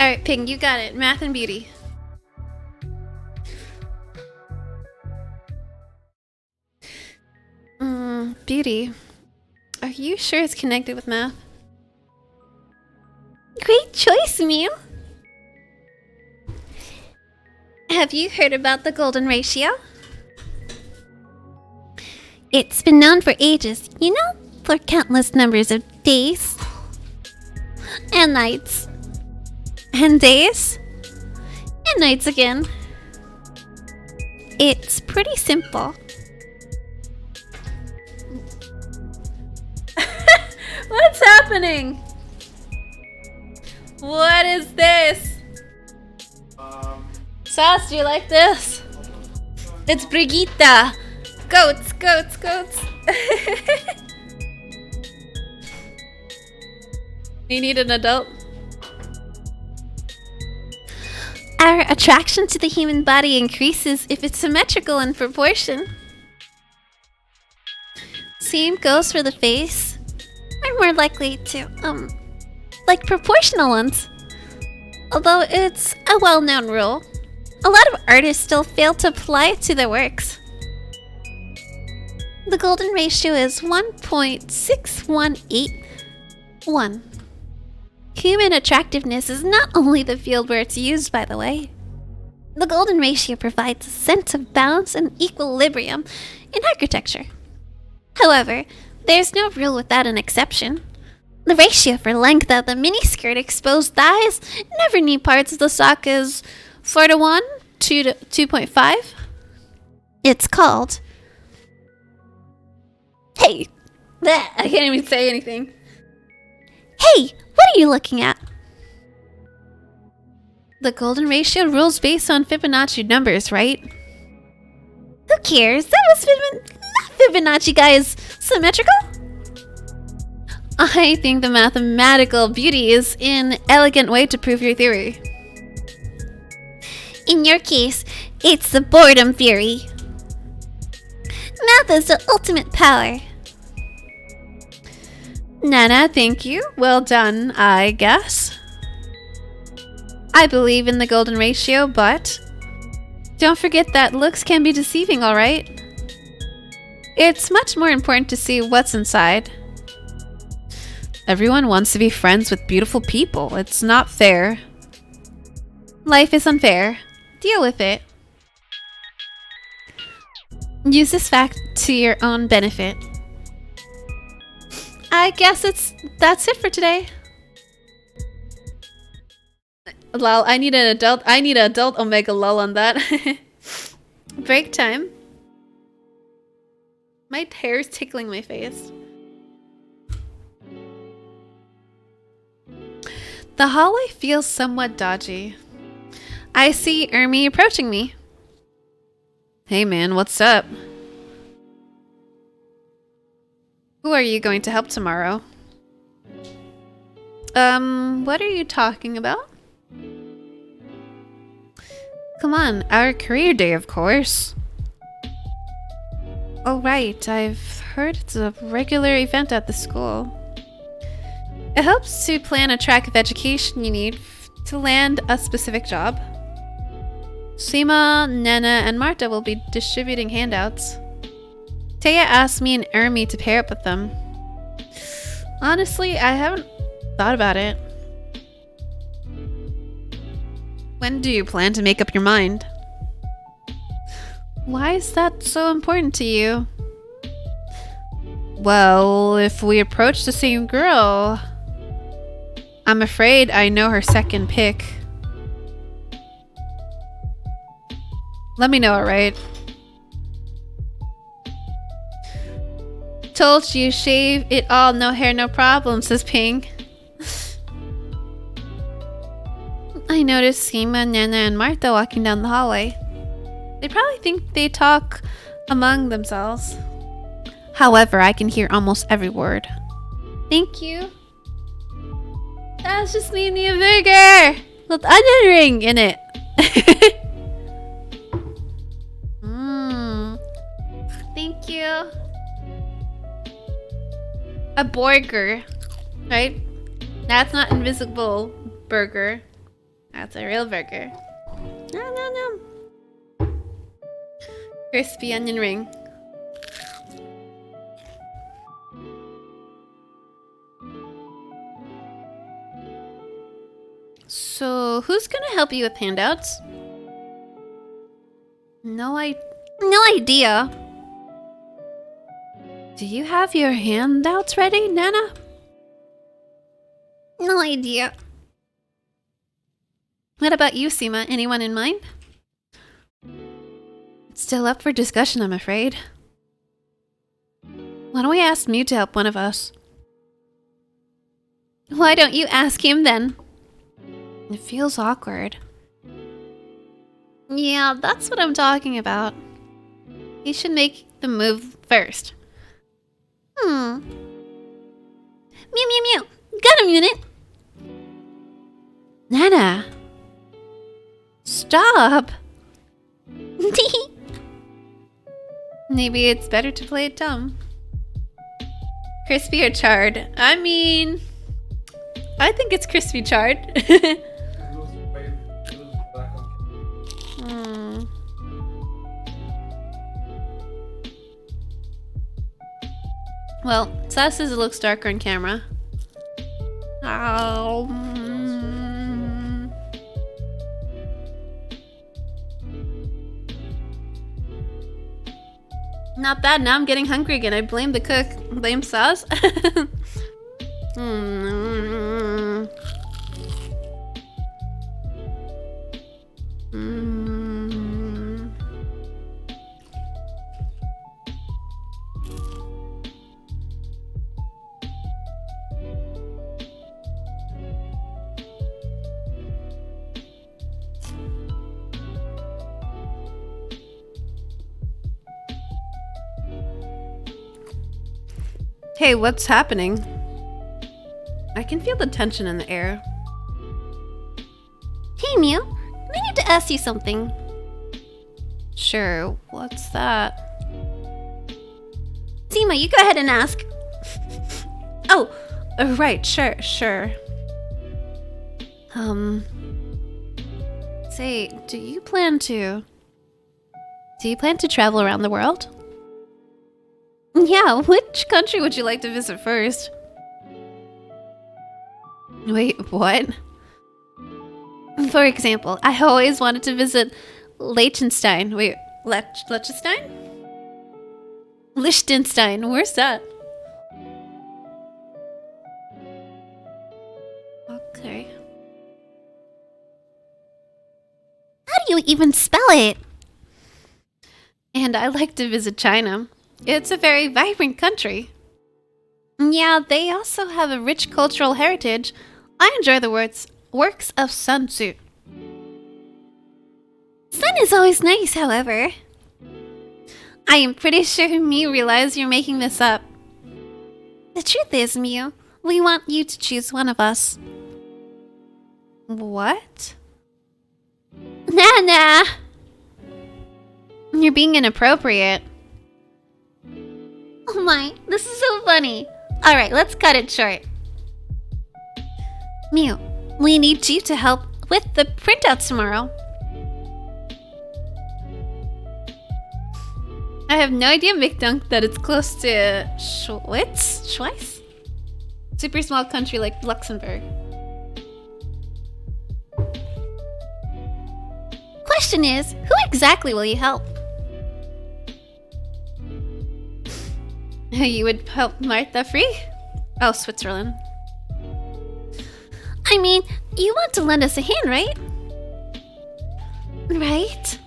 Alright, Ping, you got it. Math and beauty. Beauty. Are you sure it's connected with math? Great choice, Mew. Have you heard about the golden ratio? It's been known for ages, you know, for countless numbers of days and nights And days? and nights again. It's pretty simple. What's happening? What is this? Sauce, do you like this? It's Brigitte. Goats, goats, goats. You need an adult? Our attraction to the human body increases if it's symmetrical in proportion. Same goes for the face. We're more likely to, like proportional ones. Although it's a well-known rule, a lot of artists still fail to apply it to their works. The golden ratio is 1.6181. Human attractiveness is not only the field where it's used, by the way. The golden ratio provides a sense of balance and equilibrium in architecture. However, there's no rule without an exception. The ratio for length of the miniskirt, exposed thighs, and every knee parts of the sock is 4:1, 2.5. It's called... Hey! Bleh, I can't even say anything. Hey! What are you looking at? The golden ratio rules based on Fibonacci numbers, right? Who cares? That was Fibonacci guy is symmetrical? I think the mathematical beauty is an elegant way to prove your theory. In your case, it's the boredom theory. Math is the ultimate power. Nana, thank you. Well done, I guess. I believe in the golden ratio, but don't forget that looks can be deceiving, alright? It's much more important to see what's inside. Everyone wants to be friends with beautiful people. It's not fair. Life is unfair. Deal with it. Use this fact to your own benefit. I guess that's it for today. Lol, I need an adult Omega lol on that. Break time. My hair is tickling my face. The hallway feels somewhat dodgy. I see Ermi approaching me. Hey man, what's up? Who are you going to help tomorrow? What are you talking about? Come on, our career day, of course. Oh right, I've heard it's a regular event at the school. It helps to plan a track of education you need to land a specific job. Seema, Nana, and Marta will be distributing handouts. Taya asked me and Ermi to pair up with them. Honestly, I haven't thought about it. When do you plan to make up your mind? Why is that so important to you? Well, if we approach the same girl, I'm afraid I know her second pick. Let me know, alright? Told you, shave it all, no hair, no problem, says Ping. I noticed Seema, Nana, and Martha walking down the hallway. They probably think they talk among themselves. However, I can hear almost every word. Thank you. That's just made me a burger with onion ring in it. Thank you. A burger, right? That's not invisible burger. That's a real burger. Nom, nom, nom. Crispy onion ring. So, who's gonna help you with handouts? No idea. Do you have your handouts ready, Nana? No idea. What about you, Seema? Anyone in mind? It's still up for discussion, I'm afraid. Why don't we ask Mew to help one of us? Why don't you ask him then? It feels awkward. Yeah, that's what I'm talking about. He should make the move first. Mew, mew, mew. Got a minute. Nana! Stop! Maybe it's better to play it dumb. Crispy or charred? I mean, I think it's crispy charred. Well, Sass says it looks darker on camera. Oh. Not bad. Now I'm getting hungry again. I blame the cook. Blame Sass. Hey, what's happening? I can feel the tension in the air. Hey, Mew. I need to ask you something. Sure, what's that? Seema, you go ahead and ask. Oh, right, sure. Say, do you plan to travel around the world? Yeah, which country would you like to visit first? Wait, what? For example, I always wanted to visit Liechtenstein. Wait, Liechtenstein? Liechtenstein, where's that? Okay. How do you even spell it? And I like to visit China. It's a very vibrant country. Yeah, they also have a rich cultural heritage. I enjoy the works of Sun Tzu. Sun is always nice, however. I am pretty sure Mew realized you're making this up. The truth is, Mew, we want you to choose one of us. What? Nah. You're being inappropriate. Oh my, this is so funny. Alright, let's cut it short. Mew, we need you to help with the printouts tomorrow. I have no idea, McDunk, that it's close to Schweiz? Super small country like Luxembourg. Question is, who exactly will you help? You would help Martha free? Oh, Switzerland. I mean, you want to lend us a hand, right? Right?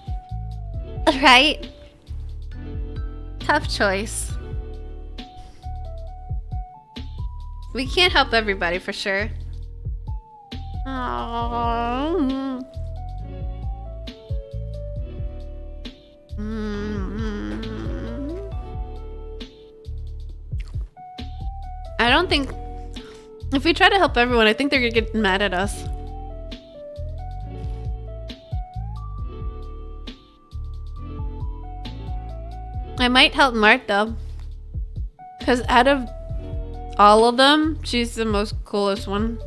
Tough choice. We can't help everybody for sure. Oh. I don't think if we try to help everyone, I think they're gonna get mad at us. I might help Martha, because out of all of them, she's the most coolest one.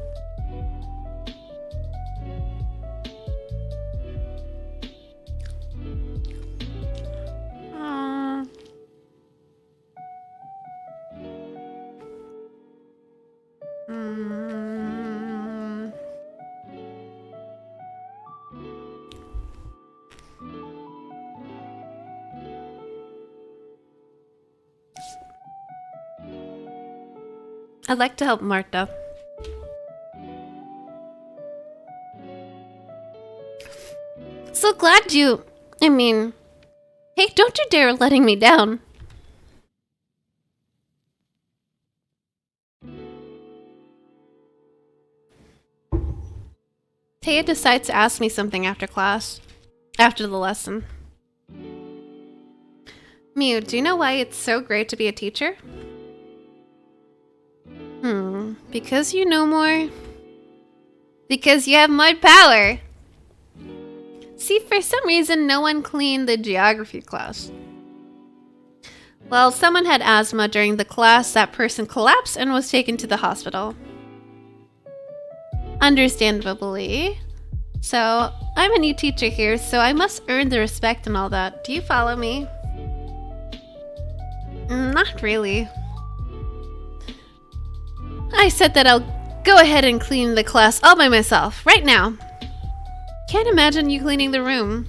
I'd like to help Martha. So glad you... I mean... Hey, don't you dare letting me down. Taya decides to ask me something after class. After the lesson. Mew, do you know why it's so great to be a teacher? Because you know more. Because you have more power. See, for some reason, no one cleaned the geography class. Well, someone had asthma during the class. That person collapsed and was taken to the hospital. Understandably. So, I'm a new teacher here, so I must earn the respect and all that. Do you follow me? Not really. I said that I'll go ahead and clean the class all by myself, right now. Can't imagine you cleaning the room.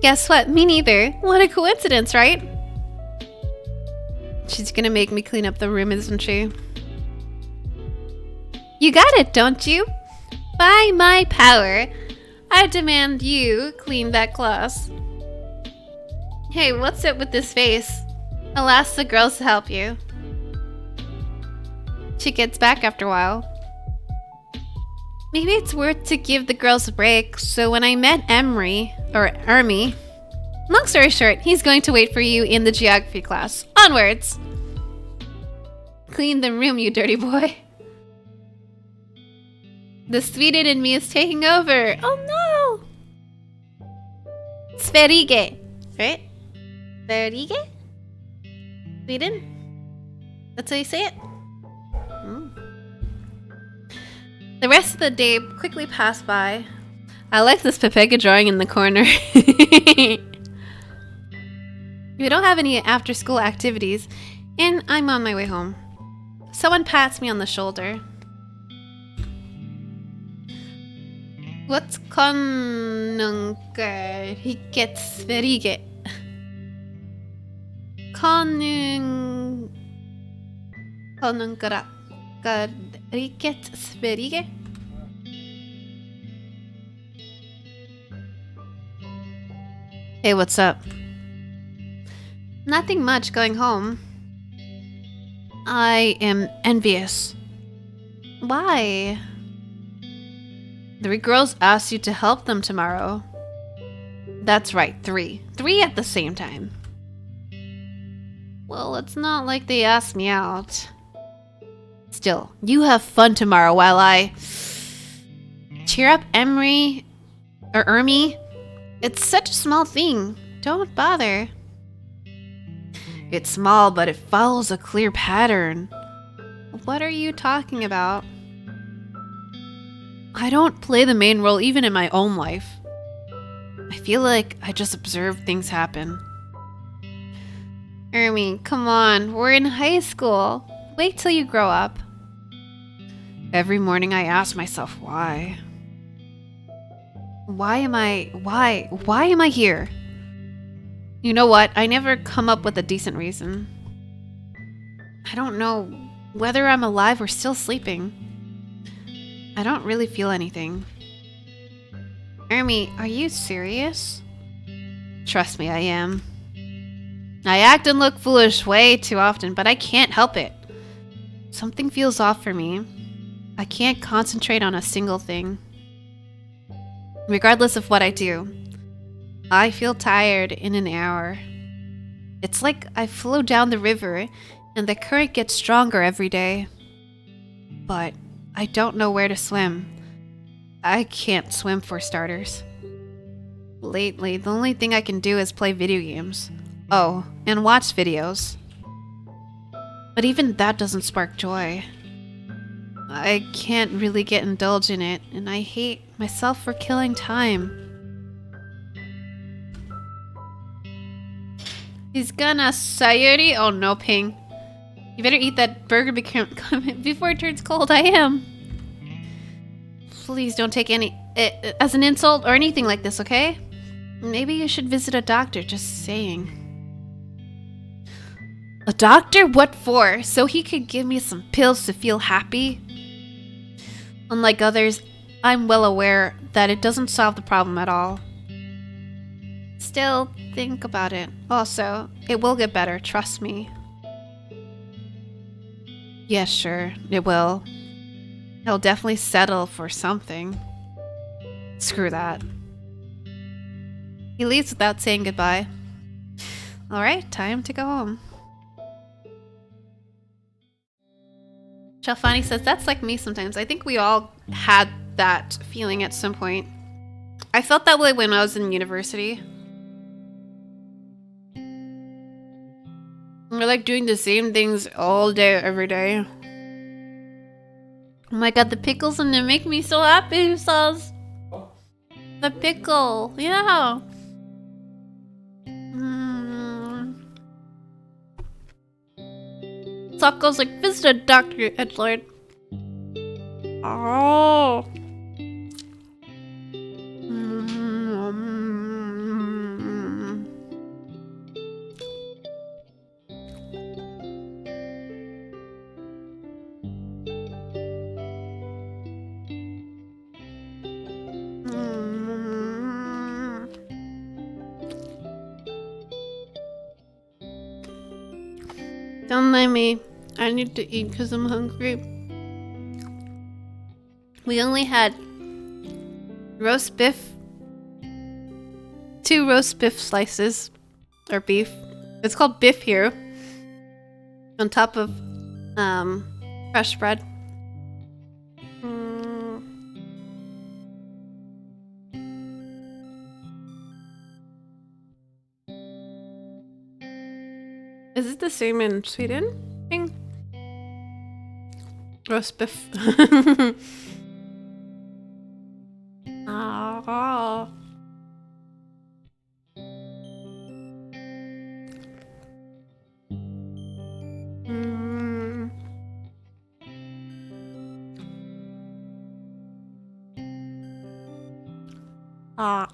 Guess what? Me neither. What a coincidence, right? She's gonna make me clean up the room, isn't she? You got it, don't you? By my power, I demand you clean that class. Hey, what's it with this face? I'll ask the girls to help you. She gets back after a while. Maybe it's worth to give the girls a break, so when I met Army, long story short, he's going to wait for you in the geography class. Onwards! Clean the room, you dirty boy. The Sweden in me is taking over. Oh no! Sverige, right? Sverige? Sweden? That's how you say it? The rest of the day quickly passed by. I like this Pepega drawing in the corner. We don't have any after-school activities, and I'm on my way home. Someone pats me on the shoulder. What's konungar hiket sverige? Konungara riket sverige? Hey, what's up? Nothing much, going home. I am envious. Why? 3 girls asked you to help them tomorrow. That's right, 3. 3 at the same time. Well, it's not like they asked me out. Still, you have fun tomorrow while I... Cheer up, Emery. Or Ermi. It's such a small thing. Don't bother. It's small, but it follows a clear pattern. What are you talking about? I don't play the main role even in my own life. I feel like I just observe things happen. Ermi, come on. We're in high school. Wait till you grow up. Every morning I ask myself why. Why am I here? You know what? I never come up with a decent reason. I don't know whether I'm alive or still sleeping. I don't really feel anything. Ermi, are you serious? Trust me, I am. I act and look foolish way too often, but I can't help it. Something feels off for me. I can't concentrate on a single thing. Regardless of what I do, I feel tired in an hour. It's like I flow down the river and the current gets stronger every day. But I don't know where to swim. I can't swim for starters. Lately, the only thing I can do is play video games. Oh, and watch videos. But even that doesn't spark joy. I can't really get indulged in it, and I hate myself for killing time. He's gonna sayuri. Oh no, Ping. You better eat that burger before it turns cold. I am. Please don't take any as an insult or anything like this, okay? Maybe you should visit a doctor, just saying. A doctor? What for? So he could give me some pills to feel happy? Unlike others, I'm well aware that it doesn't solve the problem at all. Still, think about it. Also, it will get better, trust me. Yeah, sure, it will. He'll definitely settle for something. Screw that. He leaves without saying goodbye. Alright, time to go home. Chalfani says, that's like me sometimes. I think we all had that feeling at some point. I felt that way when I was in university. We're like doing the same things all day, every day. Oh my god, the pickles and they make me so happy, sauce. The pickle, yeah. Sokko's like, visit a doctor, Edlord. Oh. Don't mind me. I need to eat because I'm hungry. We only had roast beef. 2 roast beef slices. Or beef. It's called biff here. On top of fresh bread. Is it the same in Sweden? Roast beef. Ah.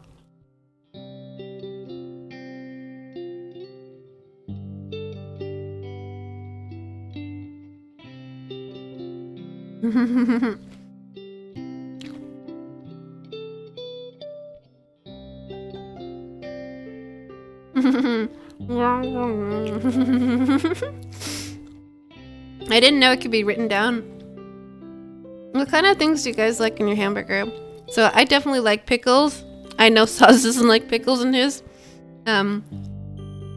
I didn't know it could be written down. What kind of things do you guys like in your hamburger? So I definitely like pickles. I know Saz doesn't like pickles in his. I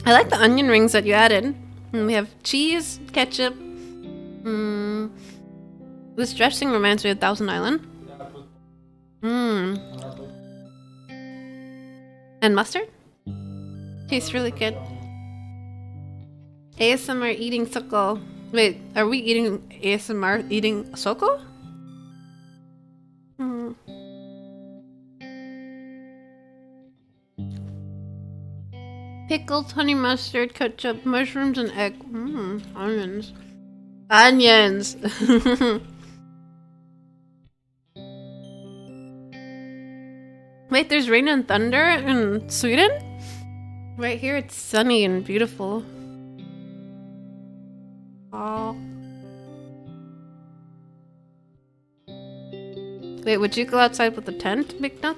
like the onion rings that you added. And we have cheese, ketchup. This dressing reminds me of Thousand Island. And mustard? Tastes really good. ASMR eating soko. Wait, are we eating ASMR eating soko? Pickles, honey mustard, ketchup, mushrooms, and egg. Onions. Onions! Wait, there's rain and thunder in Sweden? Right here it's sunny and beautiful. Oh. Wait, would you go outside with a tent, Big Duck?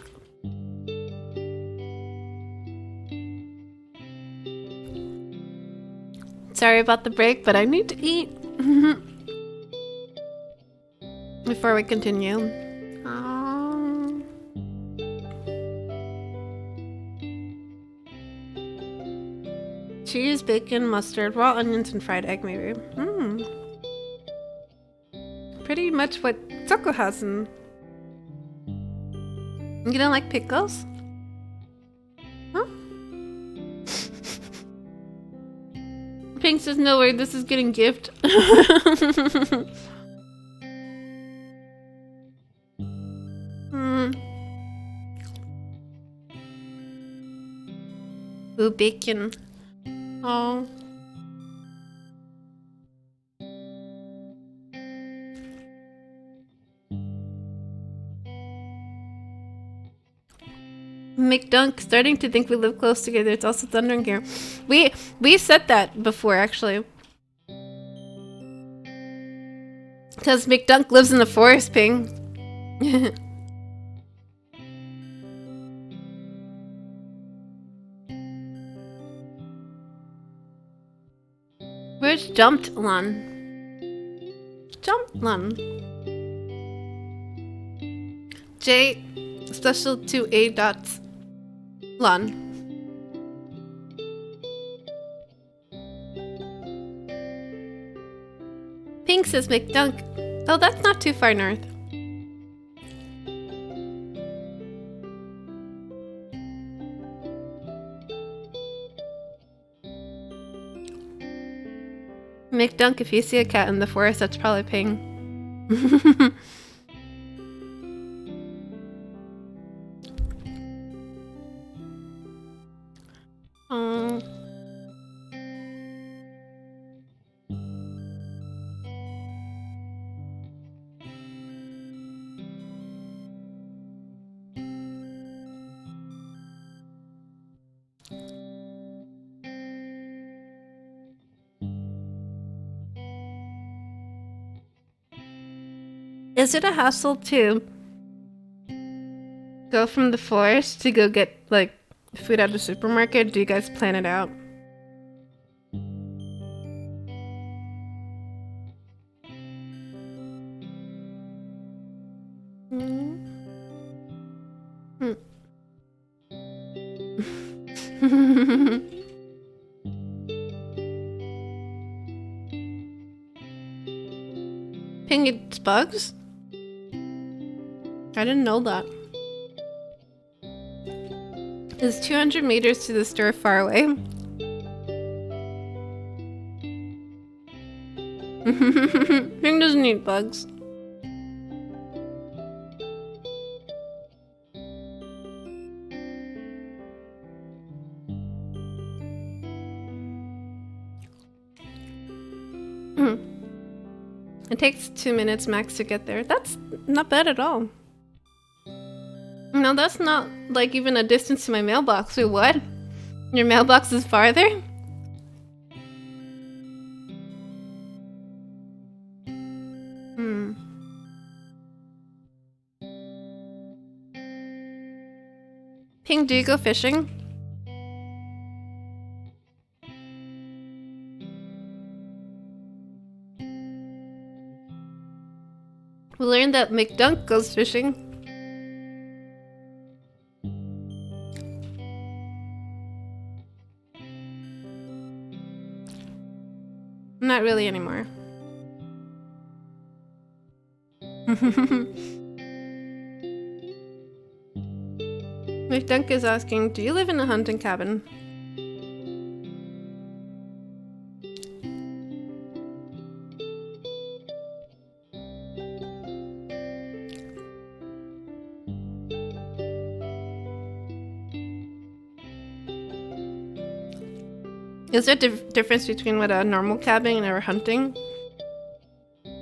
Sorry about the break, but I need to eat. Before we continue. Cheese, bacon, mustard, raw onions, and fried egg, maybe. Pretty much what Soko has in. You don't like pickles? Huh? Pink says, no way, this is getting gift. Ooh, bacon. Oh. McDunk, starting to think we live close together. It's also thundering here. We said that before, actually. Because McDunk lives in the forest, Ping. Where's Jumped-Lun? Jumped-Lun. J special to A dots. Lun. Pink says McDunk. Oh, that's not too far north. McDunk, if you see a cat in the forest, that's probably Ping. Oh. Is it a hassle to go from the forest to go get, like, food at the supermarket? Do you guys plan it out? Ping, it's bugs? I didn't know that. Is 200 meters to the store far away? Ping doesn't eat bugs. It takes 2 minutes max to get there. That's not bad at all. And No, that's not like even a distance to my mailbox. Wait, what? Your mailbox is farther? Ping, do you go fishing? We learned that McDunk goes fishing. Not really anymore. McDunk is asking, do you live in a hunting cabin? Is there a difference between what a normal cabin and a hunting?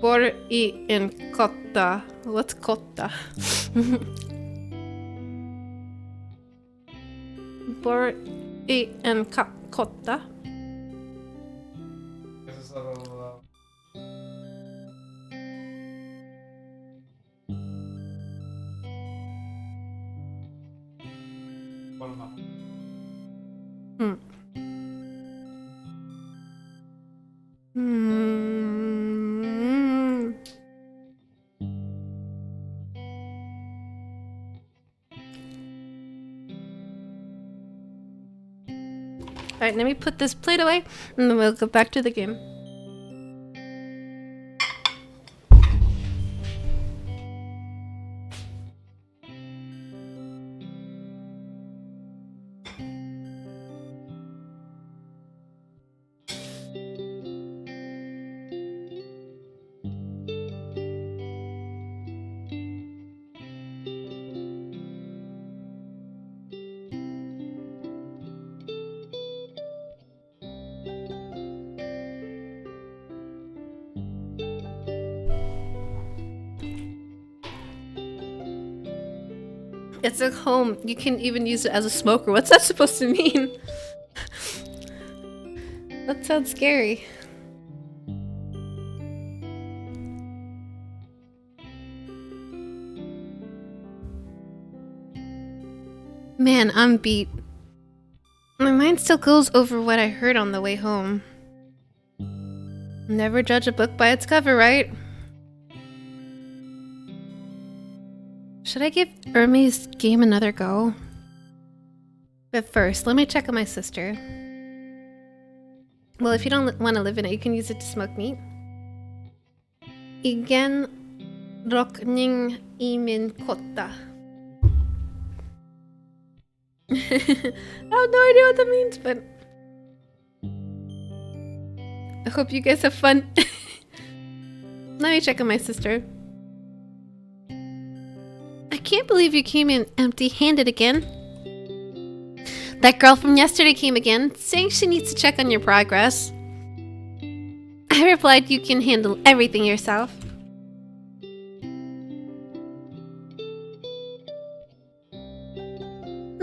Bor I en kotta. What's kotta? Bor I en kotta. Alright, let me put this plate away and then we'll go back to the game. It's a home. You can even use it as a smoker. What's that supposed to mean? That sounds scary. Man, I'm beat. My mind still goes over what I heard on the way home. Never judge a book by its cover, right? Should I give Hermes' game another go? But first, let me check on my sister. Well, if you don't want to live in it, you can use it to smoke meat. Igen rokning I min kotta. I have no idea what that means, but I hope you guys have fun. Let me check on my sister. I can't believe you came in empty-handed again. That girl from yesterday came again, saying she needs to check on your progress. I replied you can handle everything yourself.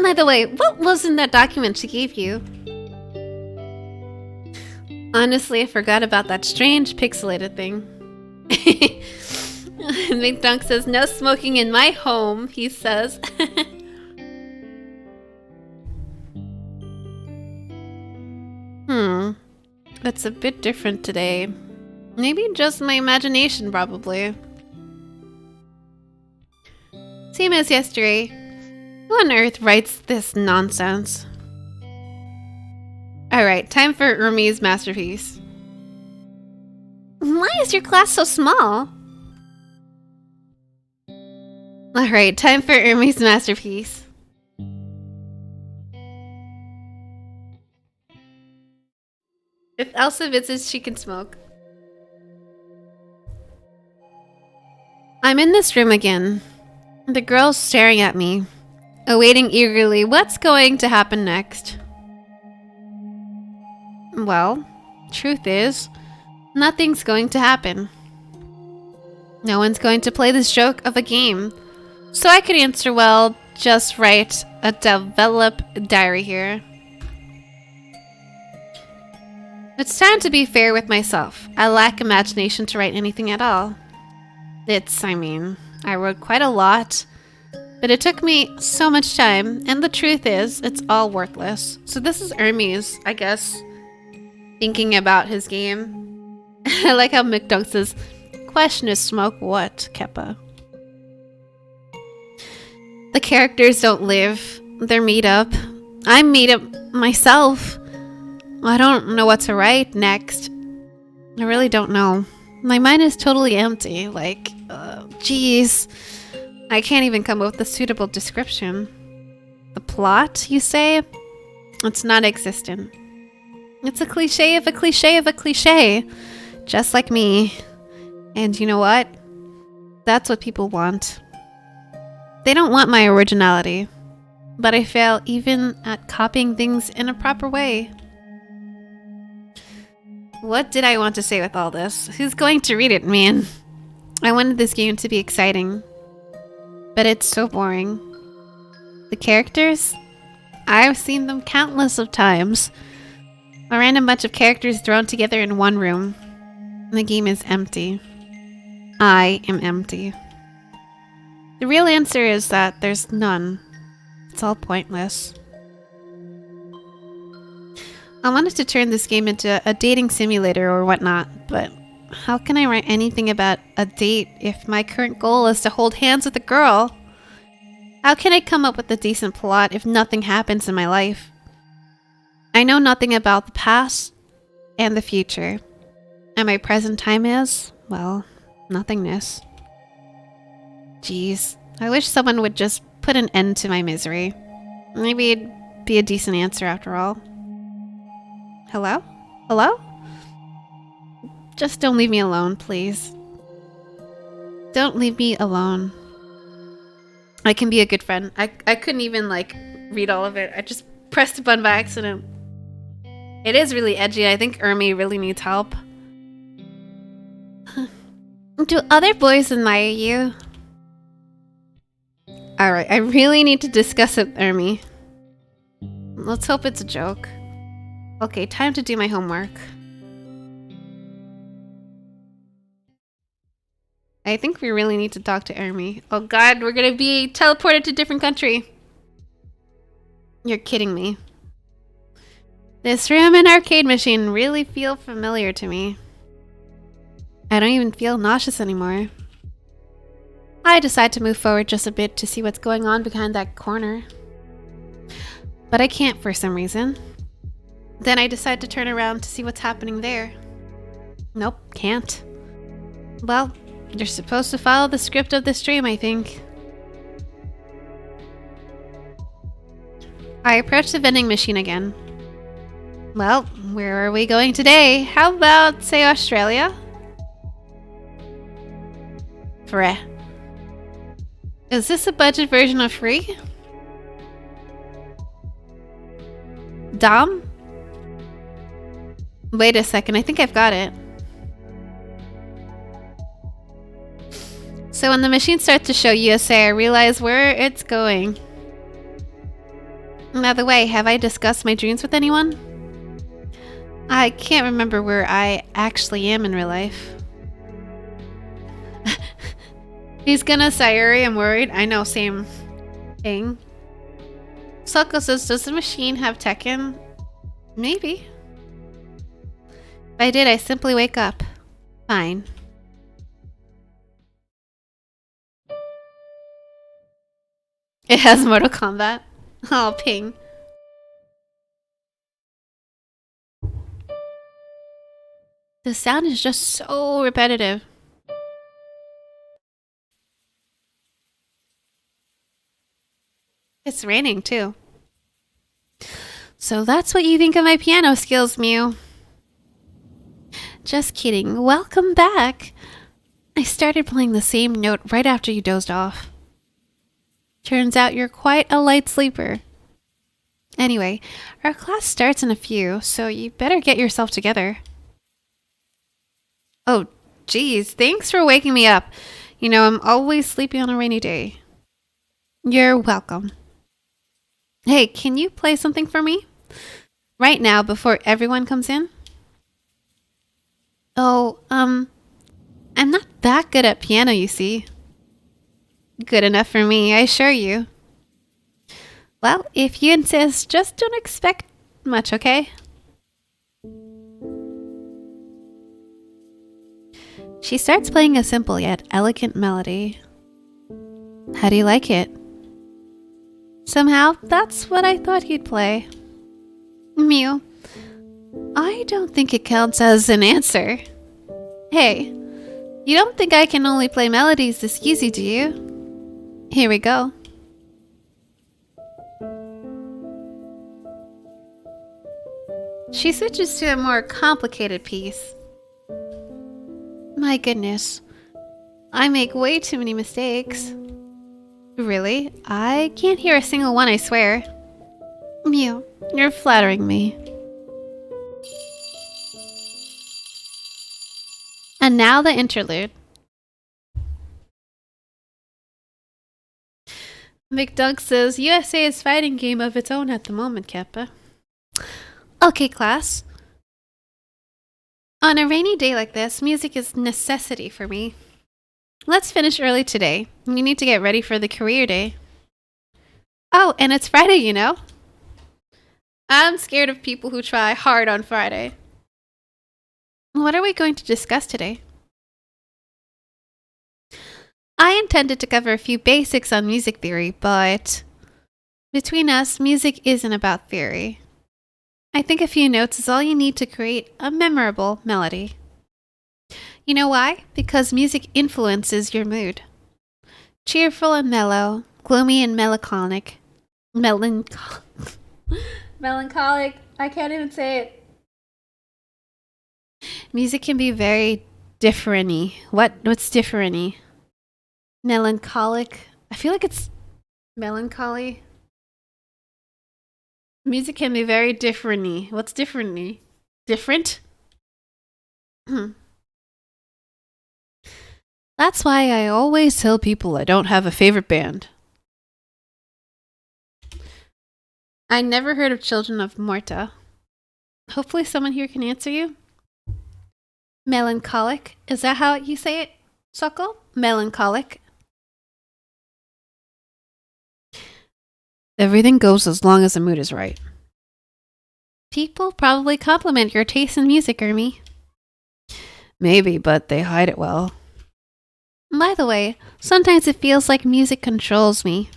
By the way, what was in that document she gave you? Honestly, I forgot about that strange pixelated thing. McDunk says, no smoking in my home, he says. It's a bit different today. Maybe just my imagination, probably. Same as yesterday. Who on earth writes this nonsense? Alright, time for Hermes' masterpiece. Why is your class so small? Alright, time for Hermes' masterpiece. If Elsa visits, she can smoke. I'm in this room again. The girl's staring at me, awaiting eagerly what's going to happen next. Well, truth is, nothing's going to happen. No one's going to play this joke of a game. So I could answer, well, just write a develop diary here. It's time to be fair with myself. I lack imagination to write anything at all. I wrote quite a lot, but it took me so much time, and the truth is, it's all worthless. So this is Hermes, I guess, thinking about his game. I like how McDuck says, question is smoke what, Keppa? The characters don't live. They're made up. I'm made up myself. I don't know what to write next. I really don't know. My mind is totally empty. Like, geez. I can't even come up with a suitable description. The plot, you say? It's non-existent. It's a cliche of a cliche of a cliche. Just like me. And you know what? That's what people want. They don't want my originality. But I fail even at copying things in a proper way. What did I want to say with all this? Who's going to read it, man? I wanted this game to be exciting. But it's so boring. The characters? I've seen them countless of times. A random bunch of characters thrown together in one room. The game is empty. I am empty. The real answer is that there's none. It's all pointless. I wanted to turn this game into a dating simulator or whatnot, but how can I write anything about a date if my current goal is to hold hands with a girl? How can I come up with a decent plot if nothing happens in my life? I know nothing about the past and the future, and my present time is, well, nothingness. Jeez, I wish someone would just put an end to my misery. Maybe it'd be a decent answer after all. Hello? Hello? Just don't leave me alone, please. Don't leave me alone. I can be a good friend. I couldn't even, like, read all of it. I just pressed a button by accident. It is really edgy. I think Ermi really needs help. Do other boys admire you? Alright, I really need to discuss it with Ermi. Let's hope it's a joke. Okay, time to do my homework. I think we really need to talk to Ermi. Oh god, we're gonna be teleported to a different country. You're kidding me. This room and arcade machine really feel familiar to me. I don't even feel nauseous anymore. I decide to move forward just a bit to see what's going on behind that corner. But I can't for some reason. Then I decide to turn around to see what's happening there. Nope, can't. Well, you're supposed to follow the script of the stream, I think. I approach the vending machine again. Well, where are we going today? How about, say, Australia? Freh. Is this a budget version of free? Dom? Wait a second, I think I've got it. So when the machine starts to show USA, I realize where it's going. By the way, have I discussed my dreams with anyone? I can't remember where I actually am in real life. He's gonna Sayuri, I'm worried. I know, same thing. Soko says, does the machine have Tekken? Maybe. If I did, I simply wake up. Fine. It has Mortal Kombat. Oh, ping. The sound is just so repetitive. It's raining too. So that's what you think of my piano skills, Mew. Just kidding. Welcome back. I started playing the same note right after you dozed off. Turns out you're quite a light sleeper. Anyway, our class starts in a few, so you better get yourself together. Oh, geez, thanks for waking me up. You know, I'm always sleepy on a rainy day. You're welcome. Hey, can you play something for me? Right now, before everyone comes in? Oh, I'm not that good at piano, you see. Good enough for me, I assure you. Well, if you insist, just don't expect much, okay? She starts playing a simple yet elegant melody. How do you like it? Somehow, that's what I thought you'd play. Mew, I don't think it counts as an answer. Hey, you don't think I can only play melodies this easy, do you? Here we go. She switches to a more complicated piece. My goodness, I make way too many mistakes. Really? I can't hear a single one, I swear. Mew, you're flattering me. And now the interlude. McDuck says USA is fighting game of its own at the moment, Kappa. Okay, class. On a rainy day like this, music is necessity for me. Let's finish early today. You need to get ready for the career day. Oh, and it's Friday, you know. I'm scared of people who try hard on Friday. What are we going to discuss today? I intended to cover a few basics on music theory, but between us, music isn't about theory. I think a few notes is all you need to create a memorable melody. You know why? Because music influences your mood. Cheerful and mellow, gloomy and melancholic. Melancholic. I can't even say it. Music can be very different-y. What's different-y? Melancholic. I feel like it's melancholy. Music can be very different-y. What's different-y? Different? That's why I always tell people I don't have a favorite band. I never heard of Children of Morta. Hopefully someone here can answer you. Melancholic. Is that how you say it, Sokol? Melancholic. Everything goes as long as the mood is right. People probably compliment your taste in music, Ermi. Maybe, but they hide it well. By the way, sometimes it feels like music controls me.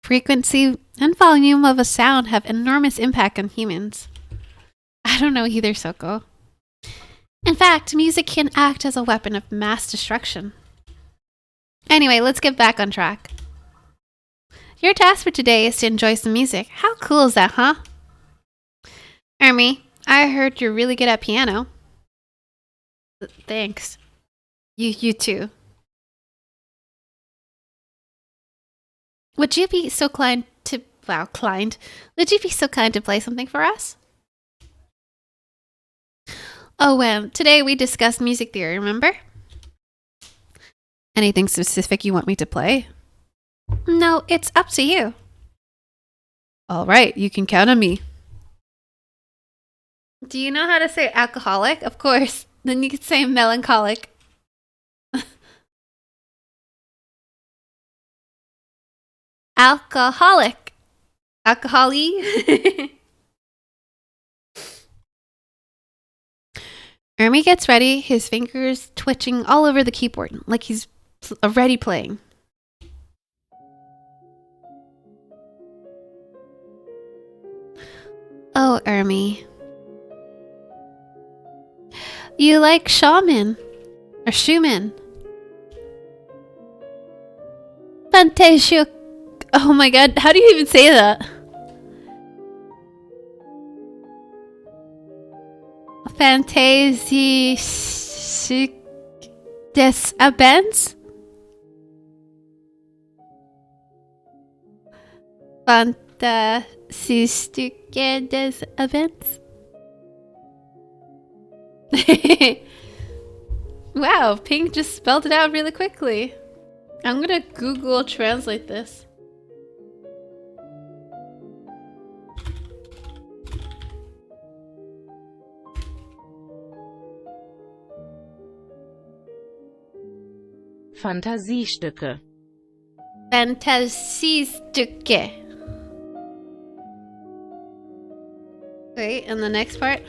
Frequency and volume of a sound have enormous impact on humans. I don't know either, Soko. In fact, music can act as a weapon of mass destruction. Anyway, let's get back on track. Your task for today is to enjoy some music. How cool is that, huh? Ermi, I heard you're really good at piano. Thanks. You too. Would you be so kind to Would you be so kind to play something for us? Oh, today we discussed music theory, remember? Anything specific you want me to play? No, it's up to you. All right, you can count on me. Do you know how to say alcoholic? Of course. Then you could say melancholic. Alcoholic. Alcohol-y. Ermi gets ready, his fingers twitching all over the keyboard, like he's already playing. Oh, Ermi. You like Schumann. Or Schumann. Fantasia. Oh my god, how do you even say that? Fantasie des Abends? Fantasiestücke des Abends? Wow, Pink just spelled it out really quickly. I'm gonna Google translate this. Fantasiestücke. Fantasiestücke. Wait, and the next part?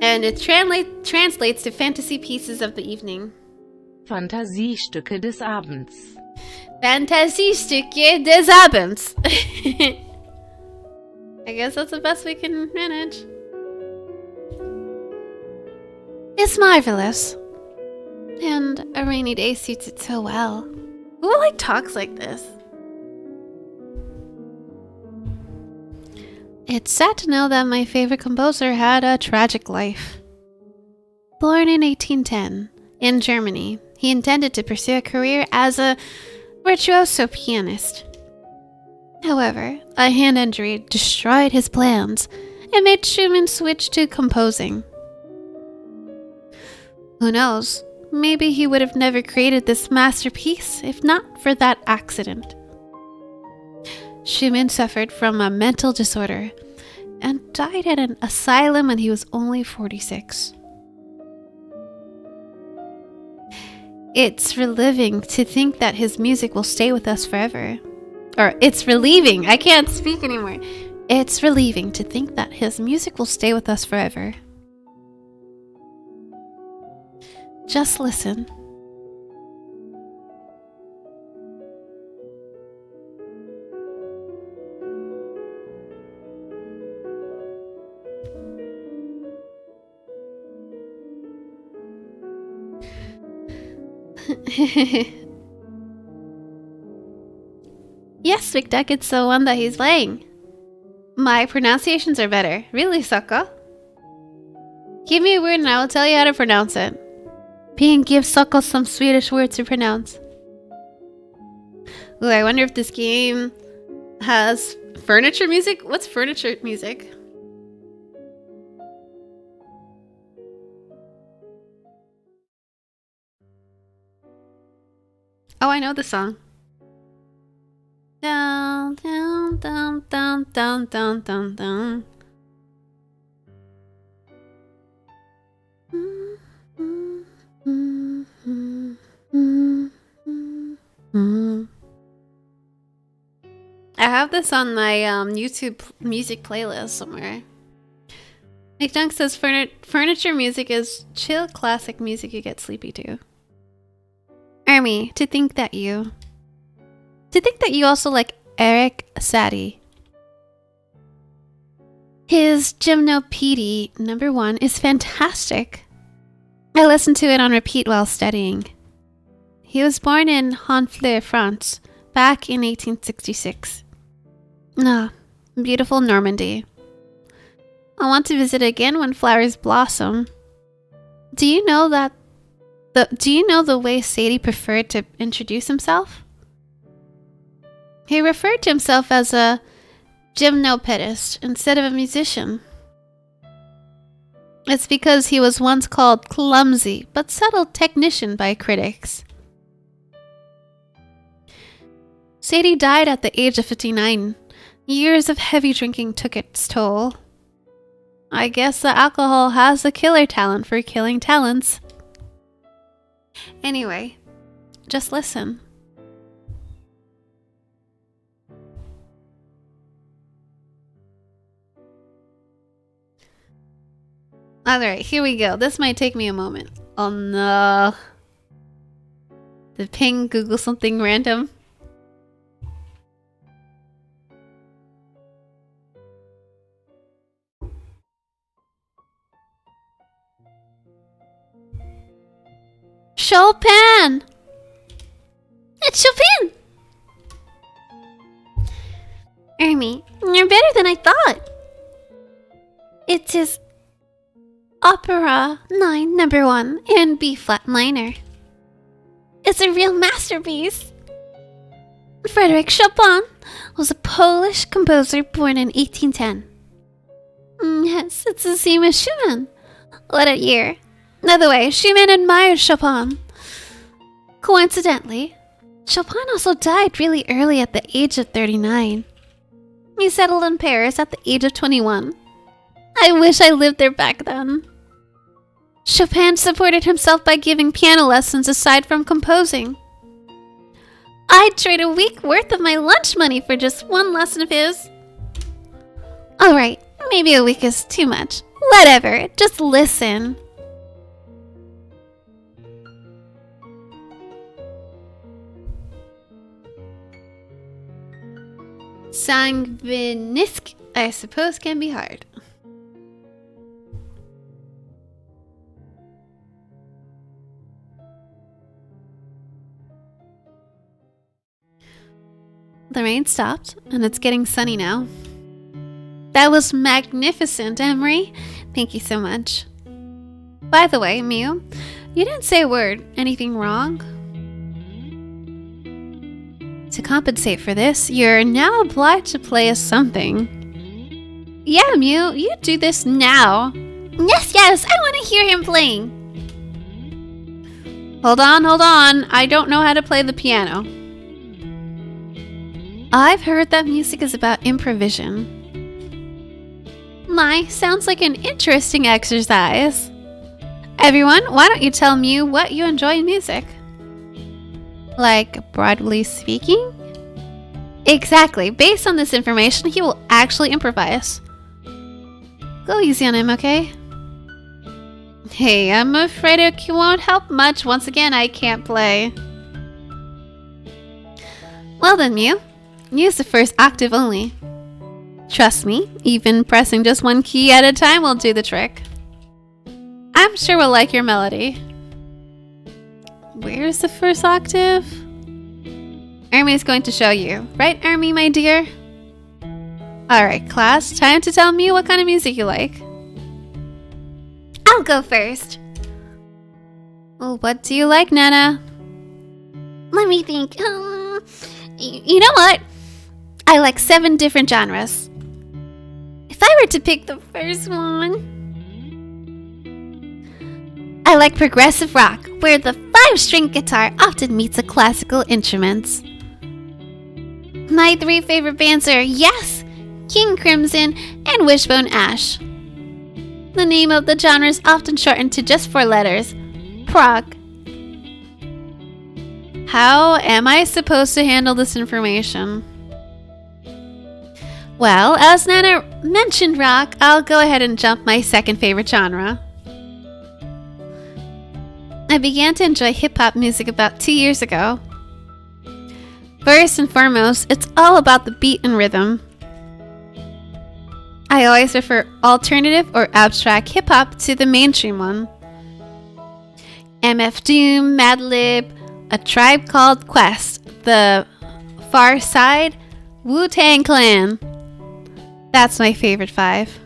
And it translates to fantasy pieces of the evening. Fantasiestücke des Abends. Fantasiestücke des Abends. I guess that's the best we can manage. It's marvelous. And a rainy day suits it so well. Who like talks like this? It's sad to know that my favorite composer had a tragic life. Born in 1810 in Germany, he intended to pursue a career as a virtuoso pianist. However, a hand injury destroyed his plans and made Schumann switch to composing. Who knows, maybe he would have never created this masterpiece if not for that accident. Schumann suffered from a mental disorder and died at an asylum when he was only 46. It's relieving to think that his music will stay with us forever. Or, it's relieving. I can't speak anymore. It's relieving to think that his music will stay with us forever. Just listen. Yes, McDuck, it's the one that he's playing. My pronunciations are better. Really, Sokka? Give me a word and I will tell you how to pronounce it. Being give Sokka some Swedish words to pronounce. Ooh, I wonder if this game has furniture music? What's furniture music? Oh, I know the song. Down, down, down, down, down, down, down, down. I have this on my YouTube music playlist somewhere. McDunk says furniture music is chill classic music you get sleepy to. Army, to think that you also like Eric Satie. His Gymnopedie #1 is fantastic. I listened to it on repeat while studying. He was born in Honfleur, France, back in 1866. Ah, beautiful Normandy. I want to visit again when flowers blossom. Do you know the way Sadie preferred to introduce himself? He referred to himself as a gymnopedist instead of a musician. It's because he was once called clumsy but subtle technician by critics. Sadie died at the age of 59. Years of heavy drinking took its toll. I guess the alcohol has a killer talent for killing talents. Anyway, just listen. Alright, here we go. This might take me a moment. Oh no. Did Ping Google something random? Chopin! It's Chopin! Ermi, you're better than I thought. It's his Opera 9 #1 in B flat minor. It's a real masterpiece. Frederick Chopin was a Polish composer born in 1810. Yes, it's the same as Schumann. What a year. By the way, Schumann admired Chopin. Coincidentally, Chopin also died really early at the age of 39. He settled in Paris at the age of 21. I wish I lived there back then. Chopin supported himself by giving piano lessons aside from composing. I'd trade a week worth of my lunch money for just one lesson of his. Alright, maybe a week is too much. Whatever, just listen. Sangvinisk, I suppose, can be hard. The rain stopped, and it's getting sunny now. That was magnificent, Emery. Thank you so much. By the way, Mew, you didn't say a word. Anything wrong? To compensate for this, you're now obliged to play us something. Yeah, Mew, you do this now. Yes, I want to hear him playing. Hold on. I don't know how to play the piano. I've heard that music is about improvisation. My, sounds like an interesting exercise. Everyone, why don't you tell Mew what you enjoy in music? Like, broadly speaking? Exactly. Based on this information, he will actually improvise. Go easy on him, okay? Hey, I'm afraid it won't help much. Once again, I can't play. Well then, Mew. Use the first octave only. Trust me, even pressing just one key at a time will do the trick. I'm sure we'll like your melody. Where's the first octave? Ermi's going to show you. Right, Ermi, my dear? Alright, class, time to tell me what kind of music you like. I'll go first. Well, what do you like, Nana? Let me think. You know what? I like 7 different genres. If I were to pick the first one... I like progressive rock, where the 5-string guitar often meets the classical instruments. My 3 favorite bands are Yes, King Crimson, and Wishbone Ash. The name of the genre is often shortened to just 4 letters, prog. How am I supposed to handle this information? Well, as Nana mentioned rock, I'll go ahead and jump my second favorite genre. I began to enjoy hip-hop music about 2 years ago. First and foremost, it's all about the beat and rhythm. I always prefer alternative or abstract hip-hop to the mainstream one. MF Doom, Madlib, A Tribe Called Quest, The Far Side, Wu-Tang Clan. That's my favorite 5.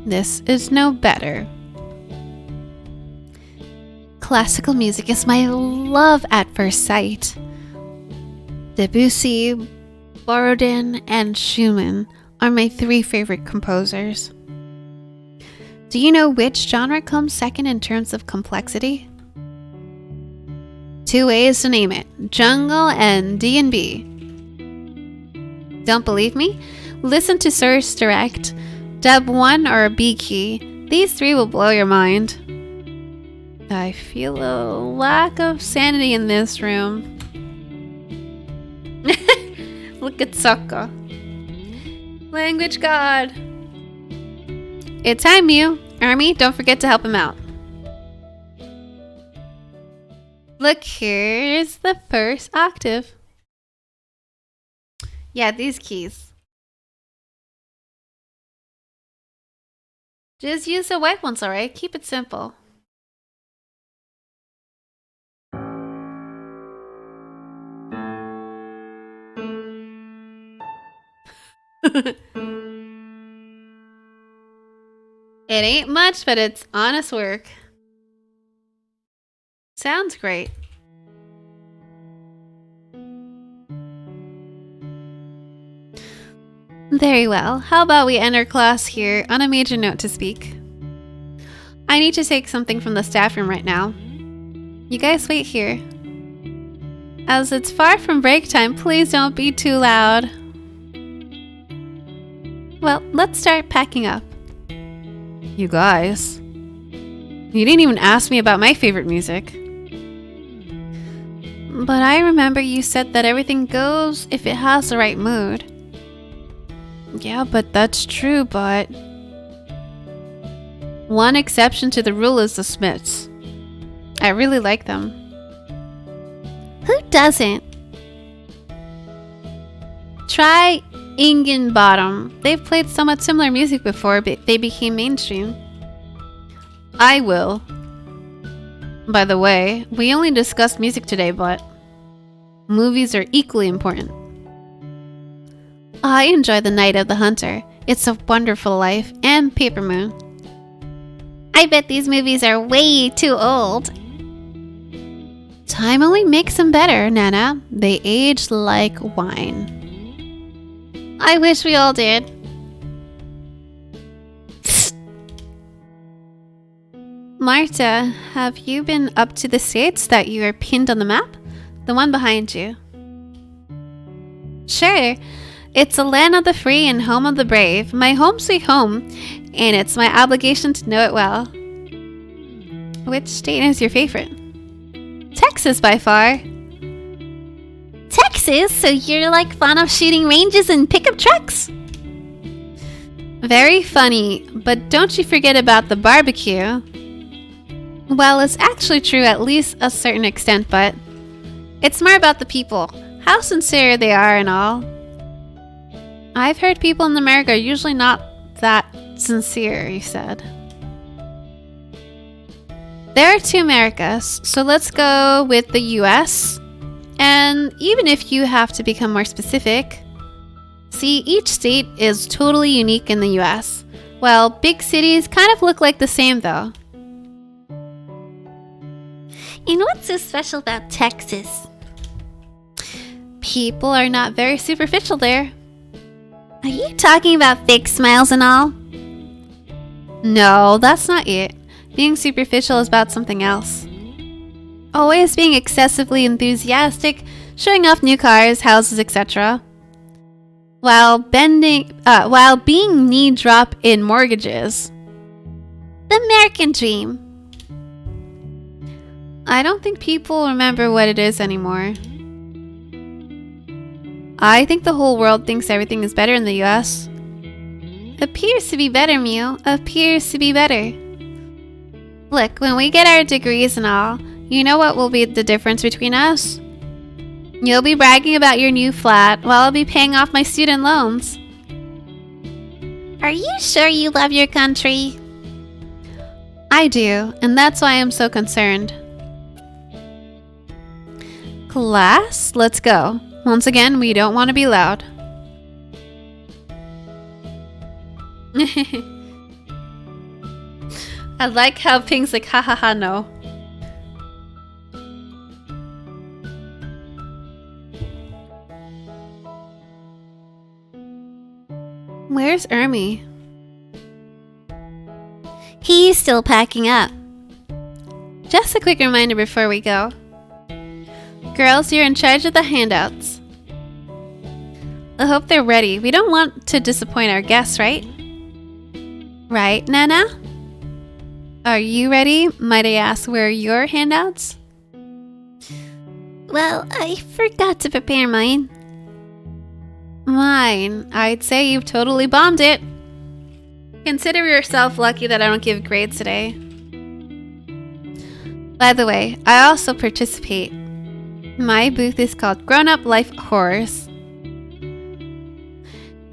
This is no better. Classical music is my love at first sight. Debussy, Borodin, and Schumann are my 3 favorite composers. Do you know which genre comes second in terms of complexity? 2 ways to name it, jungle and D&B. Don't believe me? Listen to Source Direct, Dub 1 or B key. These 3 will blow your mind. I feel a lack of sanity in this room. Look at Sokka. Language God. It's time, Mew. Army, don't forget to help him out. Look, here's the first octave. Yeah, these keys. Just use the white ones, alright? Keep it simple. It ain't much, but it's honest work. Sounds great. Very well. How about we end our class here on a major note to speak? I need to take something from the staff room right now. You guys wait here. As it's far from break time, please don't be too loud. Well, let's start packing up. You guys. You didn't even ask me about my favorite music. But I remember you said that everything goes if it has the right mood. Yeah, but that's true, but... One exception to the rule is the Smiths. I really like them. Who doesn't? Try Bottom. They've played somewhat similar music before, but they became mainstream. I will. By the way, we only discussed music today, but movies are equally important. I enjoy The Night of the Hunter, It's a Wonderful Life, and Paper Moon. I bet these movies are way too old. Time only makes them better, Nana. They age like wine. I wish we all did. Marta, have you been up to the states that you are pinned on the map? The one behind you. Sure. It's the land of the free and home of the brave. My home sweet home, and it's my obligation to know it well. Which state is your favorite? Texas by far. Texas? So you're like fond of shooting ranges and pickup trucks? Very funny, but don't you forget about the barbecue. Well, it's actually true at least a certain extent, but it's more about the people, how sincere they are and all. I've heard people in America are usually not that sincere, you said. There are two Americas, so let's go with the US. And even if you have to become more specific, see, each state is totally unique in the US. Well, big cities kind of look like the same though. And what's so special about Texas? People are not very superficial there. Are you talking about fake smiles and all? No, that's not it. Being superficial is about something else. Always being excessively enthusiastic, showing off new cars, houses, etc. While being knee-drop in mortgages. The American dream. I don't think people remember what it is anymore. I think the whole world thinks everything is better in the US. Appears to be better, Mew. Appears to be better. Look, when we get our degrees and all, you know what will be the difference between us? You'll be bragging about your new flat while I'll be paying off my student loans. Are you sure you love your country? I do, and that's why I'm so concerned. Class, let's go. Once again, we don't want to be loud. I like how Pink's like, ha ha ha, no. Where's Ermi? He's still packing up. Just a quick reminder before we go. Girls, you're in charge of the handouts. I hope they're ready. We don't want to disappoint our guests, right? Right, Nana? Are you ready? Might I ask where are your handouts? Well, I forgot to prepare mine. Mine? I'd say you've totally bombed it. Consider yourself lucky that I don't give grades today. By the way, I also participate. My booth is called Grown Up Life Horrors.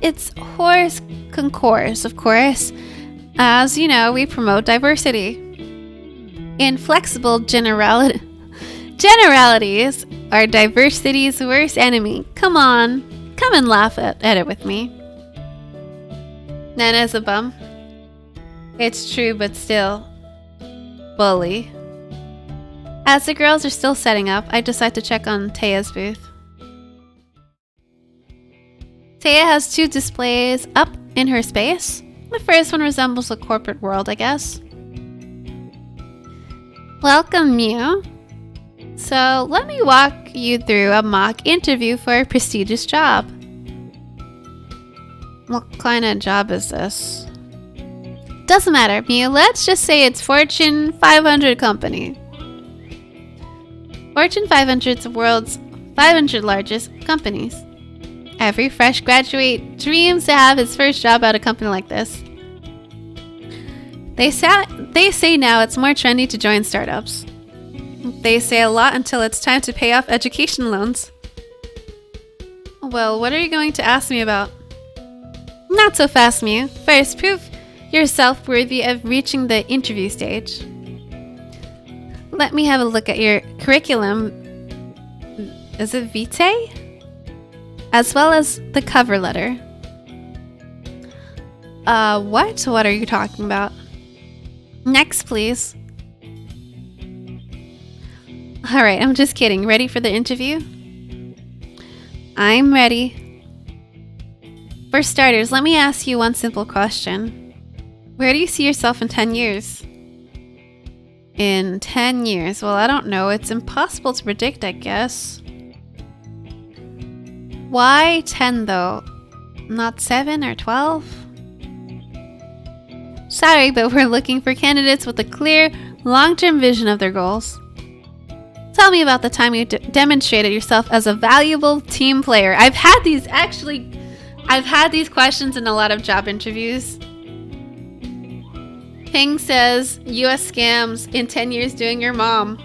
It's horrors concourse, of course. As you know, we promote diversity. Inflexible generalities are diversity's worst enemy. Come on, come and laugh at it with me. Nana's a bum. It's true, but still. Bully. As the girls are still setting up, I decide to check on Taya's booth. Taya has two displays up in her space. The first one resembles a corporate world, I guess. Welcome, Mew. So let me walk you through a mock interview for a prestigious job. What kind of job is this? Doesn't matter, Mew. Let's just say it's Fortune 500 company. Fortune 500 is the world's 500 largest companies. Every fresh graduate dreams to have his first job at a company like this. They say now it's more trendy to join startups. They say a lot until it's time to pay off education loans. Well, what are you going to ask me about? Not so fast, Mew. First, prove yourself worthy of reaching the interview stage. Let me have a look at your curriculum. Is it vitae? As well as the cover letter. What? What are you talking about? Next, please. Alright, I'm just kidding. Ready for the interview? I'm ready. For starters, let me ask you one simple question. Where do you see yourself in 10 years? In 10 years? Well, I don't know. It's impossible to predict, I guess. Why 10 though? Not 7 or 12? Sorry, but we're looking for candidates with a clear, long-term vision of their goals. Tell me about the time you demonstrated yourself as a valuable team player. I've had these questions in a lot of job interviews. Ping says, US scams in 10 years doing your mom.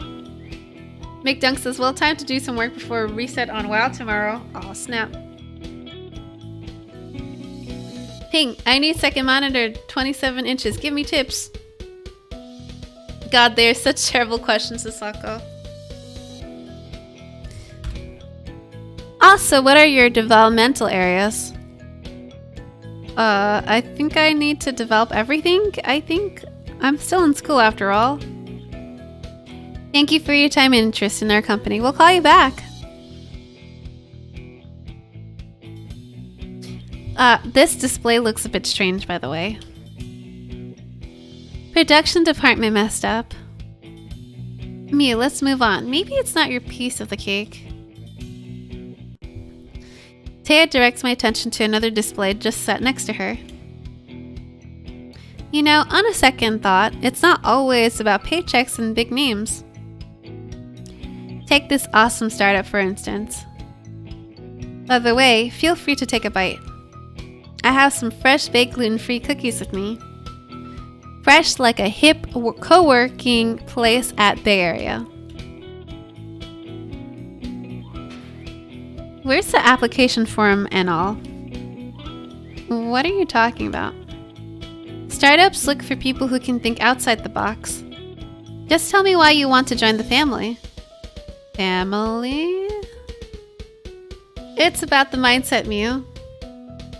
McDunk says, well, time to do some work before reset on WoW tomorrow. Aw, snap. Ping, I need second monitor, 27 inches. Give me tips. God, they're such terrible questions, Sasako. Also, what are your developmental areas? I think I need to develop everything. I think I'm still in school after all. Thank you for your time and interest in our company. We'll call you back. This display looks a bit strange, by the way. Production department messed up. Mew, let's move on. Maybe it's not your piece of the cake. Taya directs my attention to another display just set next to her. You know, on a second thought, it's not always about paychecks and big names. Take this awesome startup, for instance. By the way, feel free to take a bite. I have some fresh baked gluten-free cookies with me. Fresh like a hip co-working place at Bay Area. Where's the application form and all? What are you talking about? Startups look for people who can think outside the box. Just tell me why you want to join the family. Family? It's about the mindset, Mew.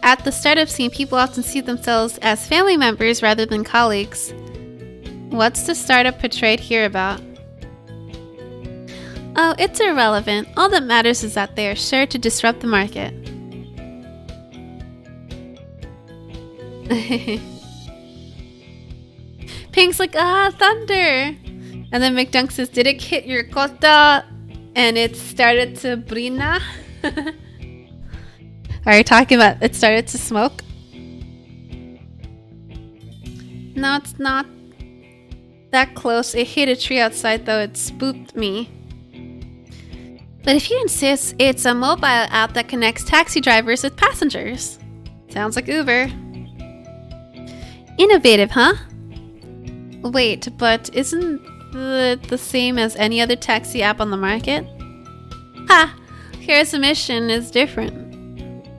At the startup scene, people often see themselves as family members rather than colleagues. What's the startup portrayed here about? Oh, it's irrelevant. All that matters is that they are sure to disrupt the market. Pink's like, thunder! And then McDunk says, did it hit your quota? And it started to brina? Are you talking about it started to smoke? No, it's not that close. It hit a tree outside though. It spooked me. But if you insist, it's a mobile app that connects taxi drivers with passengers. Sounds like Uber. Innovative, huh? Wait, but isn't it the same as any other taxi app on the market? Ha! Here's the mission is different.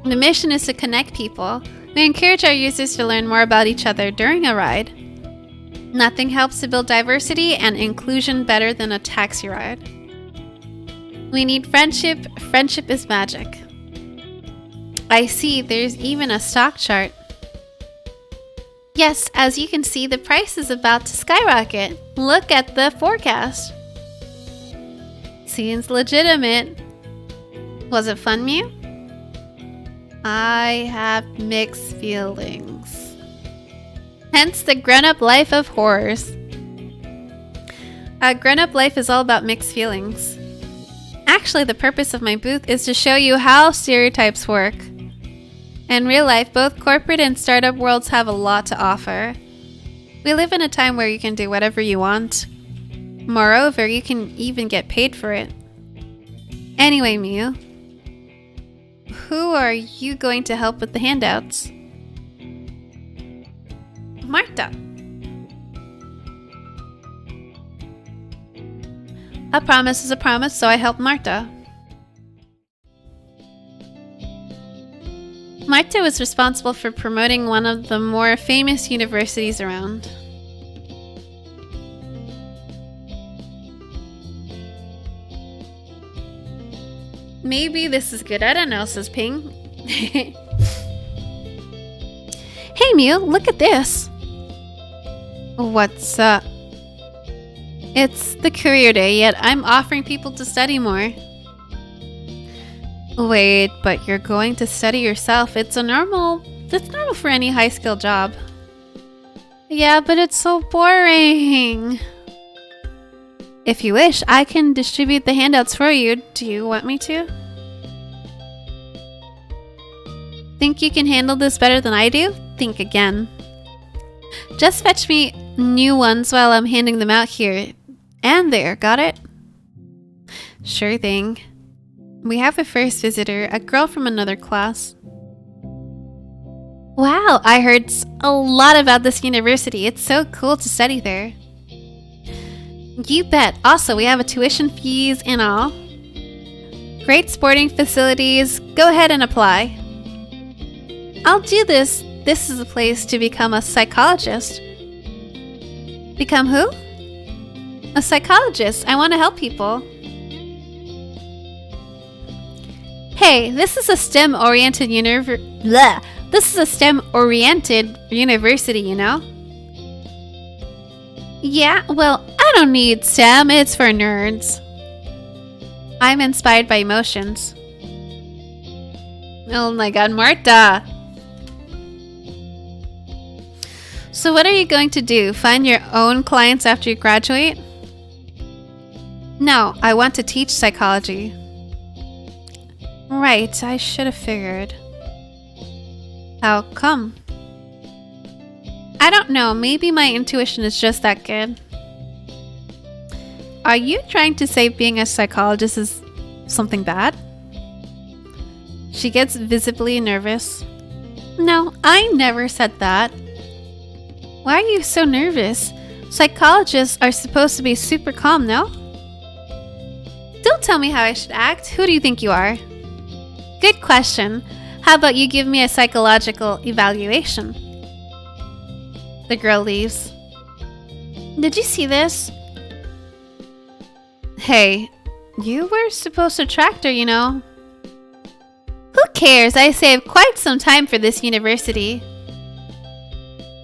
The mission is to connect people. We encourage our users to learn more about each other during a ride. Nothing helps to build diversity and inclusion better than a taxi ride. We need friendship. Friendship is magic. I see, there's even a stock chart. Yes, as you can see, the price is about to skyrocket. Look at the forecast. Seems legitimate. Was it fun, Mew? I have mixed feelings. Hence the grown-up life of horrors. A grown-up life is all about mixed feelings. Actually, the purpose of my booth is to show you how stereotypes work. In real life, both corporate and startup worlds have a lot to offer. We live in a time where you can do whatever you want. Moreover, you can even get paid for it. Anyway, Mew, who are you going to help with the handouts? Marta. A promise is a promise, so I helped Marta. Marta was responsible for promoting one of the more famous universities around. Maybe this is good, I don't know, says Ping. Hey Mew, look at this. What's up? It's the career day, yet I'm offering people to study more. Wait, but you're going to study yourself. It's normal for any high skill job. Yeah, but it's so boring. If you wish, I can distribute the handouts for you. Do you want me to? Think you can handle this better than I do? Think again. Just fetch me new ones while I'm handing them out here. And there, got it? Sure thing. We have a first visitor, a girl from another class. Wow, I heard a lot about this university. It's so cool to study there. You bet. Also, we have a tuition fees and all. Great sporting facilities. Go ahead and apply. I'll do this. This is a place to become a psychologist. Become who? A psychologist. I want to help people. Hey, this is a STEM-oriented university, you know? Yeah, well, I don't need STEM. It's for nerds. I'm inspired by emotions. Oh my god, Marta! So what are you going to do? Find your own clients after you graduate? No, I want to teach psychology. Right, I should have figured. How come? I don't know, maybe my intuition is just that good. Are you trying to say being a psychologist is something bad? She gets visibly nervous. No, I never said that. Why are you so nervous? Psychologists are supposed to be super calm, no? Don't tell me how I should act. Who do you think you are? Good question. How about you give me a psychological evaluation? The girl leaves. Did you see this? Hey, you were supposed to track her, you know. Who cares? I saved quite some time for this university.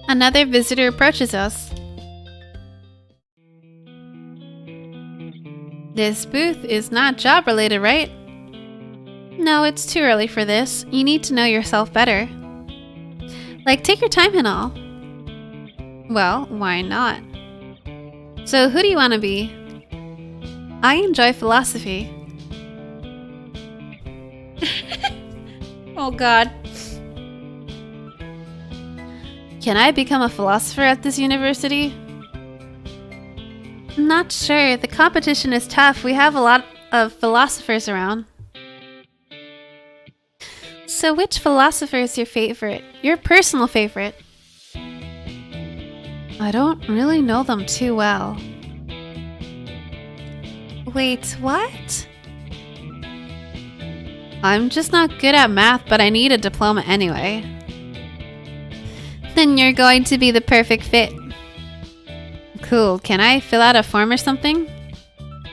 Another visitor approaches us. This booth is not job related, right? No, it's too early for this. You need to know yourself better. Like, take your time and all. Well, why not? So, who do you want to be? I enjoy philosophy. Oh god. Can I become a philosopher at this university? Not sure. The competition is tough. We have a lot of philosophers around. So which philosopher is your favorite? Your personal favorite? I don't really know them too well. Wait, what? I'm just not good at math, but I need a diploma anyway. Then you're going to be the perfect fit. Cool, can I fill out a form or something?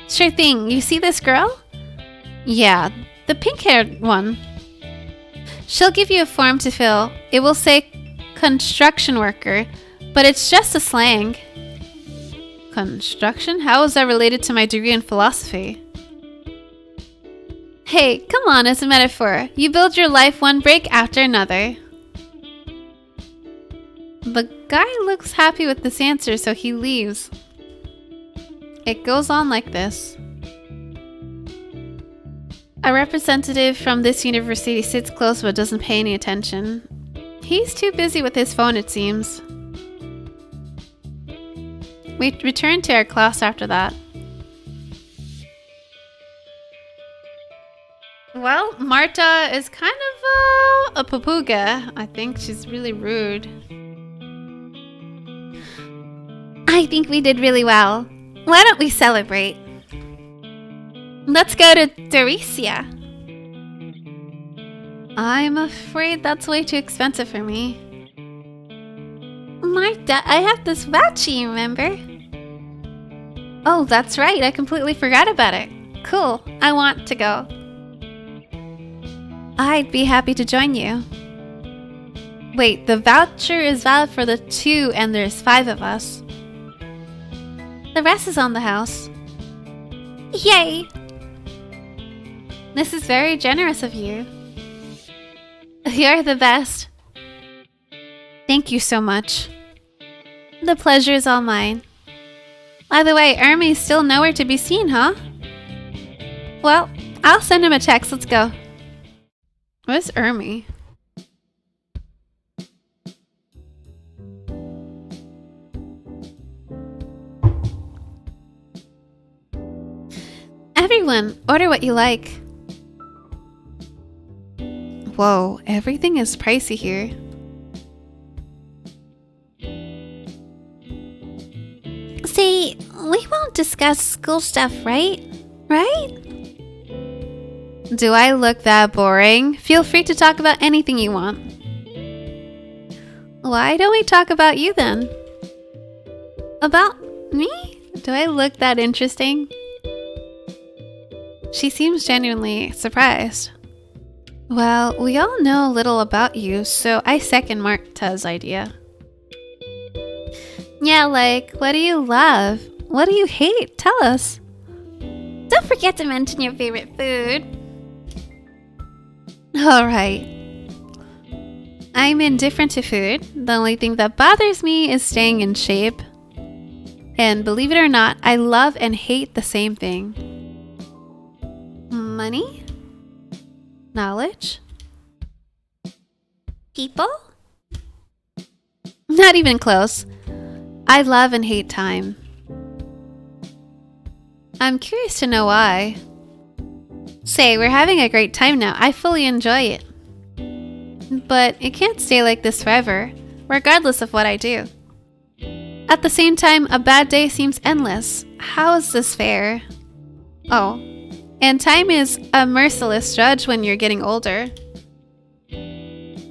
Sure thing, you see this girl? Yeah, the pink-haired one. She'll give you a form to fill. It will say construction worker, but it's just a slang. Construction? How is that related to my degree in philosophy? Hey, come on, it's a metaphor. You build your life one break after another. The guy looks happy with this answer, so he leaves. It goes on like this. A representative from this university sits close but doesn't pay any attention. He's too busy with his phone, it seems. We returned to our class after that. Well, Marta is kind of a papuga. I think she's really rude. I think we did really well. Why don't we celebrate? Let's go to Doricia. I'm afraid that's way too expensive for me. Marta, I have this voucher, remember? Oh, that's right. I completely forgot about it. Cool. I want to go. I'd be happy to join you. Wait, the voucher is valid for the 2 and there's 5 of us. The rest is on the house. Yay! This is very generous of you. You're the best. Thank you so much. The pleasure is all mine. By the way, Ermi's still nowhere to be seen, huh? Well, I'll send him a text. Let's go. Where's Ermi? Everyone, order what you like. Whoa, everything is pricey here. See, we won't discuss school stuff, right? Right? Do I look that boring? Feel free to talk about anything you want. Why don't we talk about you then? About me? Do I look that interesting? She seems genuinely surprised. Well, we all know little about you, so I second Marta's idea. Yeah, like, what do you love? What do you hate? Tell us. Don't forget to mention your favorite food. Alright. I'm indifferent to food. The only thing that bothers me is staying in shape. And believe it or not, I love and hate the same thing. Money? Knowledge? People? Not even close. I love and hate time. I'm curious to know why. Say, we're having a great time now. I fully enjoy it. But it can't stay like this forever, regardless of what I do. At the same time, a bad day seems endless. How is this fair? Oh, and time is a merciless judge when you're getting older. You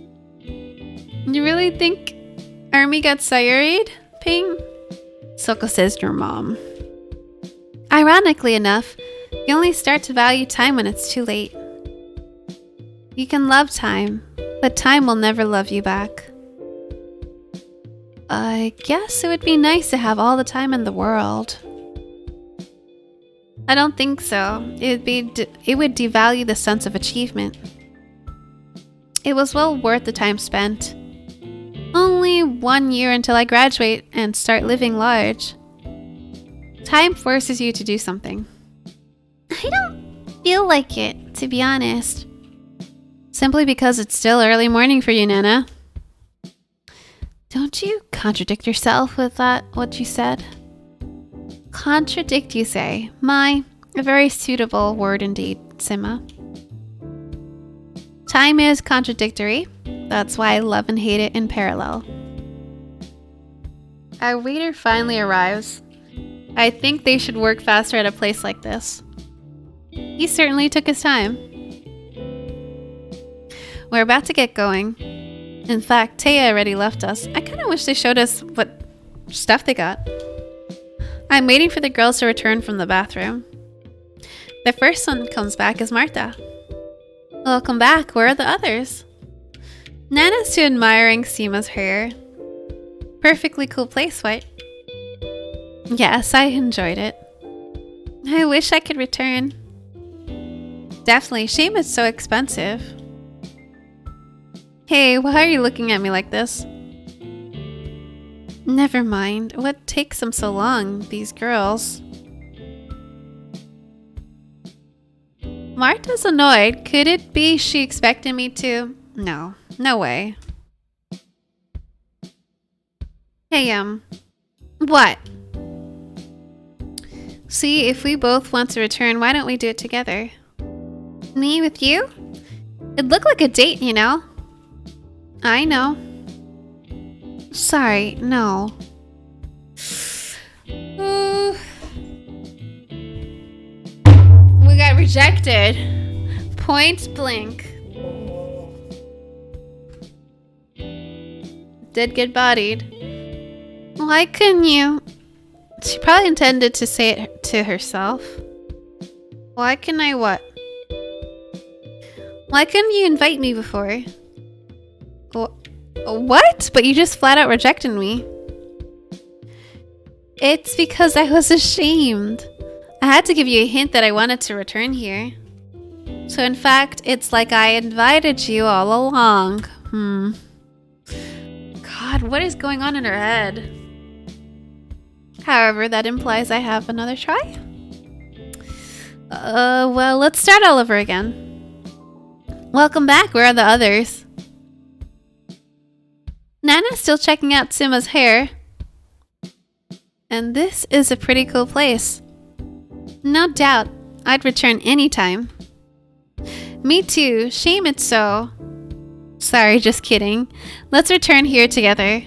really think Ermi got sired? Ping? Soko says your mom. Ironically enough, you only start to value time when it's too late. You can love time, but time will never love you back. I guess it would be nice to have all the time in the world. I don't think so. It would devalue the sense of achievement. It was well worth the time spent. Only 1 year until I graduate and start living large. Time forces you to do something. I don't feel like it, to be honest. Simply because it's still early morning for you, Nana. Don't you contradict yourself with what you said? Contradict, you say? A very suitable word indeed, Sima. Time is contradictory. That's why I love and hate it in parallel. Our waiter finally arrives. I think they should work faster at a place like this. He certainly took his time. We're about to get going. In fact, Taya already left us. I kind of wish they showed us what stuff they got. I'm waiting for the girls to return from the bathroom. The first one comes back is Marta. Welcome back. Where are the others? Nana's too admiring Sima's hair. Perfectly cool place, right? Yes, I enjoyed it. I wish I could return. Definitely. Shame it's so expensive. Hey, why are you looking at me like this? Never mind. What takes them so long, these girls? Marta's annoyed. Could it be she expected me to? No. No way. Hey, what? See, if we both want to return, why don't we do it together? Me with you? It'd look like a date, you know? I know. Sorry, no. We got rejected. Point blank. Did get bodied. Why couldn't you? She probably intended to say it to herself. Why can I what? Why couldn't you invite me before? What? But you just flat out rejected me. It's because I was ashamed. I had to give you a hint that I wanted to return here. So in fact, it's like I invited you all along. God, what is going on in her head? However, that implies I have another try. Well, let's start all over again. Welcome back. Where are the others? Nana's still checking out Simma's hair. And this is a pretty cool place. No doubt, I'd return anytime. Me too. Shame it's so. Sorry, just kidding. Let's return here together.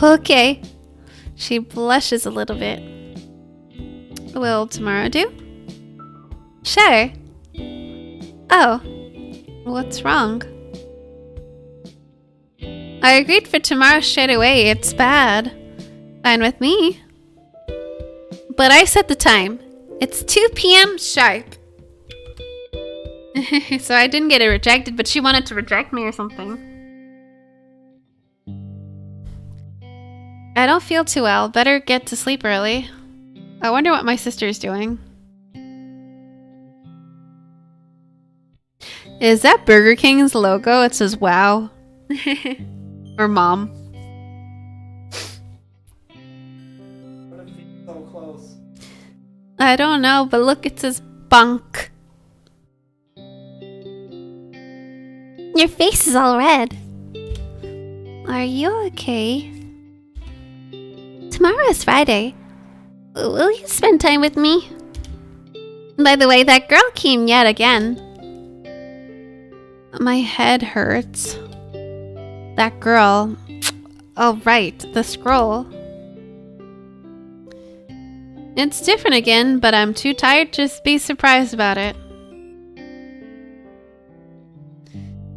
Okay. She blushes a little bit. Will tomorrow do? Sure. Oh. What's wrong? I agreed for tomorrow straight away. It's bad. Fine with me. But I set the time. It's 2 p.m. sharp. So I didn't get it rejected, but she wanted to reject me or something. I don't feel too well. Better get to sleep early. I wonder what my sister's doing. Is that Burger King's logo? It says wow. Or mom. So close. I don't know, but look, it says bunk. Your face is all red. Are you okay? Tomorrow is Friday. Will you spend time with me? By the way, that girl came yet again. My head hurts. That girl. Oh, right. The scroll. It's different again, but I'm too tired to be surprised about it.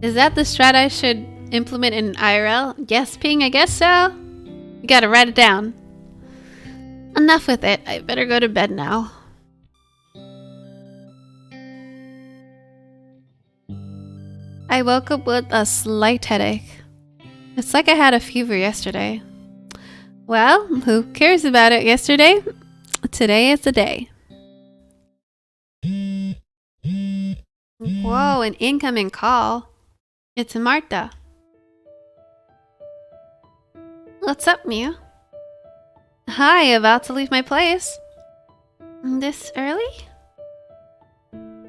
Is that the strat I should implement in IRL? Yes, Ping, I guess so. You gotta write it down. Enough with it. I better go to bed now. I woke up with a slight headache. It's like I had a fever yesterday. Well, who cares about it yesterday? Today is the day. Whoa, an incoming call. It's Marta. What's up, Mew? Hi, about to leave my place. This early?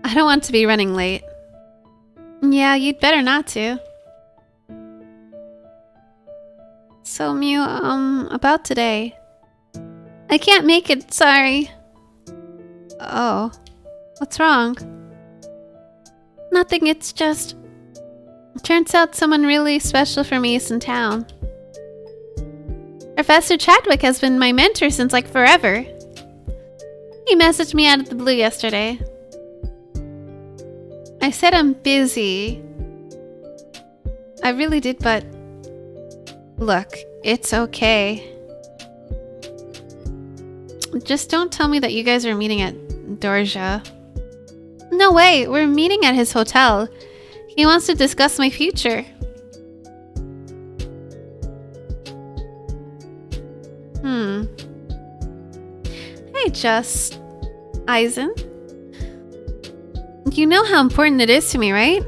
I don't want to be running late. Yeah, you'd better not to. So, Mew, about today. I can't make it, sorry. Oh, what's wrong? Nothing, it's just... Turns out someone really special for me is in town. Professor Chadwick has been my mentor since like forever. He messaged me out of the blue yesterday. I said I'm busy. I really did, but... Look, it's okay. Just don't tell me that you guys are meeting at Dorja. No way, we're meeting at his hotel. He wants to discuss my future. Hey, just... Eisen? You know how important it is to me, right?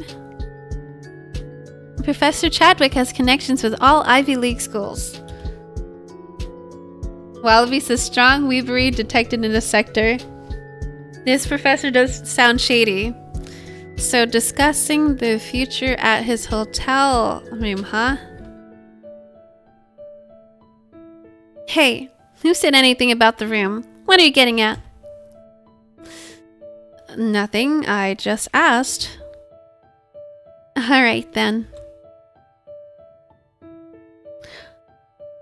Professor Chadwick has connections with all Ivy League schools. Wallaby says strong weavery detected in the sector. This professor does sound shady. So discussing the future at his hotel room, huh? Hey, who said anything about the room? What are you getting at? Nothing, I just asked. Alright then.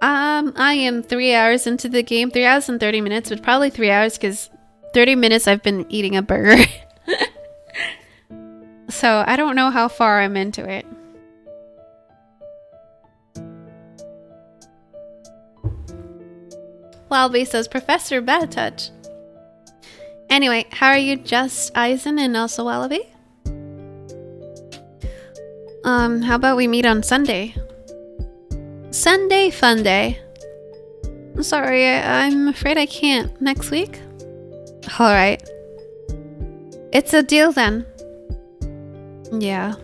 I am 3 hours into the game. 3 hours and 30 minutes, but probably 3 hours because 30 minutes I've been eating a burger. So I don't know how far I'm into it. Wildby says, Professor Bad Touch. Anyway, how are you, Just Eisen and also Wallaby? How about we meet on Sunday? Sunday fun day. I'm sorry, I'm afraid I can't. Next week? Alright. It's a deal then. Yeah.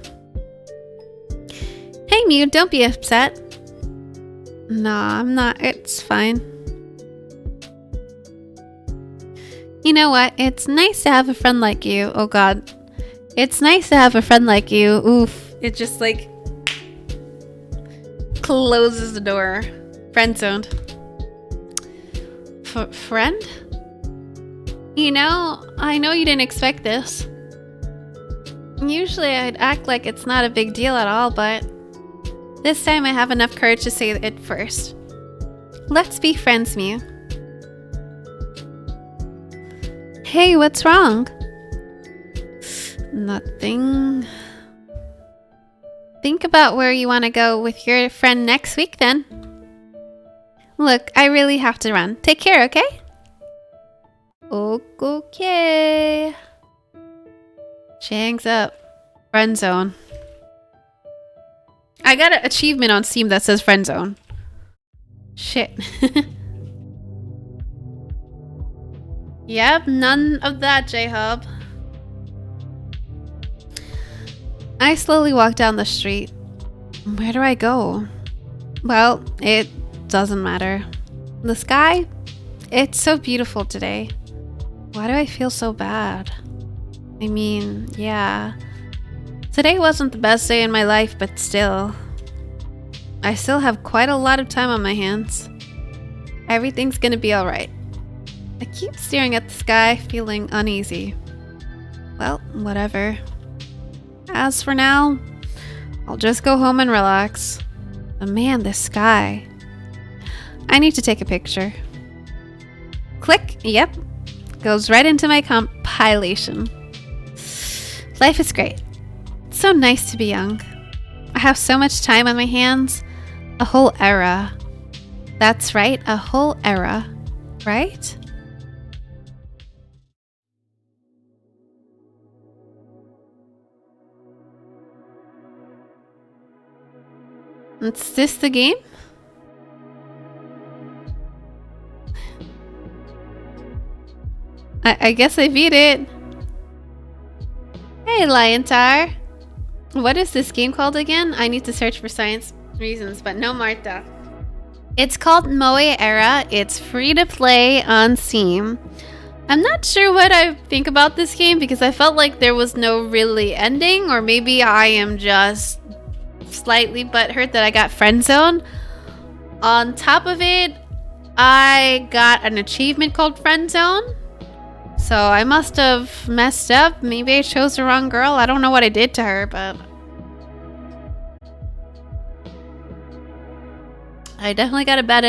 Hey Mew, don't be upset. Nah, I'm not. It's fine. You know what? It's nice to have a friend like you. Oh god. It's nice to have a friend like you. Oof. It just like closes the door. Friend zoned. Friend? You know, I know you didn't expect this. Usually I'd act like it's not a big deal at all, but this time I have enough courage to say it first. Let's be friends, Mew. Hey, what's wrong? Nothing. Think about where you want to go with your friend next week then. Look, I really have to run. Take care, okay? Okay. She hangs up. Friend zone. I got an achievement on Steam that says friend zone. Shit. Yep, none of that, J-Hub. I slowly walk down the street. Where do I go? Well, it doesn't matter. The sky? It's so beautiful today. Why do I feel so bad? I mean, yeah. Today wasn't the best day in my life, but still. I still have quite a lot of time on my hands. Everything's gonna be alright. I keep staring at the sky, feeling uneasy. Well, whatever. As for now, I'll just go home and relax. But man, this sky. I need to take a picture. Click, yep. Goes right into my compilation. Life is great. It's so nice to be young. I have so much time on my hands. A whole era. That's right, a whole era. Right? Is this the game? I guess I beat it. Hey, Liontar. What is this game called again? I need to search for science reasons, but no Martha. It's called Moe Era. It's free to play on Steam. I'm not sure what I think about this game because I felt like there was no really ending, or maybe I am just slightly butthurt that I got friend zone. On top of it, I got an achievement called friend zone. So I must have messed up. Maybe I chose the wrong girl. I don't know what I did to her, but I definitely got a bad ending.